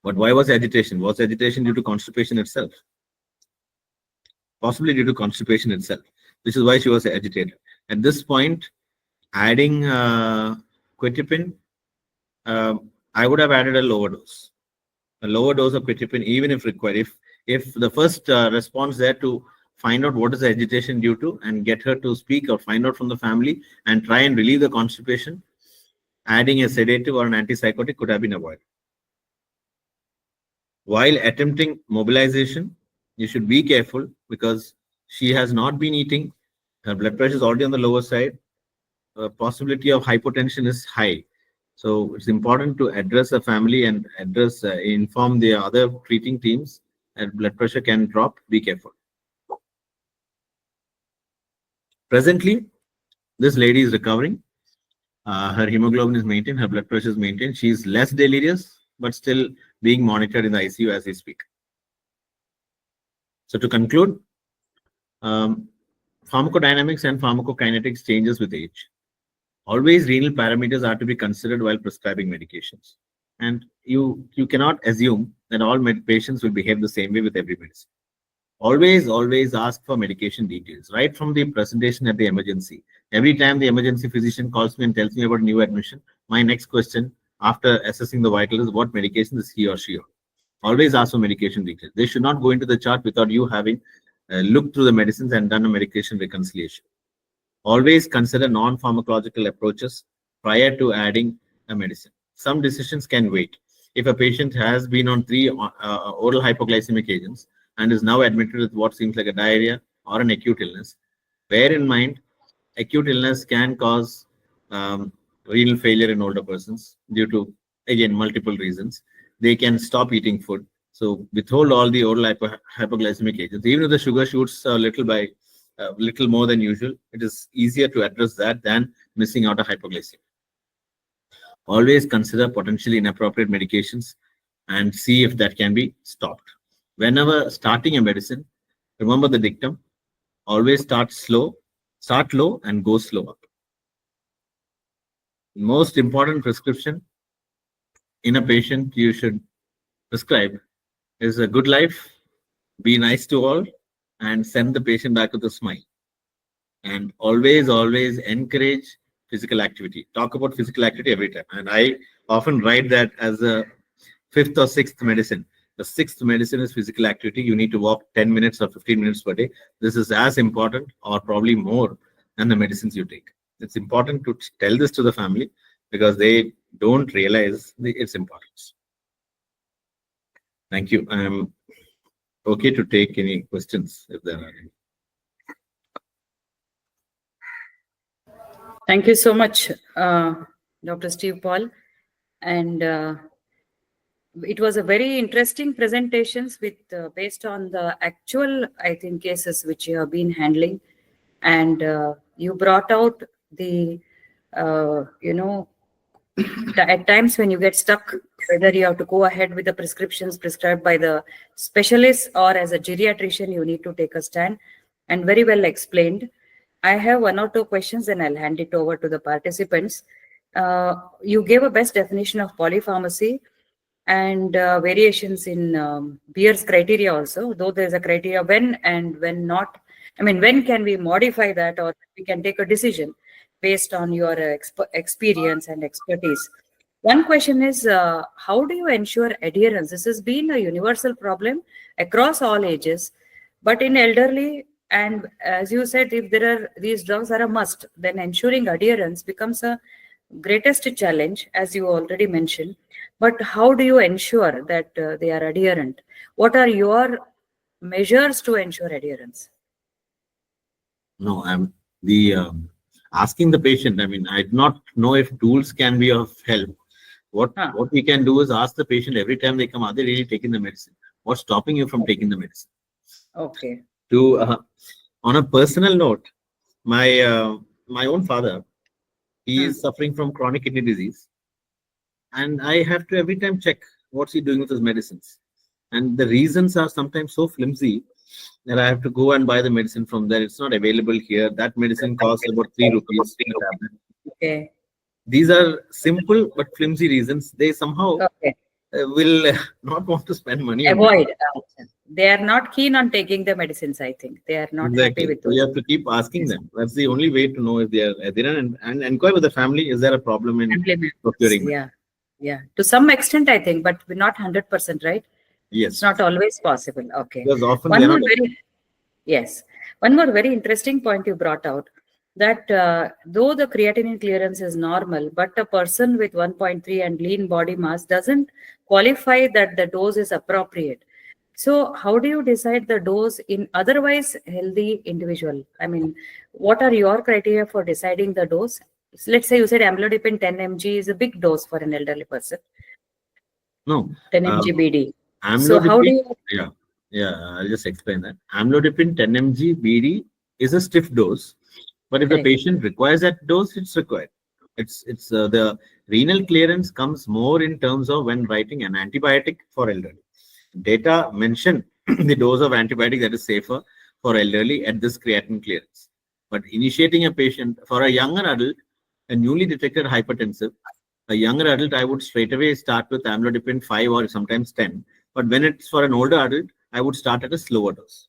But why was agitation? Was agitation due to constipation itself? Possibly due to constipation itself, which is why she was agitated. At this point, adding quetiapine, I would have added a lower dose of quetiapine, even if required. If the first response there to find out what is the agitation due to and get her to speak or find out from the family and try and relieve the constipation, adding a sedative or an antipsychotic could have been avoided. While attempting mobilization, you should be careful because she has not been eating. Her blood pressure is already on the lower side. Possibility of hypotension is high. So it's important to address the family and inform the other treating teams that blood pressure can drop. Be careful. Presently, this lady is recovering. Her hemoglobin is maintained. Her blood pressure is maintained. She is less delirious, but still being monitored in the ICU as we speak. So to conclude, pharmacodynamics and pharmacokinetics changes with age. Always renal parameters are to be considered while prescribing medications. And you cannot assume that all patients will behave the same way with every medicine. Always ask for medication details, right from the presentation at the emergency. Every time the emergency physician calls me and tells me about new admission, my next question after assessing the vitals is what medication is he or she on. Always ask for medication details. They should not go into the chart without you having looked through the medicines and done a medication reconciliation. Always consider non-pharmacological approaches prior to adding a medicine. Some decisions can wait. If a patient has been on 3 oral hypoglycemic agents and is now admitted with what seems like a diarrhea, or an acute illness, bear in mind, acute illness can cause renal failure in older persons due to, again, multiple reasons. They can stop eating food. So withhold all the oral hypoglycemic agents. Even if the sugar shoots a little more than usual, it is easier to address that than missing out a hypoglycemia. Always consider potentially inappropriate medications and see if that can be stopped. Whenever starting a medicine, remember the dictum, always start low and go slow up. Most important prescription in a patient you should prescribe is a good life, be nice to all, and send the patient back with a smile. And always encourage physical activity. Talk about physical activity every time. And I often write that as a 5th or 6th medicine. The 6th medicine is physical activity. You need to walk 10 minutes or 15 minutes per day. This is as important or probably more than the medicines you take. It's important to tell this to the family because they don't realize its importance. Thank you. I'm okay to take any questions if there are any. Thank you so much, Dr. Steve Paul. And it was a very interesting presentations with based on the actual, I think, cases which you have been handling. And you brought out the, at times when you get stuck, whether you have to go ahead with the prescriptions prescribed by the specialist or as a geriatrician, you need to take a stand, and very well explained. I have 1 or 2 questions and I'll hand it over to the participants. You gave a best definition of polypharmacy and variations in Beer's criteria also, though there's a criteria when and when not. I mean, when can we modify that, or we can take a decision based on your experience and expertise. One question is, how do you ensure adherence? This has been a universal problem across all ages, but in elderly, and as you said, if these drugs are a must, then ensuring adherence becomes a greatest challenge, as you already mentioned. But how do you ensure that they are adherent? What are your measures to ensure adherence? No, I'm asking the patient. I mean, I do not know if tools can be of help. What we can do is ask the patient every time they come, are they really taking the medicine? What's stopping you from taking the medicine? Okay. On a personal note, my own father, he is suffering from chronic kidney disease, and I have to every time check what's he doing with his medicines. And the reasons are sometimes so flimsy that I have to go and buy the medicine from there. It's not available here. That medicine costs about 3 rupees. Okay. These are simple but flimsy reasons. They somehow will not want to spend money. Avoid. They are not keen on taking the medicines, I think. They are not happy with it. You have to keep asking them. That's the only way to know if they are adherent, and inquire with the family, is there a problem in procuring? Yeah. To some extent, I think, but not 100%, right? Yes. It's not always possible. Okay. Because often One more very interesting point you brought out, that though the creatinine clearance is normal, but a person with 1.3 and lean body mass doesn't qualify that the dose is appropriate. So how do you decide the dose in otherwise healthy individual? I mean, what are your criteria for deciding the dose? So let's say you said amlodipine 10 mg is a big dose for an elderly person. No. 10 mg BD. So how do you? Yeah, I'll just explain that. Amlodipine 10 mg BD is a stiff dose, but if the patient requires that dose, it's required. It's the renal clearance comes more in terms of when writing an antibiotic for elderly. Data mention the dose of antibiotic that is safer for elderly at this creatinine clearance. But initiating a patient for a younger adult, a newly detected hypertensive, a younger adult, I would straight away start with amlodipine 5 or sometimes 10. But when it's for an older adult, I would start at a slower dose.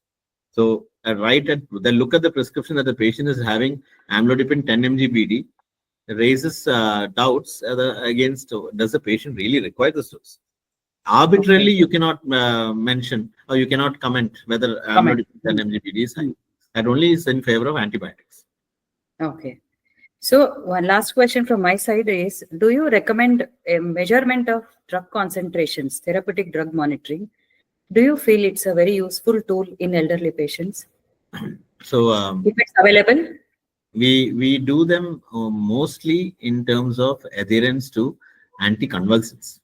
So look at the prescription that the patient is having amlodipine 10 mg BD raises doubts against, does the patient really require this dose? Arbitrarily, you cannot mention or you cannot comment whether amlodipine 10 mg BD is high. That only is in favor of antibiotics. Okay. So one last question from my side is, do you recommend a measurement of drug concentrations, therapeutic drug monitoring? Do you feel it's a very useful tool in elderly patients? So If it's available? we do them mostly in terms of adherence to anticonvulsants,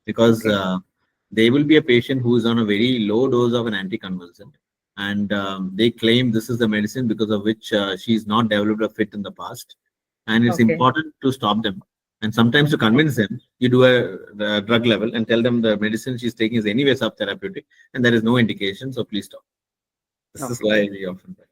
because there will be a patient who is on a very low dose of an anticonvulsant, and they claim this is the medicine because of which she's not developed a fit in the past, and it's important to stop them. And sometimes to convince them, you do a drug level and tell them the medicine she's taking is anyway subtherapeutic and there is no indication, so please stop. This is why we often do.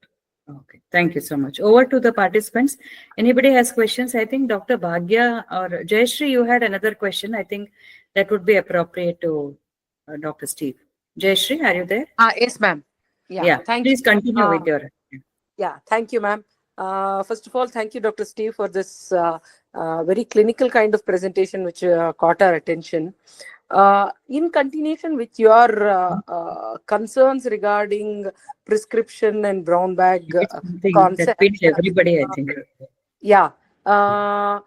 Okay, thank you so much. Over to the participants. Anybody has questions? I think Dr. Bhagya or Jayashree, you had another question. I think that would be appropriate to Dr. Steve. Jayashree, are you there? Yes, ma'am. Yeah, please continue with your. Yeah, thank you, ma'am. First of all, thank you, Dr. Steve, for this very clinical kind of presentation which caught our attention. In continuation with your concerns regarding prescription and brown bag concept, that fits everybody, I think. Yeah. Now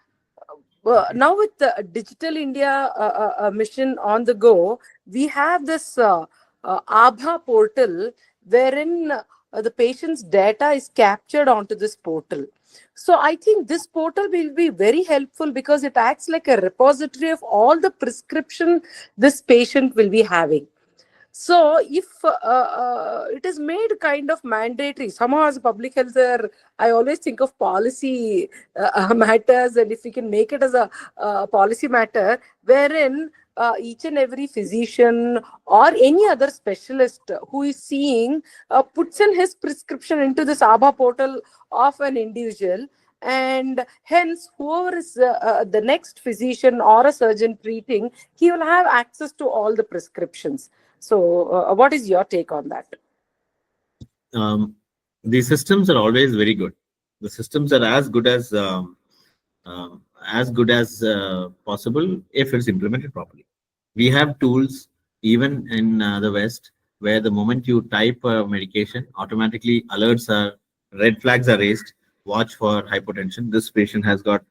with the Digital India mission on the go, we have this ABHA portal wherein the patient's data is captured onto this portal. So I think this portal will be very helpful because it acts like a repository of all the prescription this patient will be having. So if it is made kind of mandatory, somehow as a public health, I always think of policy matters, and if we can make it as a policy matter, wherein each and every physician or any other specialist who is seeing puts in his prescription into this ABHA portal of an individual, and hence whoever is the next physician or a surgeon treating, he will have access to all the prescriptions. So what is your take on that? The systems are always very good. The systems are as good as possible if it's implemented properly. We have tools even in the West where the moment you type a medication, automatically alerts are, red flags are raised. Watch for hypotension. This patient has got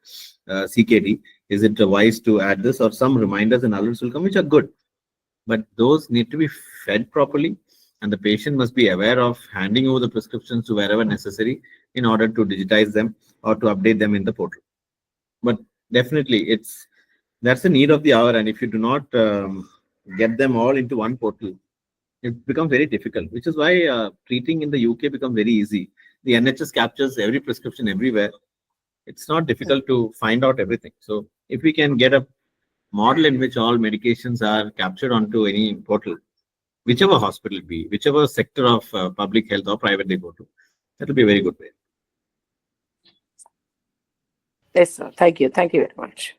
CKD. Is it wise to add this? Or some reminders and alerts will come, which are good. But those need to be fed properly, and the patient must be aware of handing over the prescriptions to wherever necessary in order to digitize them or to update them in the portal. But definitely, that's the need of the hour, and if you do not get them all into one portal, it becomes very difficult, which is why treating in the UK becomes very easy. The NHS captures every prescription everywhere. It's not difficult to find out everything. So if we can get a model in which all medications are captured onto any portal, whichever hospital be, whichever sector of public health or private they go to, that will be a very good way. Yes, sir. Thank you. Thank you very much.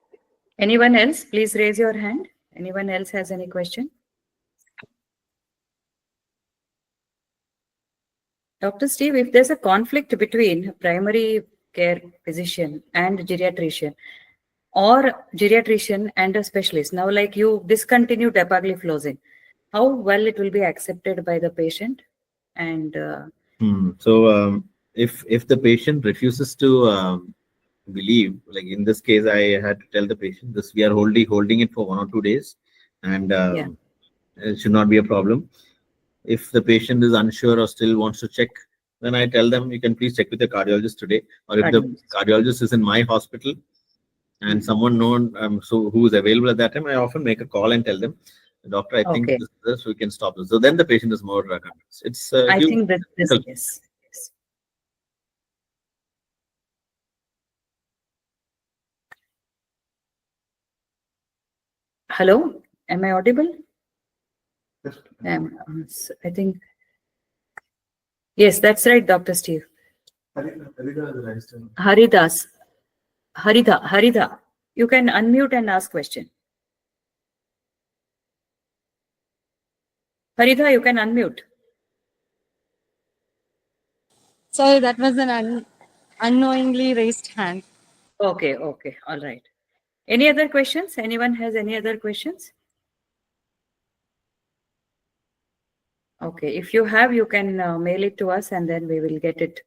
Anyone else? Please raise your hand. Anyone else has any question? Dr. Steve, if there's a conflict between primary care physician and geriatrician, or geriatrician and a specialist, now like you discontinued dapagliflozin, how well it will be accepted by the patient? And so if the patient refuses to believe, like in this case, I had to tell the patient this, we are holding it for 1 or 2 days, and it should not be a problem. If the patient is unsure or still wants to check, then I tell them you can please check with the cardiologist today, or if the cardiologist is in my hospital and someone known who is available at that time, I often make a call and tell them, doctor, I think this we can stop this. So then the patient is more convinced. It's I think that this is. Hello, am I audible? I think yes, that's right, Dr. Steve. Harida, you can unmute and ask question. Harida, you can unmute. Sorry, that was an unknowingly raised hand. Okay, all right. Any other questions? Anyone has any other questions? Okay, if you have, you can mail it to us and then we will get it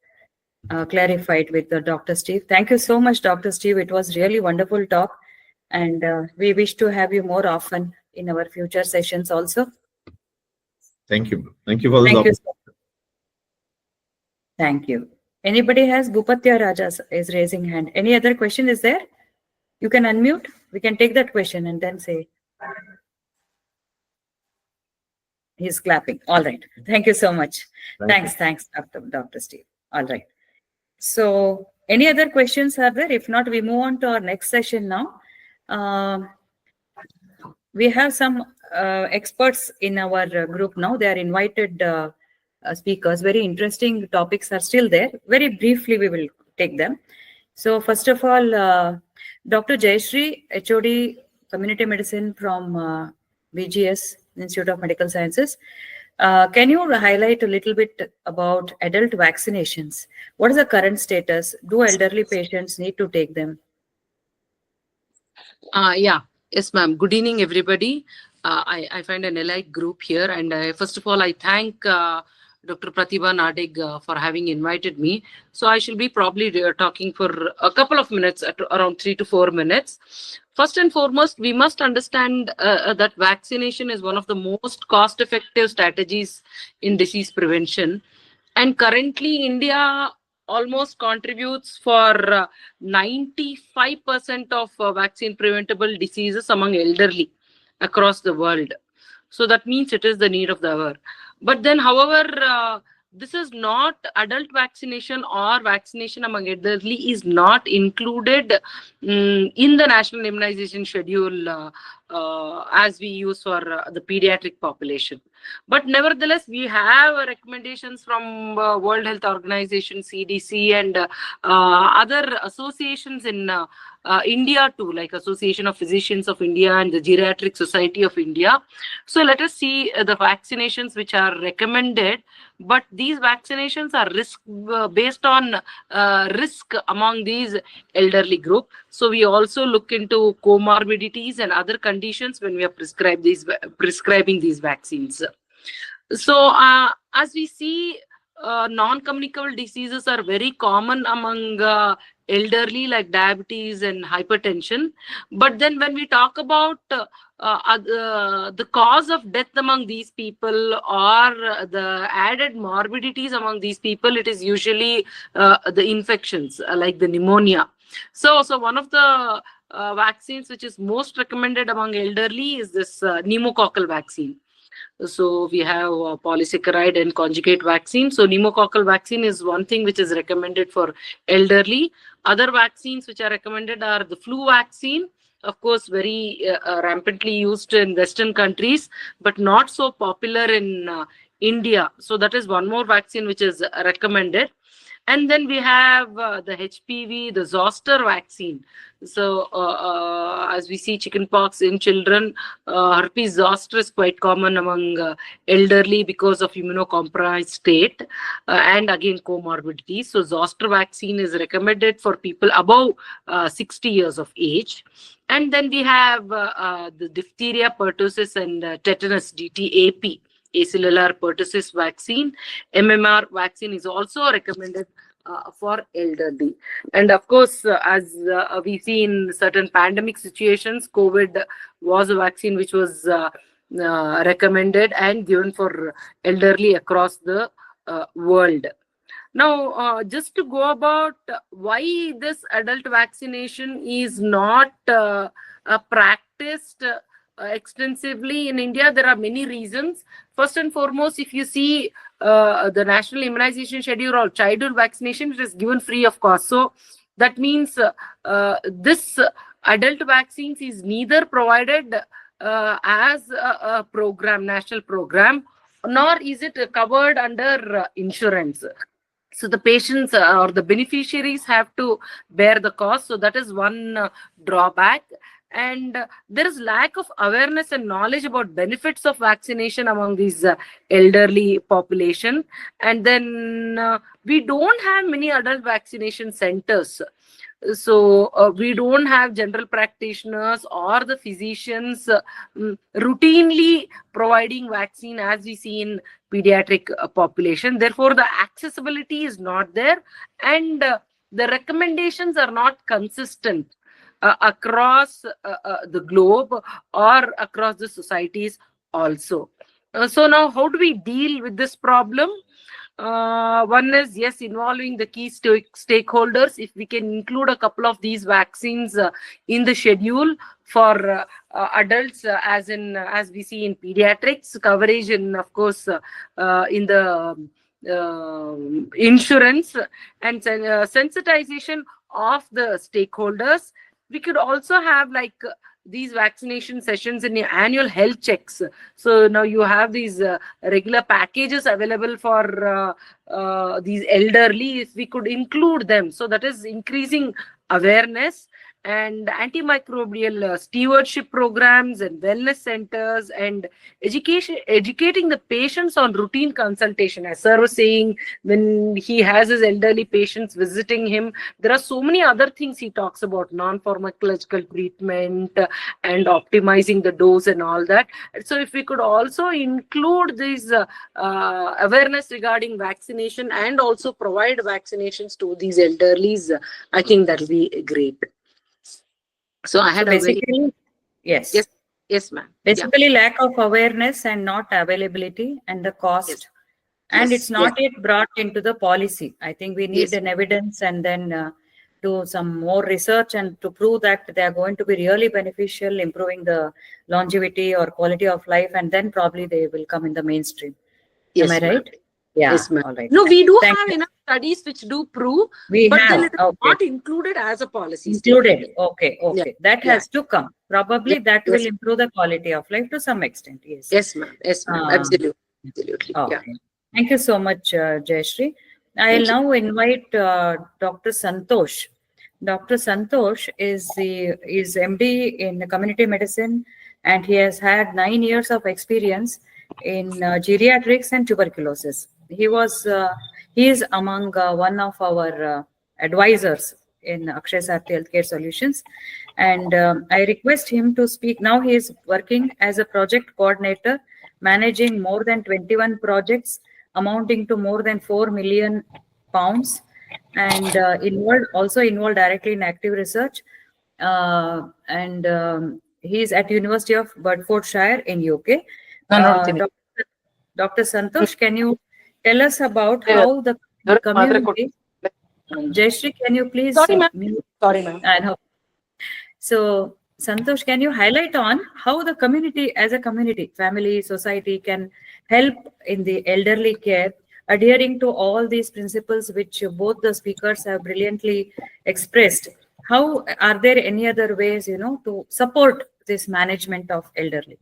clarified with Dr. Steve. Thank you so much, Dr. Steve. It was really wonderful talk, and we wish to have you more often in our future sessions also. Thank you. Thank you for this opportunity. Thank you. Anybody has Bhupatya Rajas is raising hand. Any other question is there? You can unmute. We can take that question and then say. He's clapping. All right. Thank you so much. Thanks, Dr. Steve. All right. So any other questions are there? If not, we move on to our next session now. We have some experts in our group now. They are invited speakers. Very interesting topics are still there. Very briefly, we will take them. So first of all, Dr. Jayashree, HOD, Community Medicine from VGS, Institute of Medical Sciences. Can you highlight a little bit about adult vaccinations? What is the current status? Do elderly patients need to take them? Yeah. Yes, ma'am. Good evening, everybody. I find an allied group here. And first of all, I thank Dr. Pratibha Nadig for having invited me. So I shall be probably talking for a couple of minutes, around 3 to 4 minutes. First and foremost, we must understand that vaccination is one of the most cost-effective strategies in disease prevention. And currently, India almost contributes for 95% of vaccine preventable diseases among elderly across the world. So that means it is the need of the hour. But then, however, this is not adult vaccination or vaccination among elderly is not included in the national immunization schedule as we use for the pediatric population. But nevertheless, we have recommendations from World Health Organization, CDC, and other associations in India too, like Association of Physicians of India and the Geriatric Society of India. So let us see the vaccinations which are recommended. But these vaccinations are based on risk among these elderly group. So we also look into comorbidities and other conditions when we are prescribing these vaccines. So as we see, non-communicable diseases are very common among elderly, like diabetes and hypertension. But then when we talk about the cause of death among these people or the added morbidities among these people, it is usually the infections like the pneumonia. So one of the vaccines which is most recommended among elderly is this pneumococcal vaccine. So we have polysaccharide and conjugate vaccine. So pneumococcal vaccine is one thing which is recommended for elderly. Other vaccines which are recommended are the flu vaccine, of course, very rampantly used in Western countries, but not so popular in India. So that is one more vaccine which is recommended. And then we have the HPV, the zoster vaccine. So as we see chickenpox in children, herpes zoster is quite common among elderly because of immunocompromised state and again comorbidities. So zoster vaccine is recommended for people above 60 years of age. And then we have the diphtheria, pertussis, and tetanus, DTAP. Acellular pertussis vaccine. MMR vaccine is also recommended for elderly. And of course, as we see in certain pandemic situations, COVID was a vaccine which was recommended and given for elderly across the world. Now, just to go about why this adult vaccination is not practiced extensively in India, there are many reasons. First and foremost, if you see the national immunization schedule or childhood vaccination, it is given free of cost. So that means this adult vaccines is neither provided as a program, national program, nor is it covered under insurance. So the patients or the beneficiaries have to bear the cost. So that is one drawback. And there is lack of awareness and knowledge about benefits of vaccination among these elderly population. And then we don't have many adult vaccination centers. So we don't have general practitioners or the physicians routinely providing vaccine as we see in pediatric population. Therefore, the accessibility is not there and the recommendations are not consistent across the globe or across the societies also. So now how do we deal with this problem? One is, yes, involving the key stakeholders. If we can include a couple of these vaccines in the schedule for adults, as we see in pediatrics, coverage, and of course in the insurance, and sensitization of the stakeholders. We could also have like these vaccination sessions in your annual health checks. So now you have these regular packages available for these elderly. If we could include them, so that is increasing awareness. And antimicrobial stewardship programs and wellness centers, and educating the patients on routine consultation. As sir was saying, when he has his elderly patients visiting him, there are so many other things he talks about, non-pharmacological treatment and optimizing the dose and all that. So if we could also include this awareness regarding vaccination and also provide vaccinations to these elderlies, I think that will be great. So I had basically, yes, ma'am. Basically, lack of awareness and not availability and the cost. Yes. And Yes, it's not yet brought into the policy. I think we need an evidence, and then do some more research and to prove that they are going to be really beneficial, improving the longevity or quality of life, and then probably they will come in the mainstream. Yes, Am I ma'am. right? Yeah. Yes, ma'am. All right. No, we do Thank have you. enough studies which do prove, We but then have. it is Okay. not included as a policy Included. statement. Okay. Okay. Yeah. That has to come. Probably that Yes. will improve the quality of life to some extent. Yes. Yes, ma'am. Yes, ma'am. Absolutely. Absolutely. Okay. Yeah. Thank you so much, Jayashree. I'll Thank you. now invite Dr. Santosh. Dr. Santosh is MD in community medicine, and he has had 9 years of experience in geriatrics and tuberculosis. He is among one of our advisors in Akshaisarathi Healthcare Solutions, and I request him to speak. Now he is working as a project coordinator, managing more than 21 projects amounting to more than 4 million pounds, and involved directly in active research. And he is at University of Bedfordshire in UK. Dr. Santosh, can you tell us about how the community? Jayashree, can you please? Sorry, ma'am. Sorry, ma'am. I know. So, Santosh, can you highlight on how the community, as a community, family, society, can help in the elderly care, adhering to all these principles which both the speakers have brilliantly expressed? How are there any other ways, to support this management of elderly?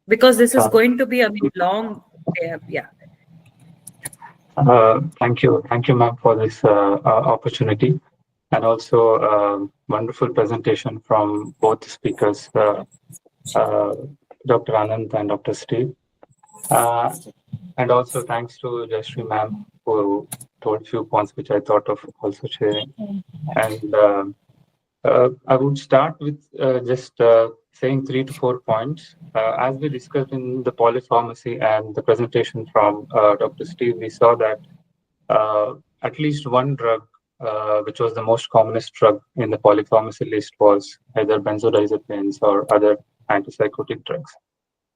Because this is going to be a long, yeah. Thank you, ma'am, for this opportunity, and also wonderful presentation from both speakers, Dr. Anant and Dr. Steve. And also thanks to Jayashree ma'am, who told few points which I thought of also sharing. And I would start with just saying 3 to 4 points. As we discussed in the polypharmacy and the presentation from Dr. Steve, we saw that at least one drug, which was the most commonest drug in the polypharmacy list, was either benzodiazepines or other antipsychotic drugs.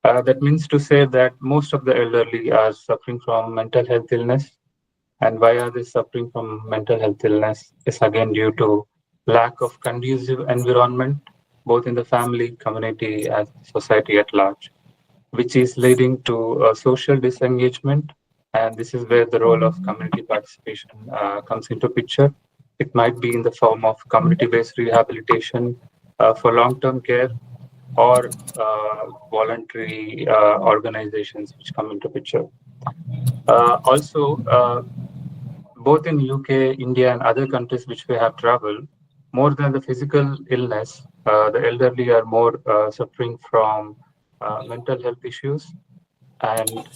That means to say that most of the elderly are suffering from mental health illness. And why are they suffering from mental health illness is again due to lack of conducive environment, both in the family, community, and society at large, which is leading to social disengagement. And this is where the role of community participation comes into picture. It might be in the form of community-based rehabilitation for long-term care, or voluntary organizations which come into picture. Also, both in UK, India, and other countries which we have traveled, more than the physical illness, the elderly are more suffering from mental health issues. And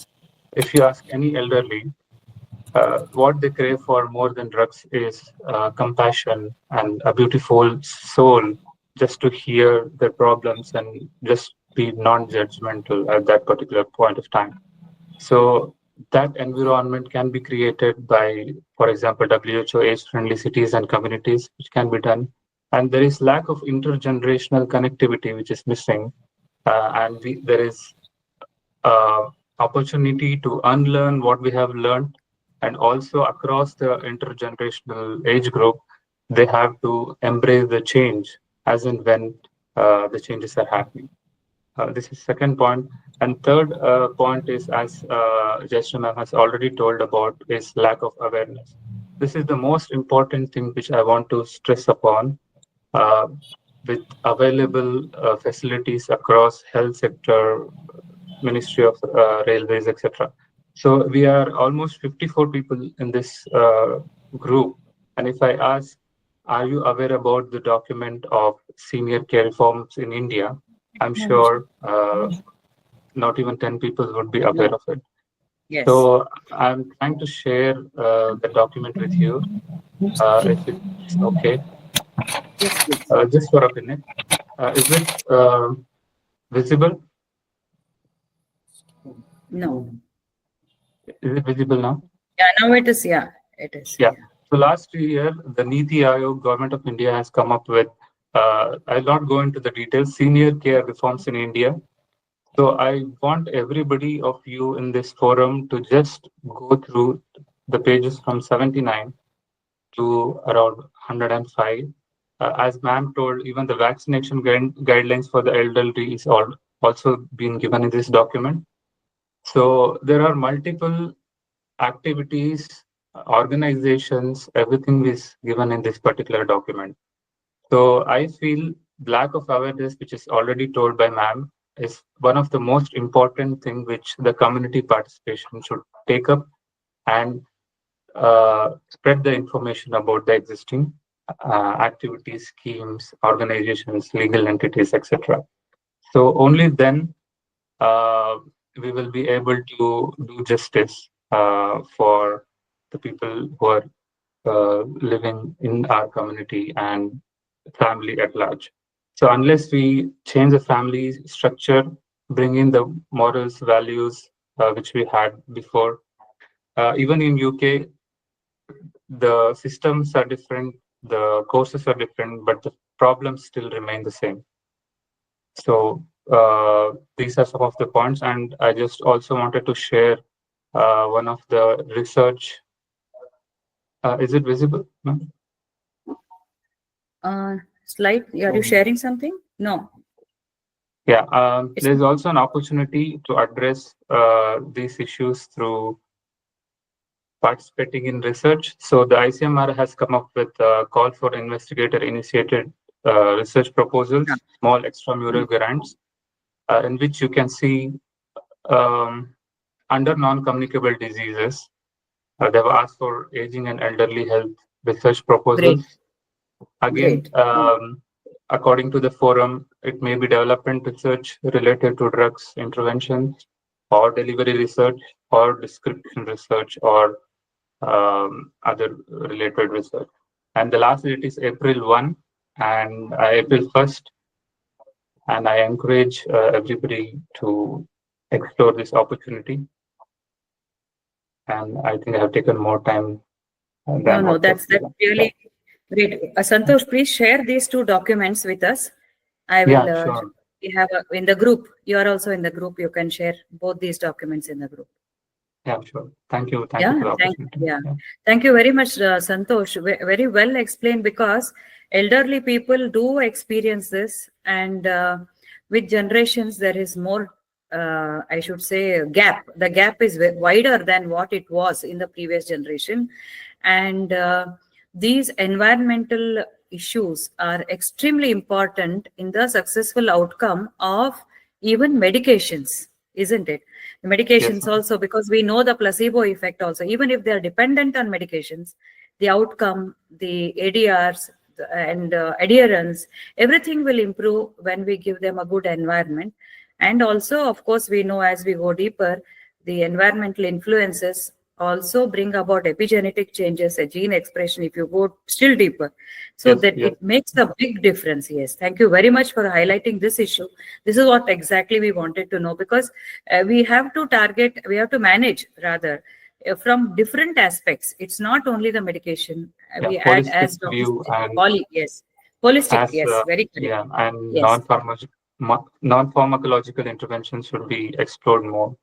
if you ask any elderly, what they crave for more than drugs is compassion and a beautiful soul, just to hear their problems and just be non-judgmental at that particular point of time. So that environment can be created by, for example, WHO age-friendly cities and communities, which can be done. And there is lack of intergenerational connectivity, which is missing. And there is opportunity to unlearn what we have learned and also across the intergenerational age group, they have to embrace the change as and when the changes are happening. This is second point. And third point is, as Jayashree ma'am has already told about, is lack of awareness. This is the most important thing which I want to stress upon. With available facilities across health sector, Ministry of Railways, etc. So we are almost 54 people in this group. And if I ask, are you aware about the document of senior care reforms in India? I'm sure not even 10 people would be aware of it. Yes. So I'm trying to share the document with you, if it's okay. Yes, please. Just for a minute. Is it visible? No. Is it visible now? Yeah, now it is. Yeah, it is. Yeah. So last year, the Niti Aayog, Government of India, has come up with, I'll not go into the details, senior care reforms in India. So I want everybody of you in this forum to just go through the pages from 79 to around 105. As ma'am told, even the vaccination guidelines for the elderly is also being given in this document. So there are multiple activities, organizations, everything is given in this particular document. So I feel lack of awareness, which is already told by ma'am, is one of the most important thing which the community participation should take up and spread the information about the existing activities, schemes, organizations, legal entities, etc. So only then we will be able to do justice for the people who are living in our community and family at large. So unless we change the family structure, bring in the morals, values which we had before, even in UK, the systems are different, the courses are different, but the problems still remain the same. So these are some of the points, and I just also wanted to share one of the research. Is it visible? No? Slide. Are you sharing something? No. Yeah. There's also an opportunity to address these issues through participating in research. So the ICMR has come up with a call for investigator-initiated research proposals, small extramural grants, in which you can see under non-communicable diseases, they've asked for aging and elderly health research proposals. Again, according to the forum, it may be development research related to drugs interventions, or delivery research, or description research, or other related research. And the last date is April 1 and April 1st. And I encourage everybody to explore this opportunity. And I think I have taken more time. No, that's really great. Santosh, please share these two documents with us. I will. Yeah, sure. We have in the group. You are also in the group. You can share both these documents in the group. Yeah, sure. Thank you. Thank you for the opportunity. Thank you very much, Santosh. Very well explained, because elderly people do experience this, and with generations there is more, I should say, gap. The gap is wider than what it was in the previous generation, and these environmental issues are extremely important in the successful outcome of even medications, isn't it? The medications also, because we know the placebo effect also, even if they are dependent on medications, the outcome, the ADRs and adherence, everything will improve when we give them a good environment. And also, of course, we know as we go deeper, the environmental influences also bring about epigenetic changes, a gene expression, if you go still deeper. So it makes a big difference. Yes. Thank you very much for highlighting this issue. This is what exactly we wanted to know, because we have to manage rather from different aspects. It's not only the medication. We add as holistic, yes, very correct. Yeah, and non-pharmacological interventions should be explored more.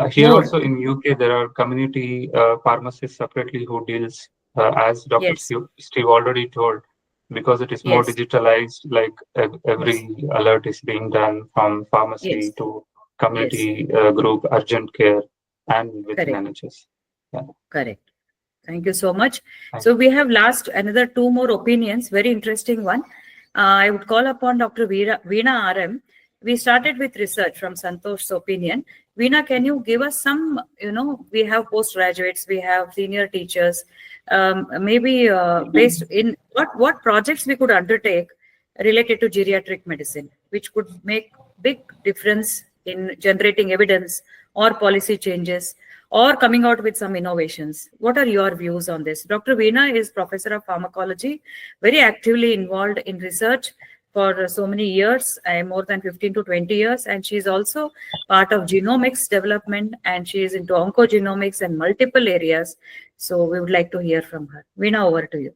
Here More. also in UK, there are community pharmacists separately who deals, as Dr. Yes. Steve already told, because it is more Yes. digitalized, like every Yes. alert is being done from pharmacy Yes. to Yes. community group, urgent care, and within Correct. NHS. Yeah. Correct. Thank you so much. Thank So we have last another two more opinions. Very interesting one. I would call upon Dr. Veena RM. We started with research from Santosh's opinion. Veena, can you give us some, we have postgraduates, we have senior teachers, maybe based in what projects we could undertake related to geriatric medicine, which could make big difference in generating evidence or policy changes or coming out with some innovations. What are your views on this? Dr. Veena is professor of pharmacology, very actively involved in research for so many years, more than 15 to 20 years. And she's also part of genomics development, and she is into oncogenomics and multiple areas. So we would like to hear from her. Veena, over to you.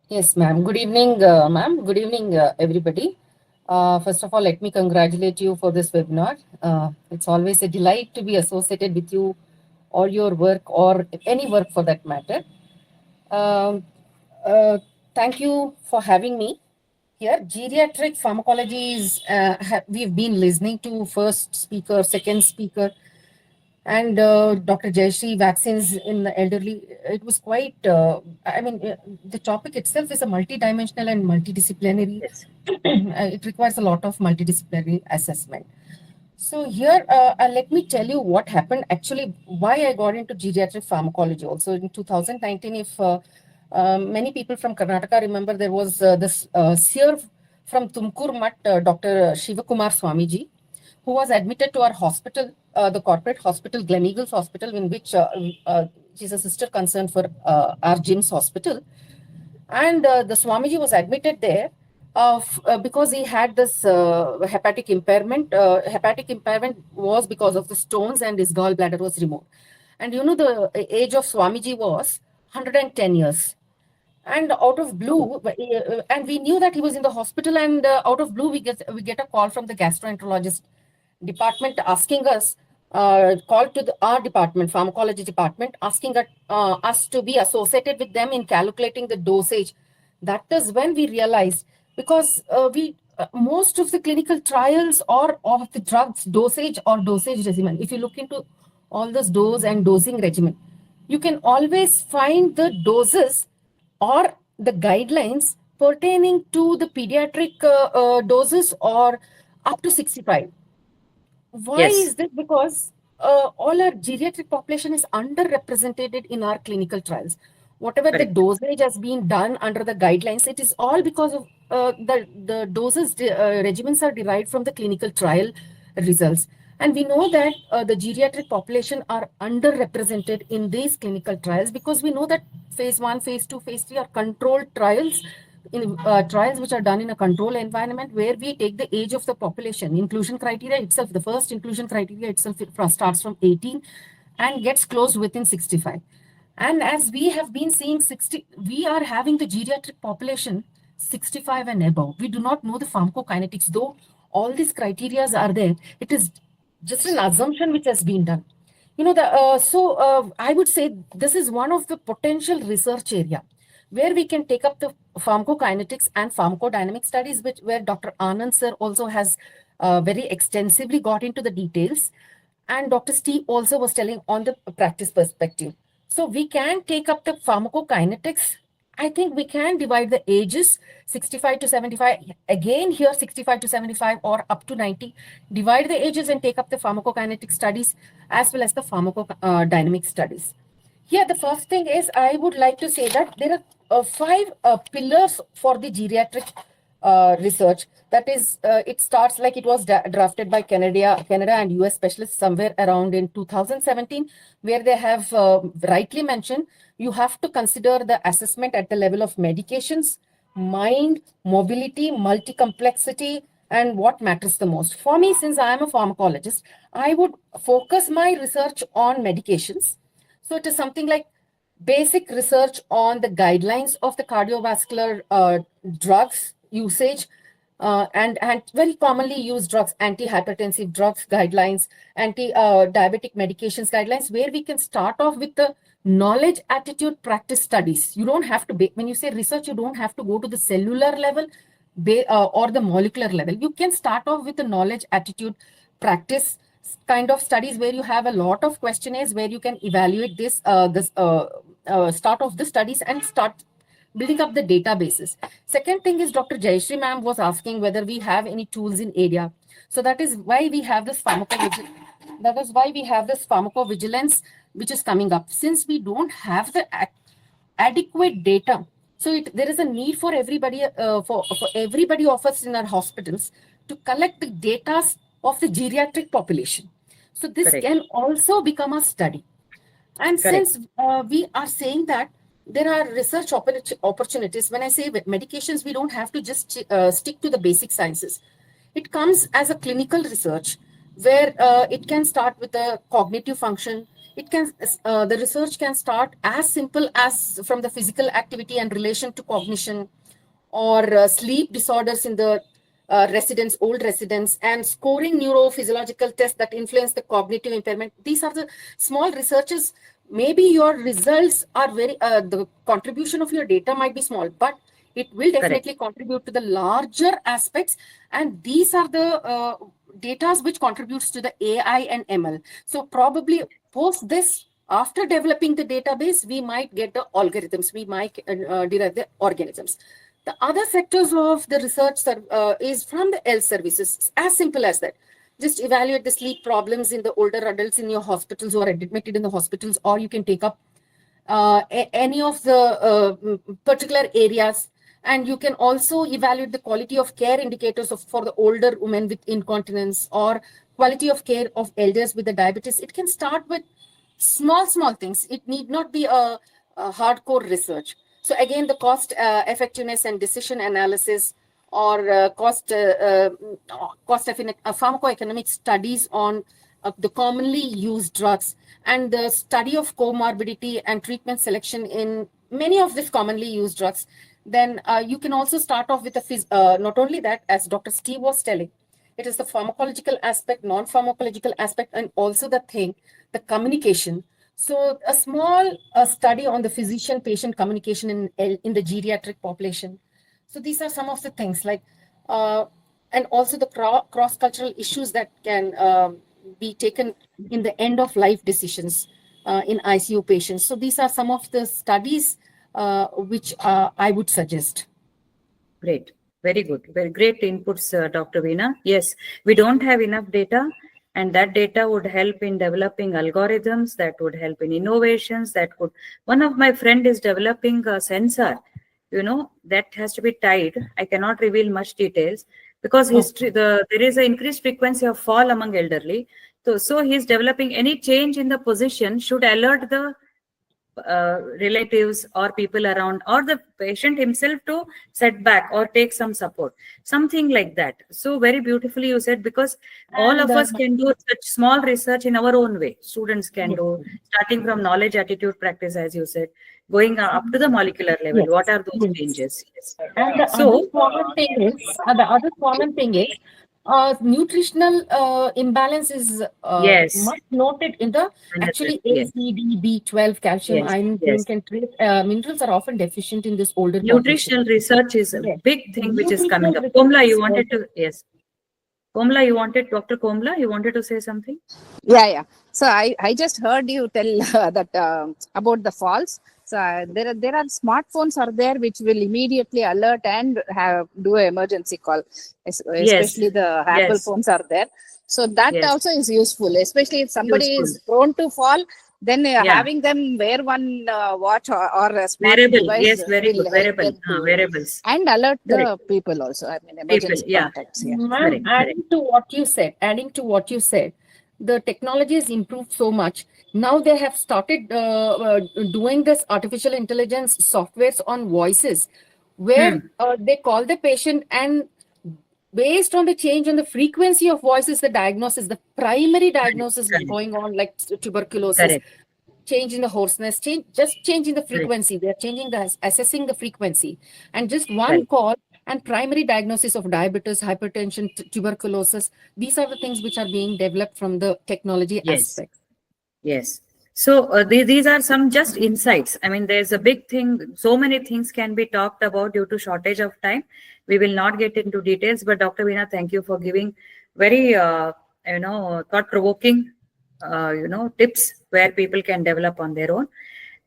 Yes, ma'am. Good evening, ma'am. Good evening, everybody. First of all, let me congratulate you for this webinar. It's always a delight to be associated with you or your work or any work for that matter. Um, Thank you for having me here. Geriatric pharmacology is, we've been listening to first speaker, second speaker, and Dr. Jayashree, vaccines in the elderly. It was quite, the topic itself is a multidimensional and multidisciplinary. Yes. It requires a lot of multidisciplinary assessment. So here, let me tell you what happened, actually, why I got into geriatric pharmacology. Also in 2019, if many people from Karnataka remember, there was this seer from Tumkur Mat, Dr. Shivakumar Swamiji, who was admitted to our hospital, the corporate hospital, Gleneagles Hospital, in which she's a sister concern for our GIMS hospital. And the Swamiji was admitted there because he had this hepatic impairment. Hepatic impairment was because of the stones, and his gallbladder was removed. And the age of Swamiji was 110 years. And out of blue, and we knew that he was in the hospital, and out of blue, we get a call from the gastroenterologist department asking us, called to our department, pharmacology department, asking us to be associated with them in calculating the dosage. That is when we realized, because most of the clinical trials or of the drugs dosage or dosage regimen, if you look into all this dose and dosing regimen, you can always find the doses or the guidelines pertaining to the pediatric doses or up to 65. Why is this? Because all our geriatric population is underrepresented in our clinical trials. Whatever the dosage has been done under the guidelines, it is all because of the doses regimens are derived from the clinical trial results. And we know that the geriatric population are underrepresented in these clinical trials, because we know that phase 1, phase 2, phase 3 are controlled trials, in trials which are done in a control environment, where we take the age of the population. Inclusion criteria itself, the first inclusion criteria itself, starts from 18 and gets closed within 65. And as we have been seeing, we are having the geriatric population 65 and above. We do not know the pharmacokinetics, though all these criteria are there. It is just an assumption which has been done. I would say this is one of the potential research area where we can take up the pharmacokinetics and pharmacodynamic studies, where Dr. Anant sir also has very extensively got into the details. And Dr. Steve also was telling on the practice perspective. So we can take up the pharmacokinetics. I think we can divide the ages 65 to 75, again here 65 to 75 or up to 90, divide the ages and take up the pharmacokinetic studies as well as the pharmacodynamic studies. Here, the first thing is, I would like to say that there are 5 pillars for the geriatric research. That is, it starts like it was drafted by Canada and US specialists somewhere around in 2017, where they have rightly mentioned, you have to consider the assessment at the level of medications, mind, mobility, multi-complexity, and what matters the most. For me, since I am a pharmacologist, I would focus my research on medications. So it is something like basic research on the guidelines of the cardiovascular drugs usage, and very commonly used drugs, antihypertensive drugs guidelines, anti-diabetic medications guidelines, where we can start off with the knowledge attitude practice studies. You don't have to, when you say research, you don't have to go to the cellular level or the molecular level. You can start off with the knowledge attitude practice kind of studies where you have a lot of questionnaires where you can evaluate this start of the studies and start building up the databases. Second thing is Dr. Jayashree ma'am was asking whether we have any tools in area. So that is why we have this pharmacovigilance, which is coming up. Since we don't have the adequate data, so there is a need for everybody, for everybody of us in our hospitals to collect the data of the geriatric population. So this can also become a study. And since we are saying that there are research opportunities, when I say medications, we don't have to just stick to the basic sciences. It comes as a clinical research where it can start with a cognitive function. It can the research can start as simple as from the physical activity and relation to cognition, or sleep disorders in the old residents, and scoring neurophysiological tests that influence the cognitive impairment. These are the small researches. Maybe your results are the contribution of your data might be small, but it will definitely contribute to the larger aspects. And these are the data which contributes to the AI and ML. So probably post this, after developing the database, we might get the algorithms, we might derive the organisms. The other sectors of the research is from the health services, as simple as that. Just evaluate the sleep problems in the older adults in your hospitals who are admitted in the hospitals, or you can take up any of the particular areas. And you can also evaluate the quality of care indicators for the older women with incontinence, or quality of care of elders with the diabetes. It can start with small things. It need not be a hardcore research. So again, the cost effectiveness and decision analysis, or pharmacoeconomic studies on the commonly used drugs, and the study of comorbidity and treatment selection in many of these commonly used drugs. Then you can also start off with not only that, as Dr. Steve was telling, it is the pharmacological aspect, non-pharmacological aspect, and also the communication. So a small study on the physician-patient communication in the geriatric population. So these are some of the things, like, and also the cross-cultural issues that can be taken in the end-of-life decisions in ICU patients. So these are some of the studies which I would suggest. Great. Very good. Very great inputs, Dr. Veena. Yes, we don't have enough data, and that data would help in developing algorithms, that would help in innovations, one of my friend is developing a sensor, that has to be tied. I cannot reveal much details because there is an increased frequency of fall among elderly. So he's developing any change in the position should alert the relatives or people around, or the patient himself to set back or take some support, something like that. So very beautifully you said, because all of us can do such small research in our own way. Students can do, starting from knowledge attitude practice, as you said, going up to the molecular level. What are those changes? And the other common thing is nutritional imbalance is much noted in the actually A, C, D, B12, calcium, iron, zinc, and trace minerals are often deficient in this older nutritional research is a big thing which is coming up. Komla, you wanted to, Dr. Komla, you wanted to say something? Yeah. So I just heard you tell that about the falls. So there are smartphones are there which will immediately alert and do an emergency call. Especially the Apple phones are there. So that also is useful, especially if somebody is prone to fall. Then having them wear one watch or a smart device wearables, and alert the people also. I mean, emergency contacts. Adding to what you said, the technology has improved so much. Now they have started doing this artificial intelligence softwares on voices, where they call the patient, and based on the change in the frequency of voices, the primary diagnosis is going on, like tuberculosis, change in the hoarseness, change in the frequency. They're assessing the frequency, and just one call, and primary diagnosis of diabetes, hypertension, tuberculosis. These are the things which are being developed from the technology aspect. Yes. So these are some just insights. I mean, there's a big thing. So many things can be talked about due to shortage of time. We will not get into details, but Dr. Veena, thank you for giving very, thought-provoking, tips where people can develop on their own.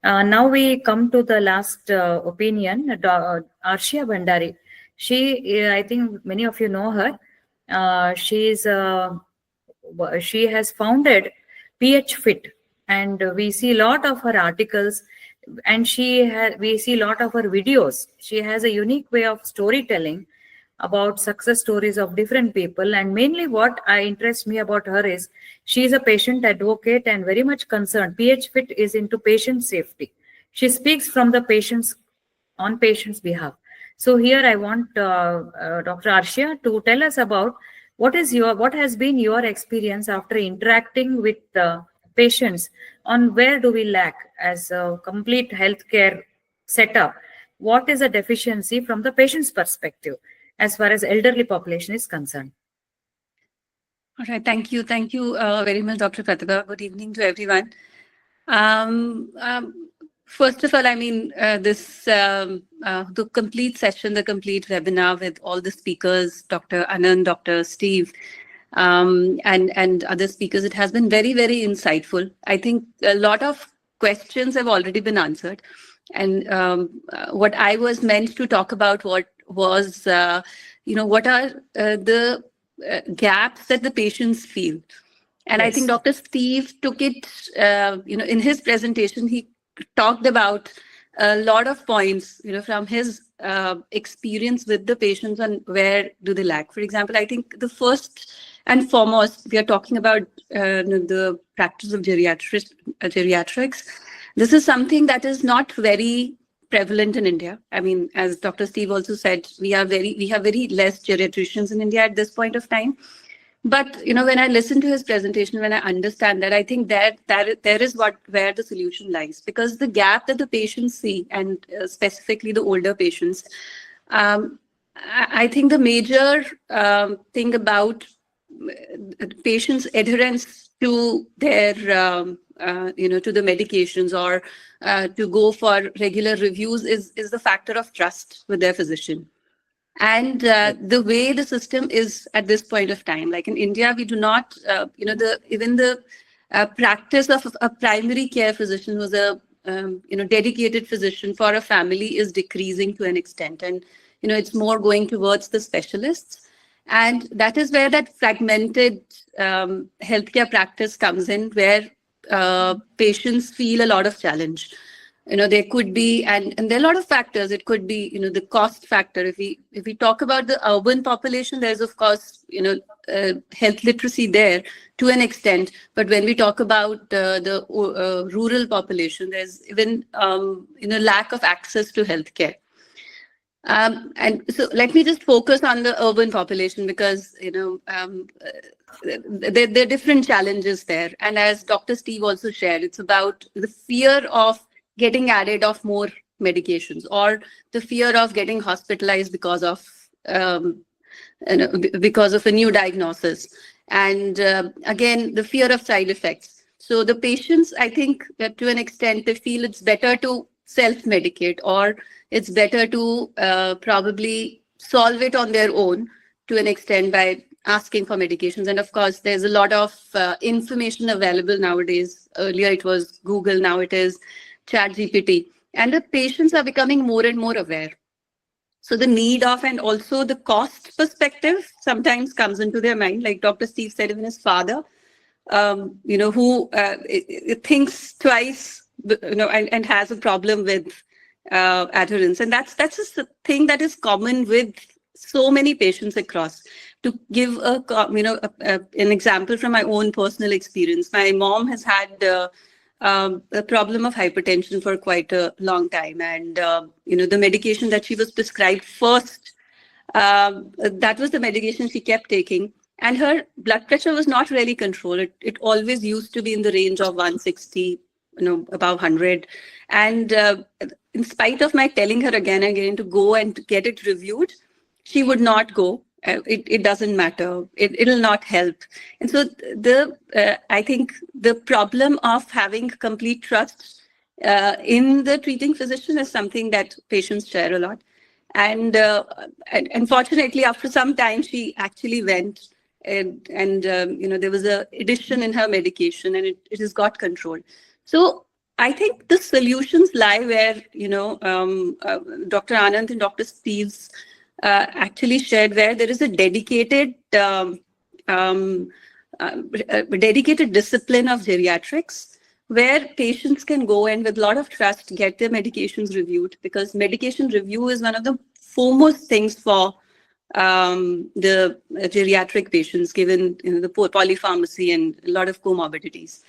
Now we come to the last opinion, Arshia Bhandari. I think many of you know her. She has founded Pvt, and we see a lot of her articles, and we see a lot of her videos. She has a unique way of storytelling about success stories of different people, and mainly what interests me about her is she is a patient advocate and very much concerned. Pvt is into patient safety. She speaks from the patient's behalf. So here I want Dr. Arshia to tell us about what has been your experience after interacting with patients on where do we lack as a complete healthcare setup. What is a deficiency from the patient's perspective as far as elderly population is concerned? All right, thank you very much, Dr. Pratibha. Good evening to everyone. First of all, I mean, the complete session, the complete webinar with all the speakers, Dr. Anant, Dr. Steve, and other speakers, it has been very, very insightful. I think a lot of questions have already been answered. And what I was meant to talk about what are the gaps that the patients feel. And yes. I think Dr. Steve took it, in his presentation, he talked about a lot of points, from his experience with the patients and where do they lack. For example, I think the first and foremost, we are talking about the practice of geriatrics. This is something that is not very prevalent in India. I mean, as Dr. Steve also said, we have very less geriatricians in India at this point of time. But when I listen to his presentation, when I understand that, I think that there is where the solution lies, because the gap that the patients see, and specifically the older patients, I think the major thing about patients' adherence to their to the medications or to go for regular reviews is the factor of trust with their physician. And the way the system is at this point of time, like in India, we do not, even the practice of a primary care physician who's a, dedicated physician for a family is decreasing to an extent. And, it's more going towards the specialists. And that is where that fragmented healthcare practice comes in, where patients feel a lot of challenge. There could be, and there are a lot of factors. It could be, the cost factor. If we talk about the urban population, there's of course, health literacy there to an extent. But when we talk about the rural population, there's even, lack of access to healthcare. And so let me just focus on the urban population because, there are different challenges there. And as Dr. Steve also shared, it's about the fear of getting added of more medications or the fear of getting hospitalized because of a new diagnosis. And again, the fear of side effects. So the patients, I think that to an extent, they feel it's better to self-medicate or it's better to probably solve it on their own to an extent by asking for medications. And of course, there's a lot of information available nowadays. Earlier it was Google, now it is ChatGPT. And the patients are becoming more and more aware. So the need of and also the cost perspective sometimes comes into their mind. Like Dr. Steve said, even his father, who thinks twice, and has a problem with adherence. And that's just a thing that is common with so many patients across. To give an example from my own personal experience, my mom has had a problem of hypertension for quite a long time. And, the medication that she was prescribed first, that was the medication she kept taking. And her blood pressure was not really controlled. It always used to be in the range of 160, above 100. And in spite of my telling her again and again to go and get it reviewed, she would not go. It doesn't matter. It'll not help. And so I think the problem of having complete trust in the treating physician is something that patients share a lot. And unfortunately, after some time, she actually went and there was a addition in her medication, and it has got controlled. So I think the solutions lie where, Dr. Anant and Dr. Steve's actually shared, where there is a dedicated discipline of geriatrics, where patients can go and with a lot of trust get their medications reviewed, because medication review is one of the foremost things for the geriatric patients, given the polypharmacy and a lot of comorbidities.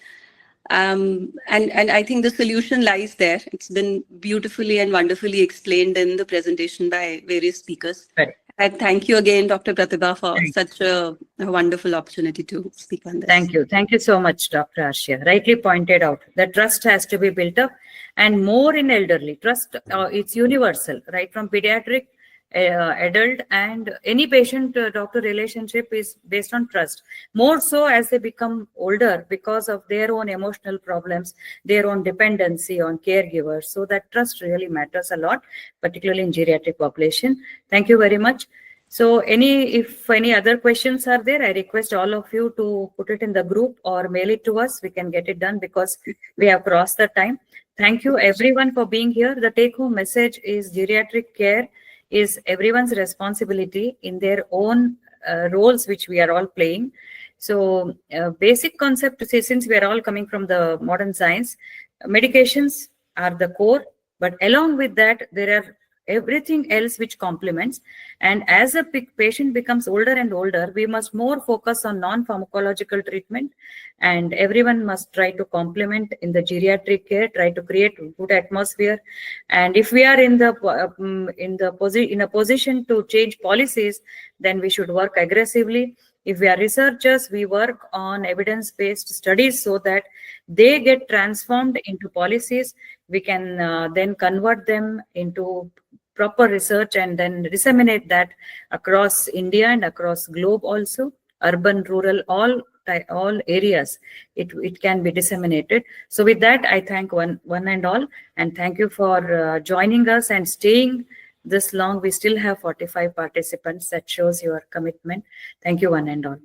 And I think the solution lies there. It's been beautifully and wonderfully explained in the presentation by various speakers. Right. And thank you again, Dr. Pratibha, for such a wonderful opportunity to speak on this. Thank you. Thank you so much, Dr. Ashia. Rightly pointed out that trust has to be built up, and more in elderly. Trust, it's universal, right? From pediatric, adult, and any patient-doctor relationship is based on trust. More so as they become older because of their own emotional problems, their own dependency on caregivers. So that trust really matters a lot, particularly in geriatric population. Thank you very much. So if any other questions are there, I request all of you to put it in the group or mail it to us. We can get it done because we have crossed the time. Thank you everyone for being here. The take-home message is geriatric care is everyone's responsibility in their own roles, which we are all playing. So basic concept, since we are all coming from the modern science, medications are the core, but along with that, there are everything else which complements. And as a patient becomes older and older, we must more focus on non-pharmacological treatment, and everyone must try to complement in the geriatric care, try to create good atmosphere. And if we are in a position to change policies, then we should work aggressively. If we are researchers, we work on evidence-based studies so that they get transformed into policies. We can then convert them into proper research and then disseminate that across India and across globe also, urban, rural, all areas. It can be disseminated. So with that, I thank one and all, and thank you for joining us and staying this long. We still have 45 participants. That shows your commitment. Thank you one and all.